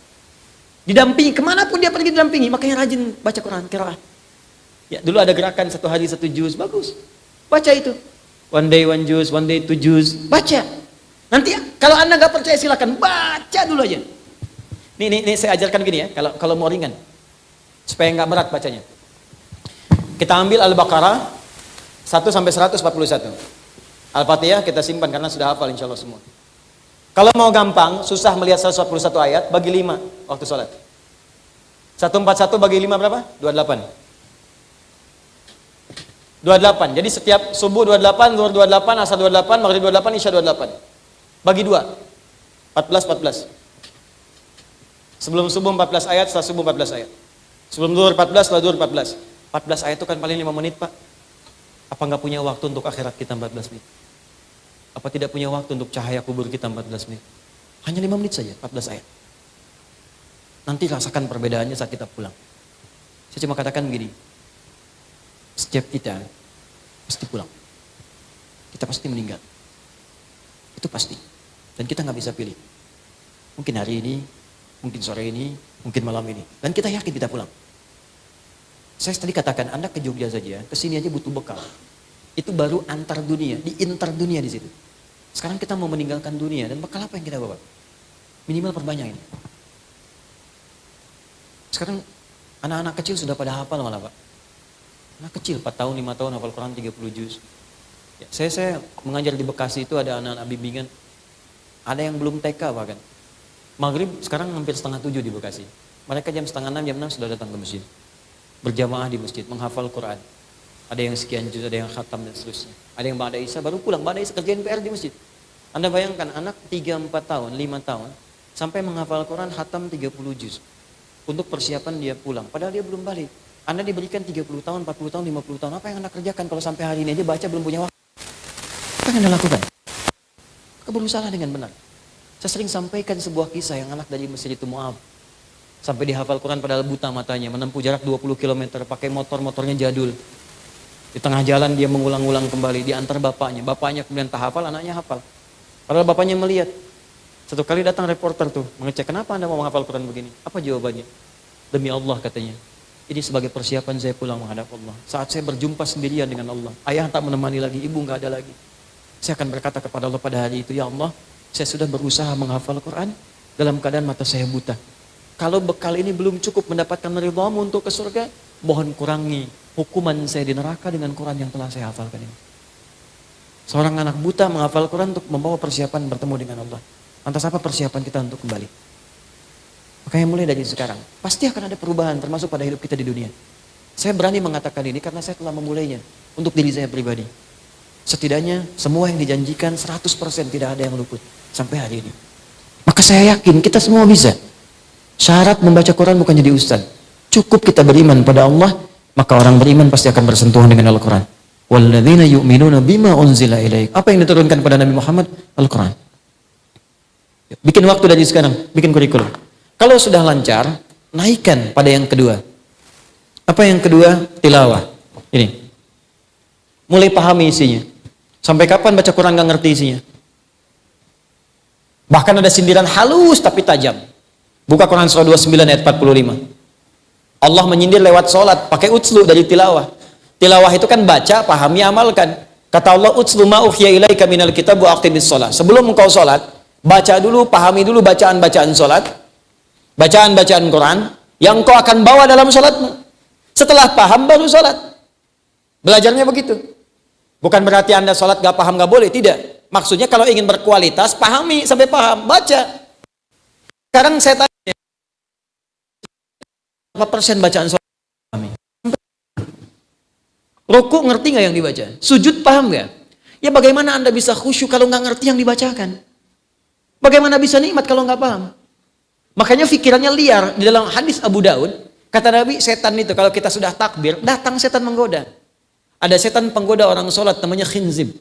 Didampingi kemanapun dia pergi didampingi. Makanya rajin baca Quran qiraah. Ya dulu ada gerakan 1 hari 1 juz bagus. Baca itu. One day 1 juz, one day 2 juz. Baca. Nanti kalau Anda nggak percaya silakan baca dulu aja. Nih saya ajarkan gini ya, kalau mau ringan. Supaya nggak berat bacanya. Kita ambil Al-Baqarah 1 sampai 141. Al-Fatihah kita simpan karena sudah hafal insya Allah semua. Kalau mau gampang, susah melihat 141 ayat, bagi 5 waktu sholat. 141 bagi 5 berapa? 28. 28. Jadi setiap subuh 28, zuhur 28, asar 28, maghrib 28, isya 28. Bagi 2. 14. Sebelum subuh 14 ayat, setelah subuh 14 ayat. Sebelum zuhur 14, setelah zuhur 14. 14 ayat itu kan paling 5 menit, Pak. Apa nggak punya waktu untuk akhirat kita 14 menit? Apa tidak punya waktu untuk cahaya kubur kita 14 menit? Hanya 5 menit saja, 14 ayat. Nanti rasakan perbedaannya saat kita pulang. Saya cuma katakan begini. Setiap kita pasti pulang. Kita pasti meninggal. Itu pasti. Dan kita nggak bisa pilih. Mungkin hari ini, mungkin sore ini, mungkin malam ini. Dan kita yakin kita pulang. Saya tadi katakan, Anda ke Jogja saja, ke sini aja butuh bekal. Itu baru antar dunia, di inter dunia di situ. Sekarang kita mau meninggalkan dunia, dan bekal apa yang kita bawa? Minimal perbanyak ini. Sekarang anak-anak kecil sudah pada hafal malah Pak. Anak kecil, 4 tahun, 5 tahun hafal Quran 30 juz. Ya, saya mengajar di Bekasi itu ada anak-anak bimbingan. Ada yang belum TK bahkan. Maghrib sekarang hampir setengah 7 di Bekasi. Mereka jam setengah 6, jam 6 sudah datang ke masjid. Berjamaah di masjid, menghafal Quran. Ada yang sekian juz, ada yang khatam dan seterusnya. Ada yang Ba'da Isya baru pulang, Ba'da Isya kerjain PR di masjid. Anda bayangkan anak 3, 4 tahun, 5 tahun, sampai menghafal Quran khatam 30 juz. Untuk persiapan dia pulang, padahal dia belum balik. Anda diberikan 30 tahun, 40 tahun, 50 tahun, apa yang Anda kerjakan kalau sampai hari ini aja baca belum punya waktu? Apa yang Anda lakukan? Berusaha dengan benar. Saya sering sampaikan sebuah kisah yang anak dari masjid itu Mu'ab. Sampai dihafal Quran padahal buta matanya, menempuh jarak 20 km, pakai motornya jadul. Di tengah jalan dia mengulang-ulang kembali, diantar bapaknya. Bapaknya kemudian tak hafal, anaknya hafal. Padahal bapaknya melihat. Satu kali datang reporter tuh, mengecek, kenapa Anda mau menghafal Quran begini? Apa jawabannya? Demi Allah katanya. Ini sebagai persiapan saya pulang menghadap Allah. Saat saya berjumpa sendirian dengan Allah. Ayah tak menemani lagi, ibu nggak ada lagi. Saya akan berkata kepada Allah pada hari itu, ya Allah, saya sudah berusaha menghafal Quran dalam keadaan mata saya buta. Kalau bekal ini belum cukup mendapatkan ridhamu untuk ke surga, mohon kurangi hukuman saya di neraka dengan Quran yang telah saya hafalkan ini. Seorang anak buta menghafal Quran untuk membawa persiapan bertemu dengan Allah. Lantas apa persiapan kita untuk kembali? Makanya mulai dari sekarang, pasti akan ada perubahan termasuk pada hidup kita di dunia. Saya berani mengatakan ini karena saya telah memulainya untuk diri saya pribadi. Setidaknya semua yang dijanjikan 100% tidak ada yang luput sampai hari ini. Maka saya yakin kita semua bisa. Syarat membaca Quran bukan jadi ustaz. Cukup kita beriman pada Allah, maka orang beriman pasti akan bersentuhan dengan Al-Quran. Walladzina yu'minuna bima unzila ilaik. Apa yang diturunkan pada Nabi Muhammad? Al-Quran. Bikin waktu dari sekarang, bikin kurikulum. Kalau sudah lancar, naikkan pada yang kedua. Apa yang kedua? Tilawah. Ini. Mulai pahami isinya. Sampai kapan baca Quran nggak ngerti isinya? Bahkan ada sindiran halus tapi tajam. Buka Quran surah 29 ayat 45. Allah menyindir lewat sholat, pakai utslu dari tilawah. Tilawah itu kan baca, pahami, amalkan. Kata Allah, utslu ma uhiya ilaika minal kitab wa aqimis sholat. Sebelum engkau sholat, baca dulu, pahami dulu bacaan-bacaan sholat, bacaan-bacaan Quran, yang engkau akan bawa dalam sholatmu. Setelah paham, baru sholat. Belajarnya begitu. Bukan berarti Anda sholat gak paham gak boleh, tidak. Maksudnya kalau ingin berkualitas, pahami sampai paham, baca. Sekarang saya tanya, berapa persen bacaan sholat pahami? Ruku ngerti gak yang dibaca? Sujud paham gak? Ya bagaimana Anda bisa khusyuk kalau gak ngerti yang dibacakan? Bagaimana bisa nikmat kalau gak paham? Makanya pikirannya liar. Di dalam hadis Abu Daud, kata Nabi, setan itu kalau kita sudah takbir, datang setan menggoda. Ada setan penggoda orang sholat namanya khinzib.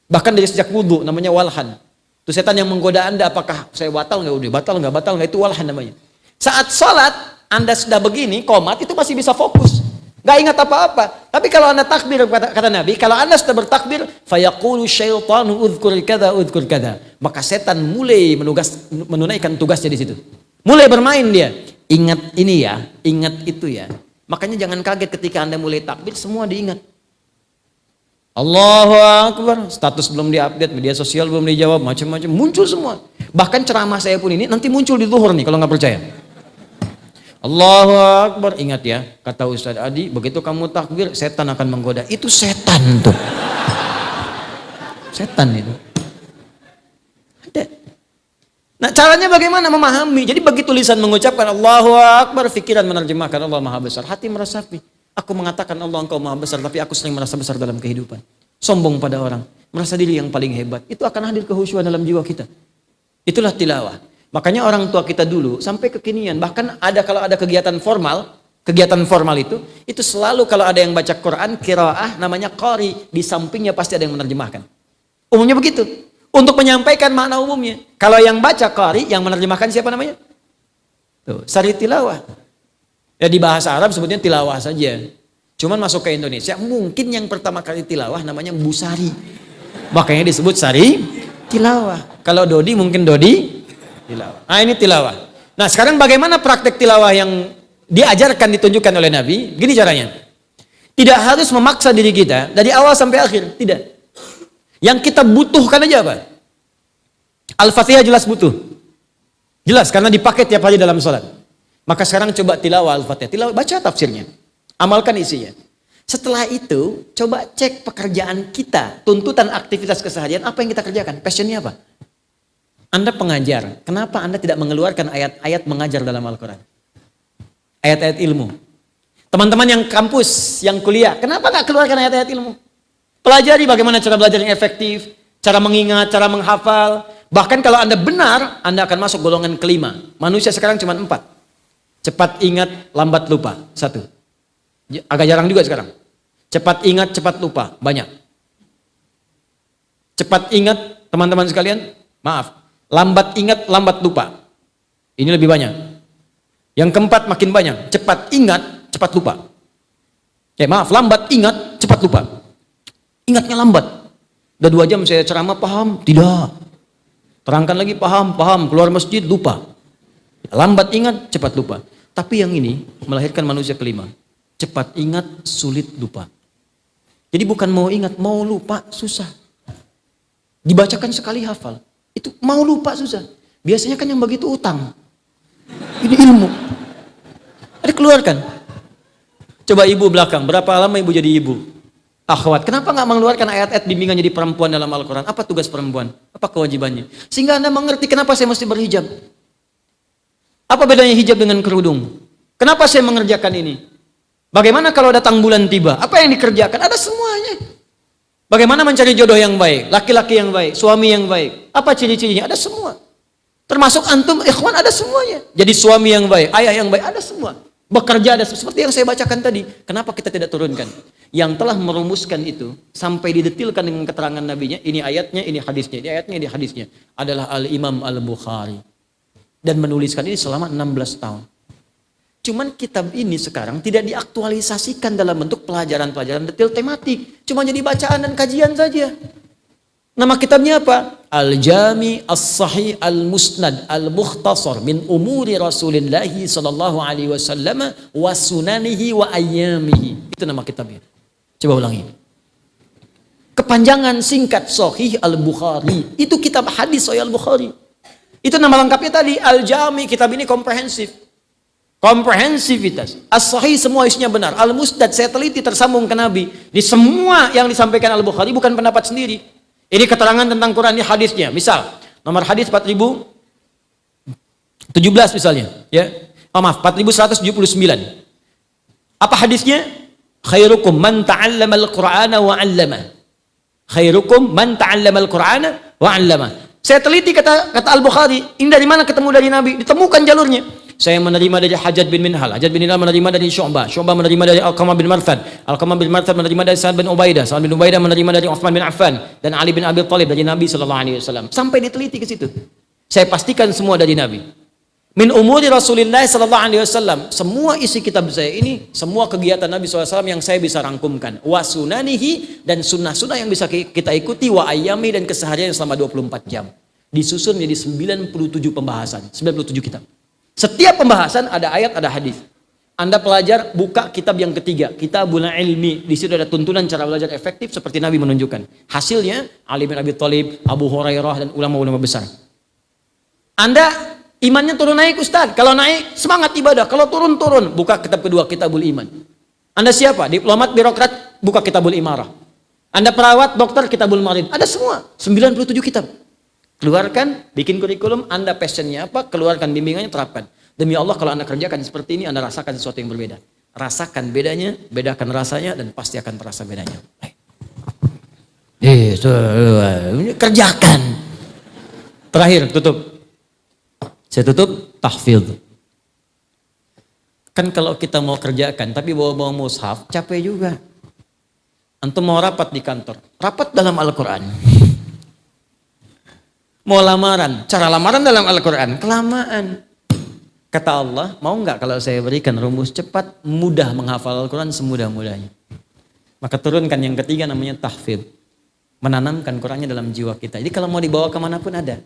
Bahkan dari sejak wudhu namanya walhan. Itu setan yang menggoda Anda, apakah saya batal nggak? Udah batal nggak? Itu walhan namanya. Saat sholat Anda sudah begini komat, itu masih bisa fokus, nggak ingat apa-apa. Tapi kalau Anda takbir, kata Nabi, kalau Anda sudah bertakbir, fayaqulu syaitanu udhkur kada, maka setan mulai menunaikan tugasnya di situ. Mulai bermain dia. Ingat ini ya, ingat itu ya. Makanya jangan kaget ketika Anda mulai takbir, semua diingat. Allahu Akbar, status belum diupdate, media sosial belum dijawab, macam-macam muncul semua. Bahkan ceramah saya pun ini nanti muncul di zuhur nih kalau nggak percaya. Allahu Akbar, ingat ya, kata Ustaz Adi, begitu kamu takbir, setan akan menggoda. Itu setan tuh. Setan itu. Ada. Nah caranya bagaimana memahami? Jadi begitu lisan mengucapkan Allahu Akbar, pikiran menerjemahkan Allah Maha Besar, hati meresapi. Aku mengatakan Allah engkau maha besar, tapi aku sering merasa besar dalam kehidupan. Sombong pada orang, merasa diri yang paling hebat. Itu akan hadir kehusyuan dalam jiwa kita. Itulah tilawah. Makanya orang tua kita dulu sampai kekinian, bahkan ada kalau ada kegiatan formal itu selalu kalau ada yang baca Quran, qiraah namanya qari, di sampingnya pasti ada yang menerjemahkan. Umumnya begitu. Untuk menyampaikan makna umumnya. Kalau yang baca qari, yang menerjemahkan siapa namanya? Tuh, sari tilawah. Ya di bahasa Arab sebutnya tilawah saja. Cuman masuk ke Indonesia, mungkin yang pertama kali tilawah namanya busari. Makanya disebut sari tilawah. Kalau Dodi mungkin Dodi tilawah. Nah ini tilawah. Nah sekarang bagaimana praktek tilawah yang diajarkan, ditunjukkan oleh Nabi? Gini caranya. Tidak harus memaksa diri kita dari awal sampai akhir. Tidak. Yang kita butuhkan aja apa? Al-Fatihah jelas butuh. Jelas karena dipakai tiap hari dalam sholat. Maka sekarang coba tilawah Al-Fatihah, tilawah, baca tafsirnya, amalkan isinya. Setelah itu, coba cek pekerjaan kita, tuntutan aktivitas keseharian, apa yang kita kerjakan, passionnya apa? Anda pengajar, kenapa Anda tidak mengeluarkan ayat-ayat mengajar dalam Al-Quran? Ayat-ayat ilmu. Teman-teman yang kampus, yang kuliah, kenapa nggak keluarkan ayat-ayat ilmu? Pelajari bagaimana cara belajar yang efektif, cara mengingat, cara menghafal. Bahkan kalau Anda benar, Anda akan masuk golongan kelima. Manusia sekarang cuma 4. Cepat ingat, lambat lupa. 1. Agak jarang juga sekarang. Cepat ingat, cepat lupa. Banyak. Cepat ingat, teman-teman sekalian, maaf. Lambat ingat, lambat lupa. Ini lebih banyak. Yang keempat makin banyak. Cepat ingat, cepat lupa. Maaf, lambat ingat, cepat lupa. Ingatnya lambat. Udah 2 jam saya ceramah, paham? Tidak. Terangkan lagi, paham. Keluar masjid, lupa. Lambat ingat, cepat lupa. Tapi yang ini melahirkan manusia kelima. Cepat ingat, sulit lupa. Jadi bukan mau ingat, mau lupa susah. Dibacakan sekali hafal. Itu mau lupa susah. Biasanya kan yang begitu utang. Ini ilmu. Ada keluarkan. Coba ibu belakang, berapa lama ibu jadi ibu? Akhwat, kenapa nggak mengeluarkan ayat-ayat bimbingan jadi perempuan dalam Al-Quran? Apa tugas perempuan? Apa kewajibannya? Sehingga Anda mengerti kenapa saya mesti berhijab. Apa bedanya hijab dengan kerudung? Kenapa saya mengerjakan ini? Bagaimana kalau datang bulan tiba? Apa yang dikerjakan? Ada semuanya. Bagaimana mencari jodoh yang baik? Laki-laki yang baik, suami yang baik. Apa ciri-cirinya? Ada semua. Termasuk antum, ikhwan, ada semuanya. Jadi suami yang baik, ayah yang baik, ada semua. Bekerja ada, seperti yang saya bacakan tadi. Kenapa kita tidak turunkan? Yang telah merumuskan itu, sampai didetilkan dengan keterangan nabinya, ini ayatnya, ini hadisnya, ini ayatnya, ini hadisnya, adalah Al-Imam Al-Bukhari. Dan menuliskan ini selama 16 tahun. Cuman kitab ini sekarang tidak diaktualisasikan dalam bentuk pelajaran-pelajaran detail tematik. Cuma jadi bacaan dan kajian saja. Nama kitabnya apa? Al-Jami As-Sahih Al-Musnad Al-Mukhtasar min umuri Rasulillah sallallahu alaihi wasallam wa sunanihi wa ayyamihi. Itu nama kitabnya. Coba ulangi. Kepanjangan singkat Sahih Al-Bukhari. Itu kitab hadis Sahih Al-Bukhari. Itu nama lengkapnya tadi Al-Jami. Kitab ini komprehensif. Komprehensivitas. As-Sahih semua isinya benar. Al-Musnad saya teliti tersambung ke Nabi. Di semua yang disampaikan Al-Bukhari bukan pendapat sendiri. Ini keterangan tentang Quran, ini hadisnya. Misal, nomor hadis 4017 misalnya, ya. Oh maaf, 4179. Apa hadisnya? Khairukum man ta'allama al-Qur'ana wa 'allama. Khairukum man ta'allama al-Qur'ana wa 'allama. Saya teliti kata Al-Bukhari, ini dari mana ketemu dari Nabi? Ditemukan jalurnya. Saya menerima dari Hajjaj bin Minhal, Hajjaj bin Minhal menerima dari Syu'bah, Syu'bah menerima dari Alqamah bin Marthad, Alqamah bin Marthad menerima dari Sa'ad bin Ubaidah, Sa'ad bin Ubaidah menerima dari Uthman bin Affan dan Ali bin Abi Thalib dari Nabi sallallahu alaihi wasallam. Sampai diteliti ke situ. Saya pastikan semua dari Nabi. Min umuri Rasulillah sallallahu alaihi wasallam. Semua isi kitab saya ini, semua kegiatan Nabi SAW yang saya bisa rangkumkan. Wa sunanihi, dan sunnah-sunnah yang bisa kita ikuti, wa ayyami, dan keseharian selama 24 jam. Disusun menjadi 97 pembahasan, 97 kitab. Setiap pembahasan ada ayat, ada hadis. Anda pelajar, buka kitab yang ketiga, Kitabul Ilmi. Di situ ada tuntunan cara belajar efektif seperti Nabi menunjukkan. Hasilnya Ali bin Abi Thalib, Abu Hurairah, dan ulama-ulama besar. Anda imannya turun naik, Ustaz. Kalau naik, semangat ibadah. Kalau turun. Buka kitab kedua, Kitabul Iman. Anda siapa? Diplomat, birokrat, buka Kitabul Imarah. Anda perawat, dokter, Kitabul Marid. Ada semua, 97 kitab. Keluarkan, bikin kurikulum, Anda passionnya apa, keluarkan bimbingannya, terapkan. Demi Allah, kalau Anda kerjakan seperti ini, Anda rasakan sesuatu yang berbeda. Rasakan bedanya, bedakan rasanya, dan pasti akan terasa bedanya. Kerjakan. Terakhir, tutup. Saya tutup, tahfidz. Kan kalau kita mau kerjakan, tapi bawa-bawa mushaf, capek juga. Antum mau rapat di kantor, rapat dalam Al-Quran. Mau lamaran, cara lamaran dalam Al-Quran, kelamaan. Kata Allah, mau nggak kalau saya berikan rumus cepat, mudah menghafal Al-Quran semudah-mudahnya. Maka turunkan yang ketiga namanya tahfidz. Menanamkan Qurannya dalam jiwa kita. Jadi kalau mau dibawa kemanapun ada.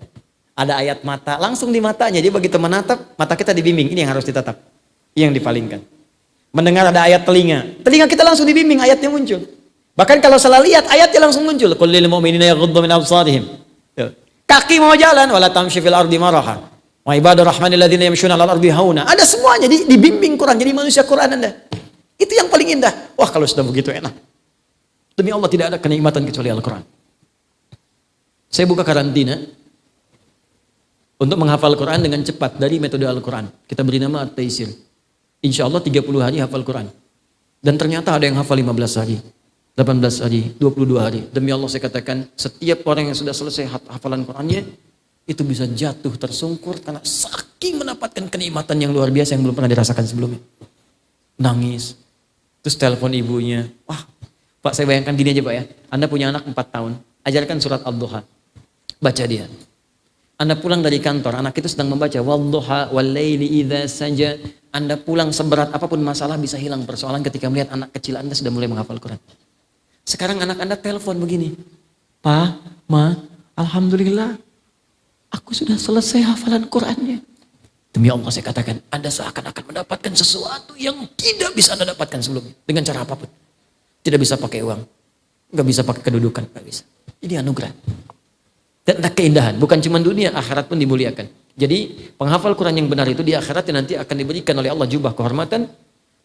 Ada ayat mata, langsung di matanya. Jadi begitu menatap, mata kita dibimbing. Ini yang harus ditatap. Ini yang dipalingkan. Mendengar ada ayat telinga. Telinga kita langsung dibimbing, ayatnya muncul. Bahkan kalau salah lihat, ayatnya langsung muncul. Qul lil mu'minina yaghuddu min absarihim. Kaki mau jalan, wala tamshi fil ardi maraha. Wa ibadur rahmanil ladzina yamshuna 'alal ardi hauna. Ada semuanya, dibimbing Quran, jadi manusia Quran Anda. Itu yang paling indah. Wah, kalau sudah begitu enak. Demi Allah tidak ada kenikmatan kecuali Al-Quran. Saya buka karantina untuk menghafal Quran dengan cepat dari metode Al-Quran. Kita beri nama At-Taisir. Insya Allah 30 hari hafal Quran. Dan ternyata ada yang hafal 15 hari. 18 hari, 22 hari. Demi Allah saya katakan, setiap orang yang sudah selesai hafalan Qurannya, itu bisa jatuh tersungkur karena saking mendapatkan kenikmatan yang luar biasa yang belum pernah dirasakan sebelumnya. Nangis, terus telepon ibunya, wah Pak, saya bayangkan gini aja Pak ya, Anda punya anak 4 tahun, ajarkan surat Ad-Duha, baca dia. Anda pulang dari kantor, anak itu sedang membaca Wad-Duha wal-laili idza saja. Anda pulang seberat apapun masalah bisa hilang persoalan ketika melihat anak kecil Anda sudah mulai menghafal Quran. Sekarang anak Anda telepon begini, Pak, Ma, Alhamdulillah, aku sudah selesai hafalan Qurannya. Demi Allah saya katakan, Anda seakan-akan mendapatkan sesuatu yang tidak bisa Anda dapatkan sebelumnya. Dengan cara apapun. Tidak bisa pakai uang, nggak bisa pakai kedudukan, nggak bisa. Ini anugerah. Dan ada keindahan, bukan cuma dunia, akhirat pun dimuliakan. Jadi penghafal Quran yang benar itu di akhirat nanti akan diberikan oleh Allah jubah kehormatan,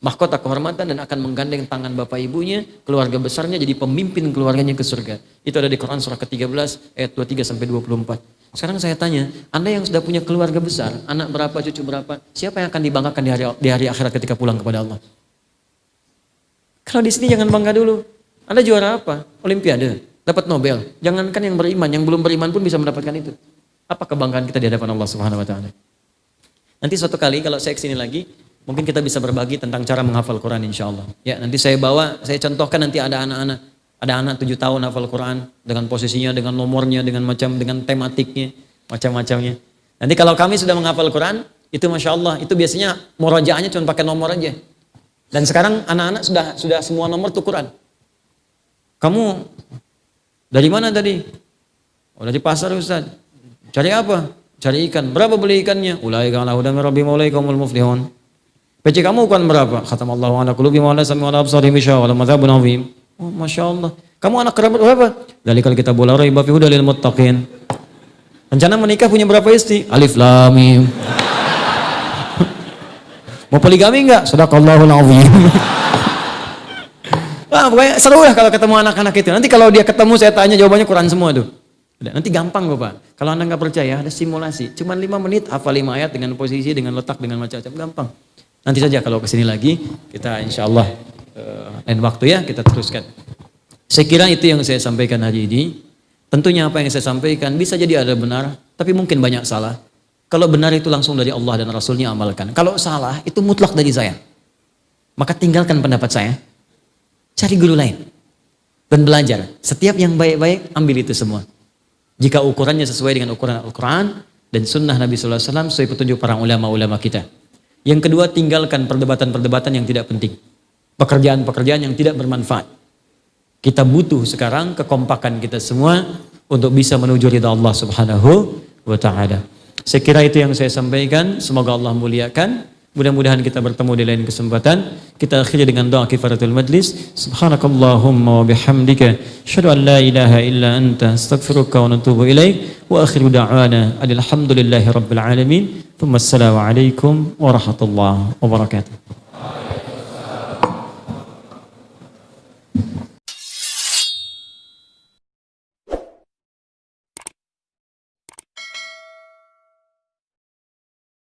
mahkota kehormatan, dan akan menggandeng tangan bapak ibunya, keluarga besarnya, jadi pemimpin keluarganya ke surga. Itu ada di Quran surah ke-13 ayat 23 sampai 24. Sekarang saya tanya, Anda yang sudah punya keluarga besar, anak berapa, cucu berapa, siapa yang akan dibanggakan di hari akhirat ketika pulang kepada Allah? Kalau di sini jangan bangga dulu. Anda juara apa? Olimpiade, dapat Nobel. Jangankan yang beriman, yang belum beriman pun bisa mendapatkan itu. Apa kebanggaan kita di hadapan Allah Subhanahu wa taala? Nanti suatu kali kalau saya kesini lagi, mungkin kita bisa berbagi tentang cara menghafal Quran insya Allah. Ya, nanti saya contohkan nanti ada anak 7 tahun hafal Quran dengan posisinya, dengan nomornya, dengan tematiknya, macam-macamnya. Nanti kalau kami sudah menghafal Quran, itu Masya Allah, itu biasanya murojaahnya cuma pakai nomor aja. Dan sekarang anak-anak sudah semua nomor tuh Quran. Kamu dari mana tadi? Oh, dari pasar Ustaz. Cari apa? Cari ikan. Berapa beli ikannya? Ulaika ala hudan min rabbihim wa ulaikumul muflihun. PC kamu ukuran berapa? Khatamallahu ala qulubihim wa ala sam'ihim wa ala absarihim ghishawa wa lahum adzabun adzim. Oh, Masya Allah. Kamu anak kerabat berapa? Dzalikal kitabu la raiba fihi hudal lil muttaqin. Rencana menikah punya berapa istri? Alif lam mim. Mau poligami enggak? Sadaqallahul azim. Wah, pokoknya seru lah kalau ketemu anak-anak itu. Nanti kalau dia ketemu saya tanya jawabannya Quran semua tuh. Nanti gampang Bapak. Kalau Anda nggak percaya ada simulasi. Cuman 5 menit hafal 5 ayat dengan posisi, dengan letak, dengan macam-macam. Gampang. Nanti saja kalau kesini lagi kita insya Allah lain waktu ya kita teruskan. Saya kira itu yang saya sampaikan hari ini. Tentunya apa yang saya sampaikan bisa jadi ada benar, tapi mungkin banyak salah. Kalau benar itu langsung dari Allah dan Rasulnya amalkan. Kalau salah itu mutlak dari saya. Maka tinggalkan pendapat saya. Cari guru lain. Dan belajar. Setiap yang baik-baik ambil itu semua. Jika ukurannya sesuai dengan ukuran Al-Quran dan sunnah Nabi SAW sesuai petunjuk para ulama-ulama kita. Yang kedua, tinggalkan perdebatan-perdebatan yang tidak penting. Pekerjaan-pekerjaan yang tidak bermanfaat. Kita butuh sekarang kekompakan kita semua untuk bisa menuju ridha Allah Subhanahu wa ta'ala. Saya kira itu yang saya sampaikan. Semoga Allah muliakan. Mudah-mudahan kita bertemu di lain kesempatan. Kita akhiri dengan doa kifaratul majlis. Subhanakallahumma wa bihamdika asyhadu an la ilaha illa anta astaghfiruka wa atubu ilaik. Wa akhiru da'wana alhamdulillahi rabbil alamin. Assalamu alaikum warahmatullahi wabarakatuh.